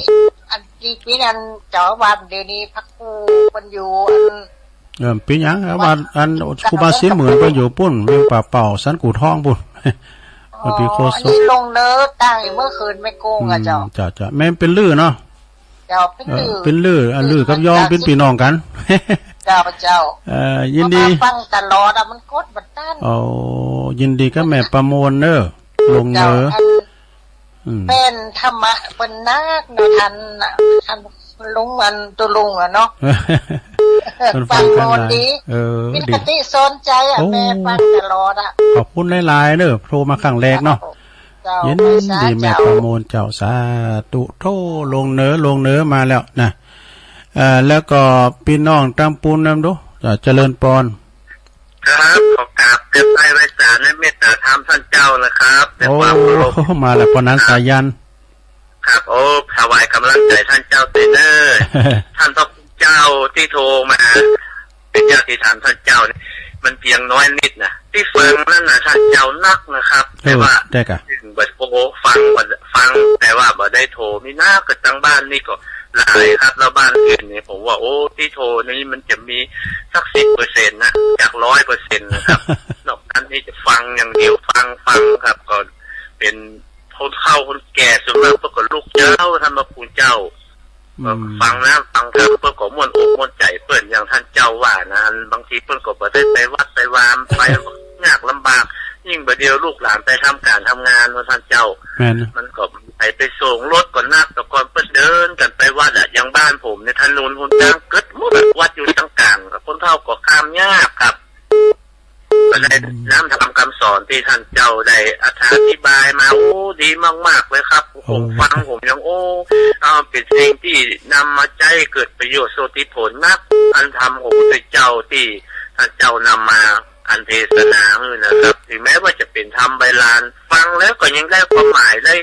C: อันที่ปีนั้นเจ้าวันเดี๋ยวนี้พักครูมันอยู่
A: ปีหยังบ้านอันครูบาศรีหมื่นไปอยู่ปุ้นเวียงป่าเป่าสันกูท่องปุ้น
C: ปีโคศกนี่ลงเนื้อตั้งเมื่อคืนไม่โกงเ
A: จ้าแม่เป็นลื่อเนาะ
C: เจ้า
A: เป็นลื่อลื่อกับยองเป็นพี่น้องกัน
C: เจ้า
A: ยินดี
C: ฟังตลอดมันกดบัดต้าน
A: ยินดีก็แม่ประมวลเนอลงเนื้อ
C: เป็นธรรมะเป็นนักในท่านลุงมันตัวลุงเนาะฟังโมดีมีปฏิสนใจแม่ฟังตลอด
A: ขอบคุณหลายๆเนอโทรมาครั้งแรกเนาะยินดีแม่ประมวลเจ้าสาธุโทลงเนื้อมาแล้วนะแล้วก็พี่น้องตั้งปูนนำดูเจริญปอน
C: ครับขอกราบเต็มใจไว้สารและเมตตาธรรมท่านเจ้านะครับ
A: แต่ความเคารพมาแล้วปนั้นสายัน
C: ครับถวายกำลังใจท่านเจ้าเตเนอร์ท่านพระเจ้าที่โทรมาเป็นญาติธรรมท่านเจ้ามันเพียงน้อยนิดนะที่ฟังนั่นนะท่านเจ้านักนะครับแต่ว่าถึงบัดฟังแต่ว่าบ่ได้โทรมีหน้ากับตั้งบ้านนี่ก็หลายครับแล้วบ้านอื่นเนี่ยผมว่าที่โทรนี่มันจะมีสัก10%นะจาก 100% นะครับนอกนั้นนี่จะฟังอย่างเดียวฟังครับก็เป็นคนเข้าคนแก่ส่วนมากเพื่อก็ลูกเจ้าท่านพระคุณเจ้าฟังนะฟังครับเพื่อก็ม่วนอกม่วนใจเพื่อนอย่างท่านเจ้าว่านะบางทีเพื่อนก็บ่ได้ไปวัดไปวามไปยากลำบากยิ่งบ่เดียวลูกหลานไปทำการทำงานว่าท่านเจ้ามันก็ไปส่งรถก่อนนักแต่ก่อนเพิ่นเดินกันไปวัดอย่างบ้านผมในถนนหนทางเกิดมุด
E: วัดอยู่ตั้งกลางกับคนเฒ่าก็ข้ามยากครับก็ได้น้ำทำคำสอนที่ท่านเจ้าได้อธิบายมาโอ้ดีมากๆเลยครับผมฟังผมยังโอ้เป็นสิ่งที่นำมาใจเกิดประโยชน์โสติผลนักอันทำของพระเจ้าที่ท่านเจ้านำมาอันเทศนานะครับถึงแม้ว่าจะเป็นธรรมใบลานฟังแล้วก็ยังได้ความหมายได้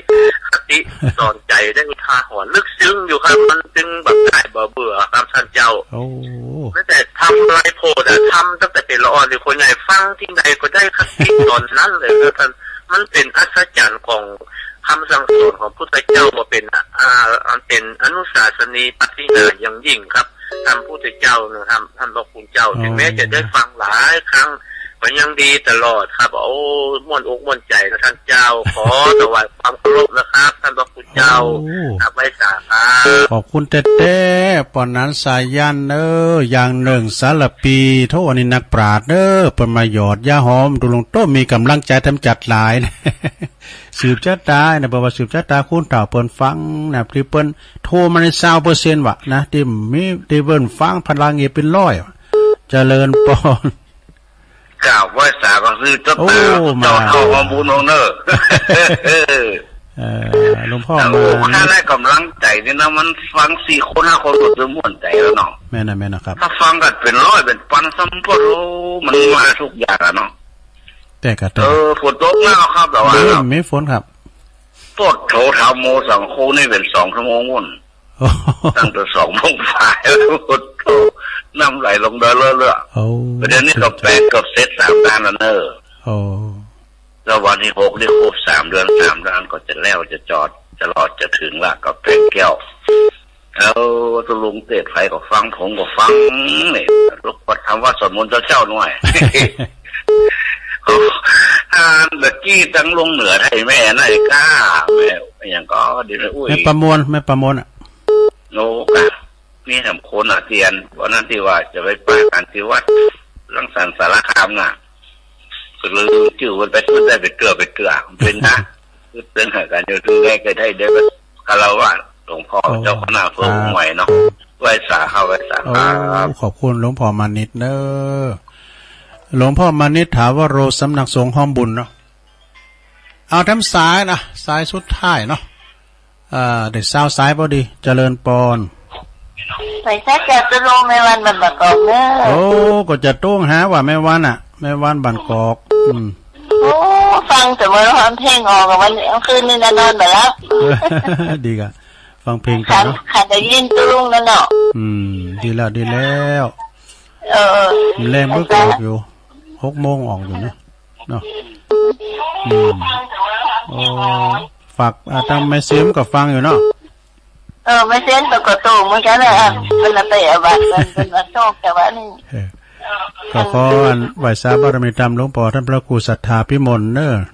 E: คติสอนใจได้อุทาหรณ์ลึกซึ้งอยู่ครับมันจึงแบบได้เบื่อครับท่านเจ้าแม้แต่ทำไรโพดทำตั้งแต่เป็นละอ่อนหรือคนใหญ่ฟังที่ใดก็ได้คติตอนนั้นเลยครับท่านมันเป็นอัศจรรย์ของคำสั่งสอนของพุทธเจ้าว่าเป็นเป็นอนุสาสนีปฏิญาณอย่างยิ่งครับท่านพุทธเจ้านะครับท่านพระคุณเจ้าถึงแม้จะได้ฟังหลายครั้งก็ยังดีตลอดครับโอ้ม่วนอกม่วนใจนะท่านเจ้าขอถวายความเคารพนะครับท่านพระคุณเจ้าครับไว้สาธุ
A: ขอบคุณเต้ๆปอนนั้นสายยันอย่างหนึ่งสารปีโทษนี่นักปราชญ์เป็นมาหยอดยาหอมดูลงโต้มีกำลังใจทำจัดหลายนะสืบชะตานะบอกว่าสืบชะตาคุณเต่าเปิ้นฟังนะที่เปิ้นโทรมาใน20%ว่ะนะที่มีที่เปิ้นฟังพลังเป็น100เจริญปอน
E: กล่าวว่าสาก็คือเจ้าตาเจ้าเข้าความบุญของเนอ
A: หลวงพ่อมา
E: ถ้าได้กำลังใจนี่นะมันฟัง4 คน 5 คนก็จะม่วนใจแล้วเนาะ
A: แม่นะครับ
E: ถ้าฟังกันเป็น100เป็นพันสัมปโรมันมาทุกอย่างเนาะ
A: แต่ก็
E: ฝนตกแล้วครับแต่ว่า
A: ไม่ฝนครับ
E: ปดโถธรรมโมสังโฆนี่เป็น2 ชั่วโมงวุ่นตั้งแต่2 โมงฝ่ายแล้วฝนตกน้ำไหลลงเรื่อยๆประเดี๋ยวนี้ก็แปลกับเซต3 ด้านแล้วแล้ววันที่6นี่ครบ3 เดือนก็จะแล้วจะจอดจะรอจะถึงละก็แปลงแก้วแล้วตุลุงเตะไฟก็ฟังผมก็ฟังนี่ลูกก็ทำว่าสวดมนต์เจ้าหน่อยเมื่อกี้ตั้งลงเหนือไทยแม่นายก้าแม่อย่างก็ดีเลยอุ้ย
A: แม่ประมวลอ่ะ
E: โลกะนี่ทำคนเตียนวันนั้นที่ว่าจะไปปาการที่วัดรังสรรค์สารคามน่ะก็เลยจื่อมันไปพูดได้ไปเกลือเป็นนะคือเตือนหากันอยู่คือได้เคยได้คารวะหลวงพ่อเจ้าคณะเพื่อใหม่เนาะไว้สาเข้าไว้สา
A: ขอบคุณหลวงพ่อมานิดหลวงพ่อมานิดถามว่าโรสำนักสงฆ์ห้อมบุญเนาะเอาทำสายนะสายสุดท้ายเนาะเด็กสาวสายพอดีเจริญปอน
C: ใส่แค่จะลงแม่วันบันกอกเนอะ
A: โอ้ก็จะต้องหาว่าแม่วันอ่ะแม่วันบันกอก
C: โอ้ฟังแต่เมื่อเราทำเพลงออกกับวันคืนนี่นอนไปแล้ว
A: ดีกะฟังเพลงกันเนาะ
C: ขัดได้ยินตุ้งนั่นเนาะ
A: ดีแล้วแรงเมื่อออกอยู่6 โมงออกอยู่เนาะโอ้ฝากตั้งไม่เสียมกับฟังอยู่เนาะ
C: ไม่เสียมตัวกระตูเหมือนกันเลยเป็นละเตะบัตรเป็นละโชคแต่ว่านี่
A: ก็ขอไหว้สาบารมีธรรมหลวงพ่อท่านพระครูศรัทธาพิมล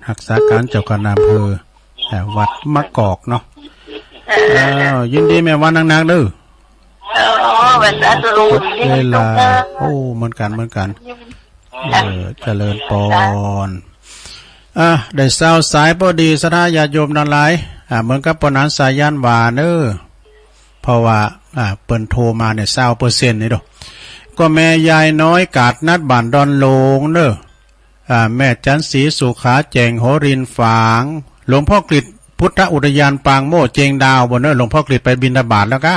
A: รักษาการเจ้าคณะอำเภอวัดมะกอกเนาะยินดีแม่วันนักๆเวลาเหมือนกันเจริญปอนได้เศร้าสายพอดีสถาญาติโยมนั่นหลายเหมือนกับปนันสายันวาเพราะว่าเปิ้นโทรมาเนี่ย20%นี่ดอกก็แม่ยายน้อยกาดนัดบ้านดอนโลงแม่จันศรีสุขาแจงโหรินฝางหลวงพ่อกฤษพุทธอุทยานปางโม่เจงดาวหลวงพ่อกฤษไปบิณฑบาตแล้วก็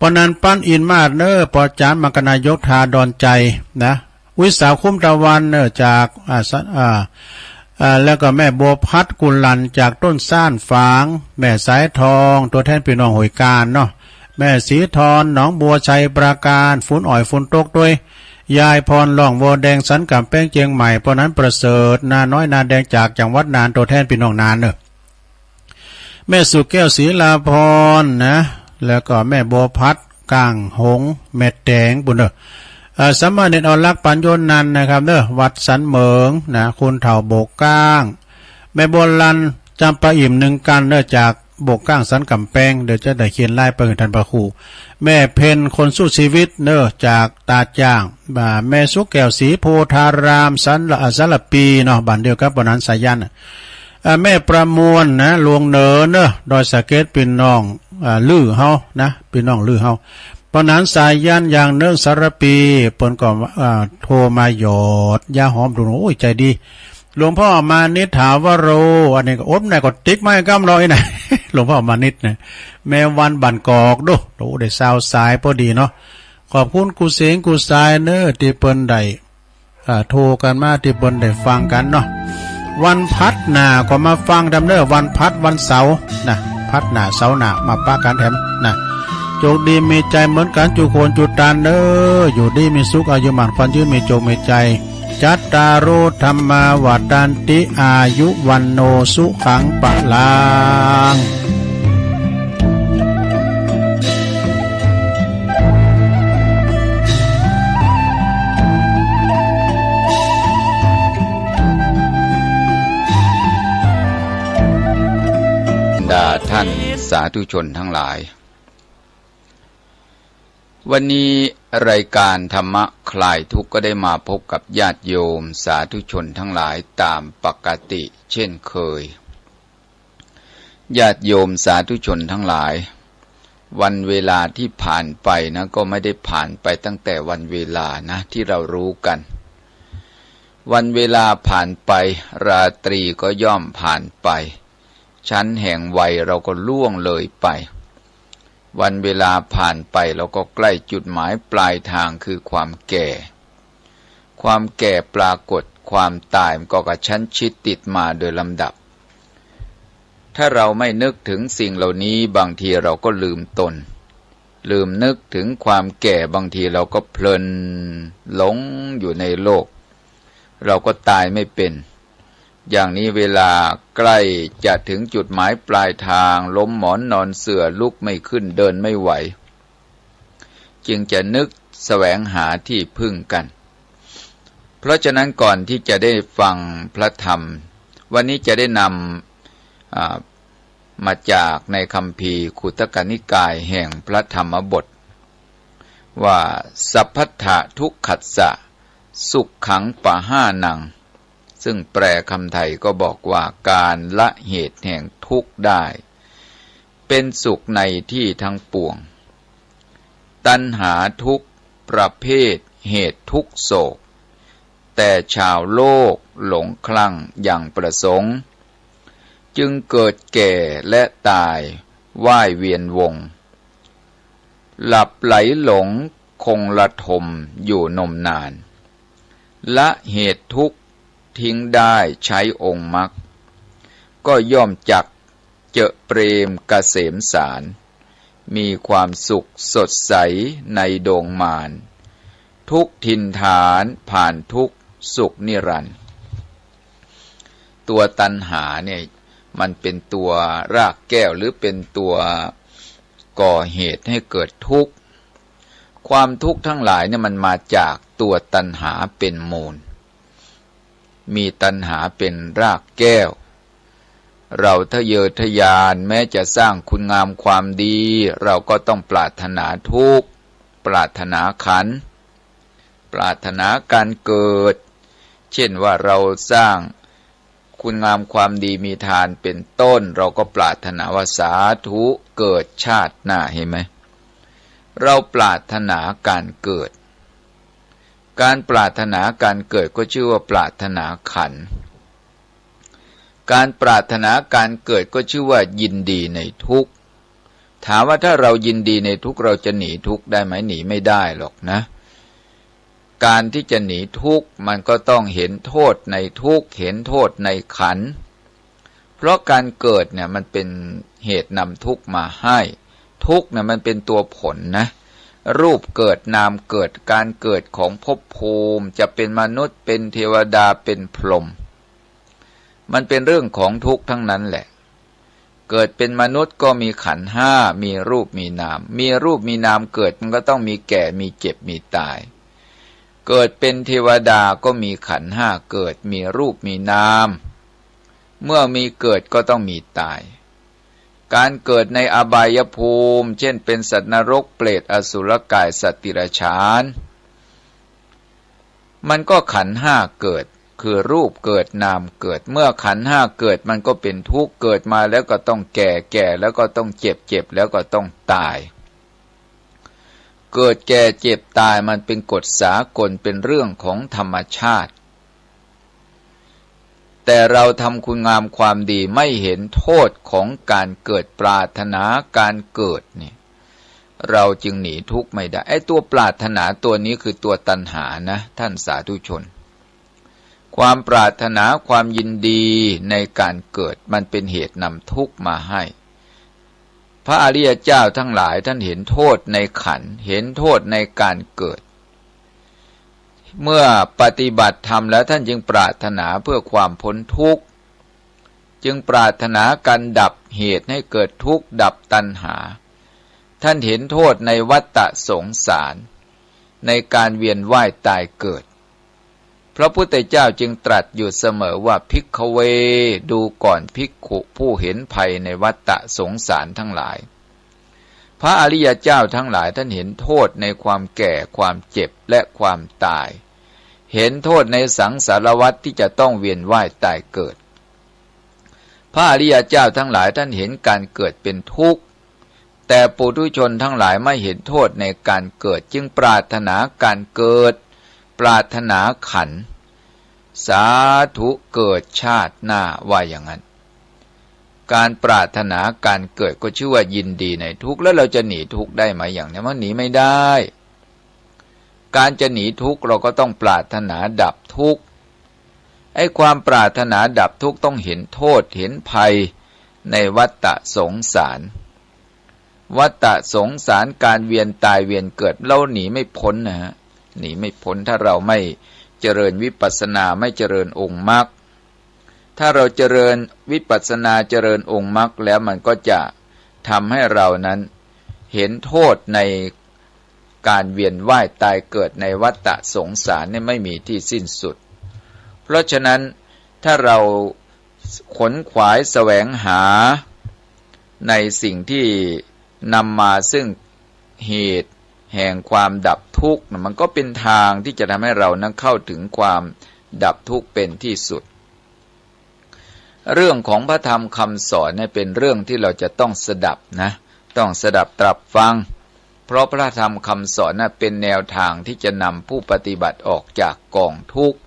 A: ปนันปั้นอินมาศปอจานมังคณายกทาดอนใจนะวิสาคุ้มตะวันจากแล้วก็แม่บัวพัดกุลลันจากต้นซ่านฝางแม่สายทองตัวแทนพี่น้องหอยการเนาะแม่สีทอนหนองบัวชัยปราการฝนอ่อยฝนตกด้วยยายพรล่องวัวแดงสันกับแป้งเจียงใหม่เพราะนั้นประเสริฐนาน้อยนาแดงจากจังหวัดนานตัวแทนพี่น้องนานแม่สุแก้วศรีลาพรนะแล้วก็แม่บัวพัดกลางหงแม่แดงบุญสามเณรอลักษ์ปัญโยนันนะครับวัดสันเหมิงนะคุณเถ่าโบกก้างแม่บัวลันจำปาอิ่ม1 กันจากโบกก้างสันกำแพงเดี๋ยวจะได้เขียนไล่ไปถึงทันประคูแม่เพนคนสู้ชีวิตจากตาจ้างแม่สุแก้วศรีโพธารามสันละปีเนาะบ้านเดียวกับปนันสายันแม่ประมวลนะลวงเนอดอยสะเก็ดพี่น้องลือเฮานะพี่น้องลือเฮา เพราะนั้นสายยันอย่างเนื่องสารปีเปิ้นก็โทรมาหยอดยาหอมดูโอ้ยใจดีหลวงพ่อมานิดถามว่าโรอันนี้ก็อบไหนก็ติ๊กไม่กำร้อยไหน หลวงพ่อมานิดเนี่ยแม่วันบันกอกดูโอ้ได้สาวสายพอดีเนาะขอบคุณกูเสียงกูสายเนอที่เปิ้นได้โทรกันมาที่เปิ้นได้ฟังกันเนาะวันพัดหนาก็มาฟังดำเนินวันพัดวันเสาร์นะพัดหนาเสาร์หนามาปะกันแถมนะโชคดีมีใจเหมือนกันจุโคนจุตานเนออยู่ดีมีสุขอายุมันควันยืนมีโจมีใจจัตตารุธรรมาวัฏันติอายุวันโนสุขังปะลัง
F: ท่านสาธุชนทั้งหลายวันนี้รายการธรรมะคลายทุกข์ก็ได้มาพบกับญาติโยมสาธุชนทั้งหลายตามปกติเช่นเคยญาติโยมสาธุชนทั้งหลายวันเวลาที่ผ่านไปนะก็ไม่ได้ผ่านไปตั้งแต่วันเวลานะที่เรารู้กันวันเวลาผ่านไปราตรีก็ย่อมผ่านไปชั้นแห่งวัยเราก็ล่วงเลยไปวันเวลาผ่านไปเราก็ใกล้จุดหมายปลายทางคือความแก่ความแก่ปรากฏความตายมันก็กระชั้นชิดติดมาโดยลำดับถ้าเราไม่นึกถึงสิ่งเหล่านี้บางทีเราก็ลืมตนลืมนึกถึงความแก่บางทีเราก็เพลินหลงอยู่ในโลกเราก็ตายไม่เป็นอย่างนี้เวลาใกล้จะถึงจุดหมายปลายทางล้มหมอนนอนเสื่อลุกไม่ขึ้นเดินไม่ไหวจึงจะนึกแสวงหาที่พึ่งกันเพราะฉะนั้นก่อนที่จะได้ฟังพระธรรมวันนี้จะได้นำมาจากในคัมภีร์ขุตกนิกายแห่งพระธรรมบทว่าสัพพัทธะทุกขัสสะสุขขังปะห้านังซึ่งแปลคำไทยก็บอกว่าการละเหตุแห่งทุกข์ได้เป็นสุขในที่ทั้งปวงตัณหาทุกประเภทเหตุทุกโศกแต่ชาวโลกหลงคลั่งอย่างประสงค์จึงเกิดแก่และตายว่ายเวียนวงหลับไหลหลงคงละทมอยู่นมนานละเหตุทุกข์ทิ้งได้ใช้องค์มรรคก็ย่อมจักเจอเปรมเกษมสารมีความสุขสดใสในดวงมารทุกทินฐานผ่านทุกสุขนิรันดร์ตัวตัณหาเนี่ยมันเป็นตัวรากแก้วหรือเป็นตัวก่อเหตุให้เกิดทุกข์ความทุกข์ทั้งหลายเนี่ยมันมาจากตัวตัณหาเป็นมูลมีตัณหาเป็นรากแก้วเราทะเยอทะยานแม้จะสร้างคุณงามความดีเราก็ต้องปรารถนาทุกข์ปรารถนาขันธ์ปรารถนาการเกิดเช่นว่าเราสร้างคุณงามความดีมีทานเป็นต้นเราก็ปรารถนาว่าสาธุเกิดชาติหน้าเห็นไหมเราปรารถนาการเกิดการปรารถนาการเกิดก็ชื่อว่าปรารถนาขันธ์การปรารถนาการเกิดก็ชื่อว่ายินดีในทุกข์ถามว่าถ้าเรายินดีในทุกข์เราจะหนีทุกข์ได้ไหมหนีไม่ได้หรอกนะการที่จะหนีทุกข์มันก็ต้องเห็นโทษในทุกข์เห็นโทษในขันธ์เพราะการเกิดเนี่ยมันเป็นเหตุนำทุกข์มาให้ทุกข์เนี่ยมันเป็นตัวผลนะรูปเกิดนามเกิดการเกิดของภพภูมิจะเป็นมนุษย์เป็นเทวดาเป็นพรหมมันเป็นเรื่องของทุกข์ทั้งนั้นแหละเกิดเป็นมนุษย์ก็มีขันธ์ห้ามีรูปมีนามมีรูปมีนามเกิดมันก็ต้องมีแก่มีเจ็บมีตายเกิดเป็นเทวดาก็มีขันธ์ห้าเกิดมีรูปมีนามเมื่อมีเกิดก็ต้องมีตายการเกิดในอบายภูมิเช่นเป็นสัตว์นรกเปรตอสุรกายสัตว์ดิรัจฉานมันก็ขันธ์ห้าเกิดคือรูปเกิดนามเกิดเมื่อขันธ์ห้าเกิดมันก็เป็นทุกข์เกิดมาแล้วก็ต้องแก่แล้วก็ต้องเจ็บแล้วก็ต้องตาย เกิดแก่เจ็บตายมันเป็นกฎสากลเป็นเรื่องของธรรมชาติแต่เราทำคุณงามความดีไม่เห็นโทษของการเกิดปรารถนาการเกิดเนี่ยเราจึงหนีทุกข์ไม่ได้ไอ้ตัวปรารถนาตัวนี้คือตัวตัณหานะท่านสาธุชนความปรารถนาความยินดีในการเกิดมันเป็นเหตุนำทุกข์มาให้พระอริยเจ้าทั้งหลายท่านเห็นโทษในขันธ์เห็นโทษในการเกิดเมื่อปฏิบัติธรรมแล้วท่านจึงปรารถนาเพื่อความพ้นทุกข์จึงปรารถนาการดับเหตุให้เกิดทุกข์ดับตัณหาท่านเห็นโทษในวัฏฏะสงสารในการเวียนว่ายตายเกิดพระพุทธเจ้าจึงตรัสอยู่เสมอว่าภิกขเวดูก่อนภิกขุผู้เห็นภัยในวัฏฏะสงสารทั้งหลายพระอริยเจ้าทั้งหลายท่านเห็นโทษในความแก่ความเจ็บและความตายเห็นโทษในสังสารวัฏที่จะต้องเวียนว่ายตายเกิดพระอริยเจ้าทั้งหลายท่านเห็นการเกิดเป็นทุกข์แต่ปุถุชนทั้งหลายไม่เห็นโทษในการเกิดจึงปรารถนาการเกิดปรารถนาขันธ์สาธุเกิดชาติหน้าว่าอย่างนั้นการปรารถนาการเกิดก็ชื่อว่ายินดีในทุกข์แล้วเราจะหนีทุกข์ได้ไหมอย่างนี้มันหนีไม่ได้การจะหนีทุกข์เราก็ต้องปรารถนาดับทุกข์ไอ้ความปรารถนาดับทุกข์ต้องเห็นโทษเห็นภัยในวัฏฏะสงสารวัฏฏะสงสารการเวียนตายเวียนเกิดเราหนีไม่พ้นนะฮะหนีไม่พ้นถ้าเราไม่เจริญวิปัสสนาไม่เจริญองค์มรรคถ้าเราเจริญวิปัสสนาเจริญองค์มรรคแล้วมันก็จะทำให้เรานั้นเห็นโทษในการเวียนว่ายตายเกิดในวัฏฏะสงสารนี่ไม่มีที่สิ้นสุดเพราะฉะนั้นถ้าเราขนขวายแสวงหาในสิ่งที่นำมาซึ่งเหตุแห่งความดับทุกข์มันก็เป็นทางที่จะทำให้เรานั้นเข้าถึงความดับทุกข์เป็นที่สุดเรื่องของพระธรรมคำสอนเนี่ยเป็นเรื่องที่เราจะต้องสดับนะต้องสดับตรับฟังเพราะพระธรรมคำสอนน่ะเป็นแนวทางที่จะนำผู้ปฏิบัติออกจากกองทุกข์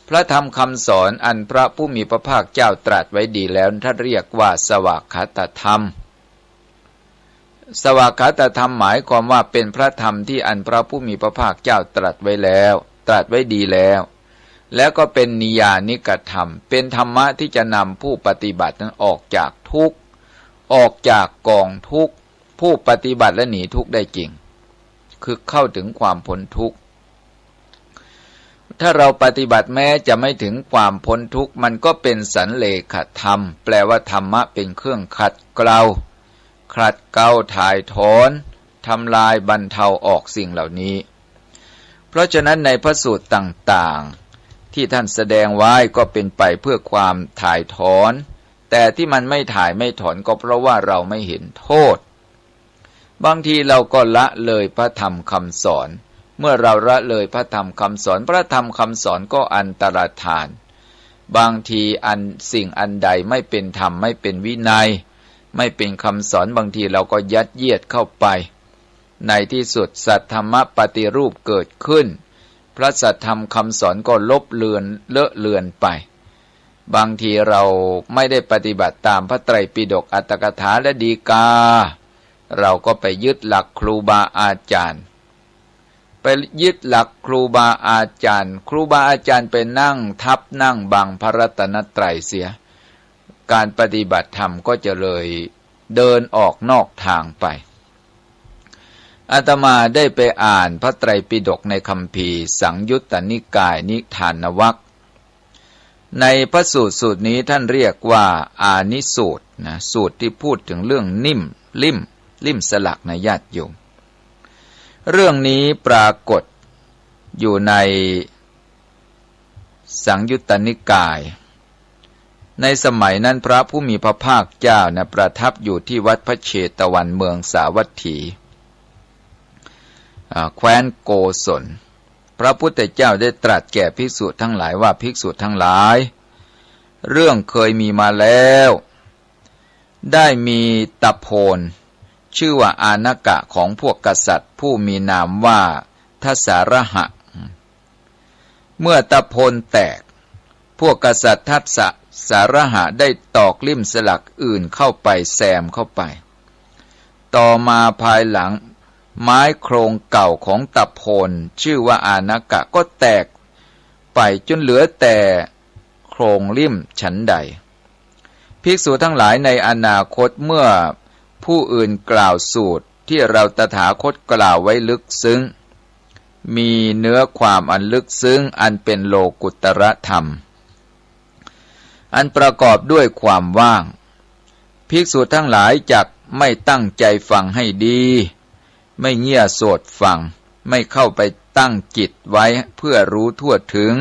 F: พระธรรมคำสอนอันพระผู้มีพระภาคเจ้าตรัสไว้ดีแล้วท่านเรียกว่าสวากขาตธรรมสวากขาตธรรมหมายความว่าเป็นพระธรรมที่อันพระผู้มีพระภาคเจ้าตรัสไว้แล้วตรัสไว้ดีแล้วแล้วก็เป็นนิยานิกธรรมเป็นธรรมะที่จะนำผู้ปฏิบัตินั้นออกจากทุกข์ออกจากกองทุกข์ผู้ปฏิบัติและหนีทุกข์ได้จริงคือเข้าถึงความพ้นทุกข์ถ้าเราปฏิบัติแม้จะไม่ถึงความพ้นทุกข์มันก็เป็นสันเลขธรรมแปลว่าธรรมะเป็นเครื่องขัดเกลาถ่ายถอนทำลายบรรเทาออกสิ่งเหล่านี้เพราะฉะนั้นในพระสูตรต่างๆที่ท่านแสดงไว้ก็เป็นไปเพื่อความถ่ายถอนแต่ที่มันไม่ถ่ายไม่ถอนก็เพราะว่าเราไม่เห็นโทษบางทีเราก็ละเลยพระธรรมคำสอนเมื่อเราละเลยพระธรรมคำสอนพระธรรมคำสอนก็อันตรธานบางทีสิ่งอันใดไม่เป็นธรรมไม่เป็นวินัยไม่เป็นคำสอนบางทีเราก็ยัดเยียดเข้าไปในที่สุดสัทธรรมปฏิรูปเกิดขึ้นพระสัทธรรมคำสอนก็ลบเลือนเลอะเลือนไปบางทีเราไม่ได้ปฏิบัติตามพระไตรปิฎกอัตถกถาและฎีกาเราก็ไปยึดหลักครูบาอาจารย์ไปยึดหลักครูบาอาจารย์ครูบาอาจารย์ไปนั่งทับนั่งบังพระรัตนตรัยเสียการปฏิบัติธรรมก็จะเลยเดินออกนอกทางไปอาตมาได้ไปอ่านพระไตรปิฎกในคัมภีร์สังยุตตนิกายนิทานวรรคในพระสูตรนี้ท่านเรียกว่าอานิสูตรนะสูตรที่พูดถึงเรื่องลิ่มสลักในญาติโยมเรื่องนี้ปรากฏอยู่ในสังยุตตนิกายในสมัยนั้นพระผู้มีพระภาคเจ้านะประทับอยู่ที่วัดพระเชตวันเมืองสาวัตถีแคว้นโกศลพระพุทธเจ้าได้ตรัสแก่ภิกษุทั้งหลายว่าภิกษุทั้งหลายเรื่องเคยมีมาแล้วได้มีตะโพน ชื่อว่าอานกะของพวกกษัตริย์ผู้มีนามว่าทัสสารหะเมื่อตะโพนแตกพวกกษัตริย์ทัสสารหะได้ตอกลิ่มสลักอื่นเข้าไปแซมเข้าไปต่อมาภายหลังไม้โครงเก่าของตะโพนชื่อว่าอานกะก็แตกไปจนเหลือแต่โครงลิ่มฉันใดภิกษุทั้งหลายในอนาคตเมื่อผู้อื่นกล่าวสูตรที่เราตถาคตกล่าวไว้ลึกซึ้งมีเนื้อความอันลึกซึ้งอันเป็นโลกุตรธรรมอันประกอบด้วยความว่างภิกษุทั้งหลายจักไม่ตั้งใจฟังให้ดีไม่เงี่ยโสดฟังไม่เข้าไปตั้งจิตไว้เพื่อรู้ทั่วถึง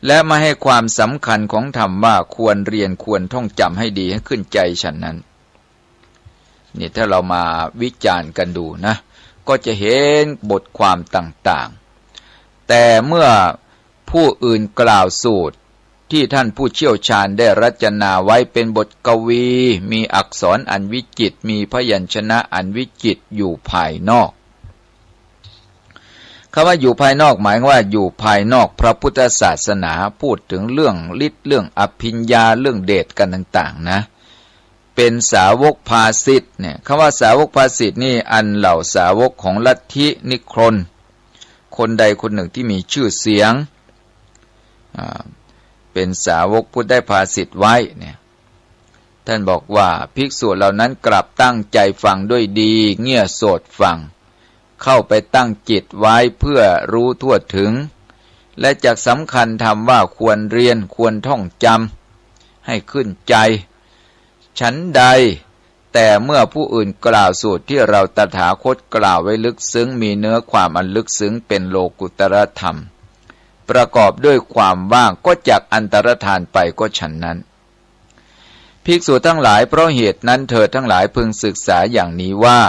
F: และไม่ให้ความสำคัญของธรรมว่าควรเรียนควรท่องจำให้ดีให้ขึ้นใจฉันนั้นนี่ถ้าเรามาวิจารณ์กันดูนะก็จะเห็นบทความต่างๆแต่เมื่อผู้อื่นกล่าวสูตรที่ท่านผู้เชี่ยวชาญได้รจนาไว้เป็นบทกวีมีอักษรอันวิจิตรมีพยัญชนะอันวิจิตรอยู่ภายนอกคำว่าอยู่ภายนอกหมายว่าอยู่ภายนอกพระพุทธศาสนาพูดถึงเรื่องฤทธิ์เรื่องอภิญญาเรื่องเดชกันต่างๆนะเป็นสาวกภาสิทธ์เนี่ยคำว่าสาวกภาสิทธ์นี่อันเหล่าสาวกของลัทธินิครนคนใดคนหนึ่งที่มีชื่อเสียงเป็นสาวกผู้ได้ภาสิทธ์ไว้เนี่ยท่านบอกว่าภิกษุเหล่านั้นกลับตั้งใจฟังด้วยดีเงี่ยโสดฟังเข้าไปตั้งจิตไว้เพื่อรู้ทั่วถึงและจักสำคัญธรรมว่าควรเรียนควรท่องจำให้ขึ้นใจฉันใดแต่เมื่อผู้อื่นกล่าวสูตรที่เราตถาคตกล่าวไว้ลึกซึ้งมีเนื้อความอันลึกซึ้งเป็นโลกุตรธรรมประกอบด้วยความว่างก็จักอันตรธานไปก็ฉันนั้นภิกษุทั้งหลายเพราะเหตุนั้นเธอทั้งหลายพึงศึกษาอย่างนี้ว่า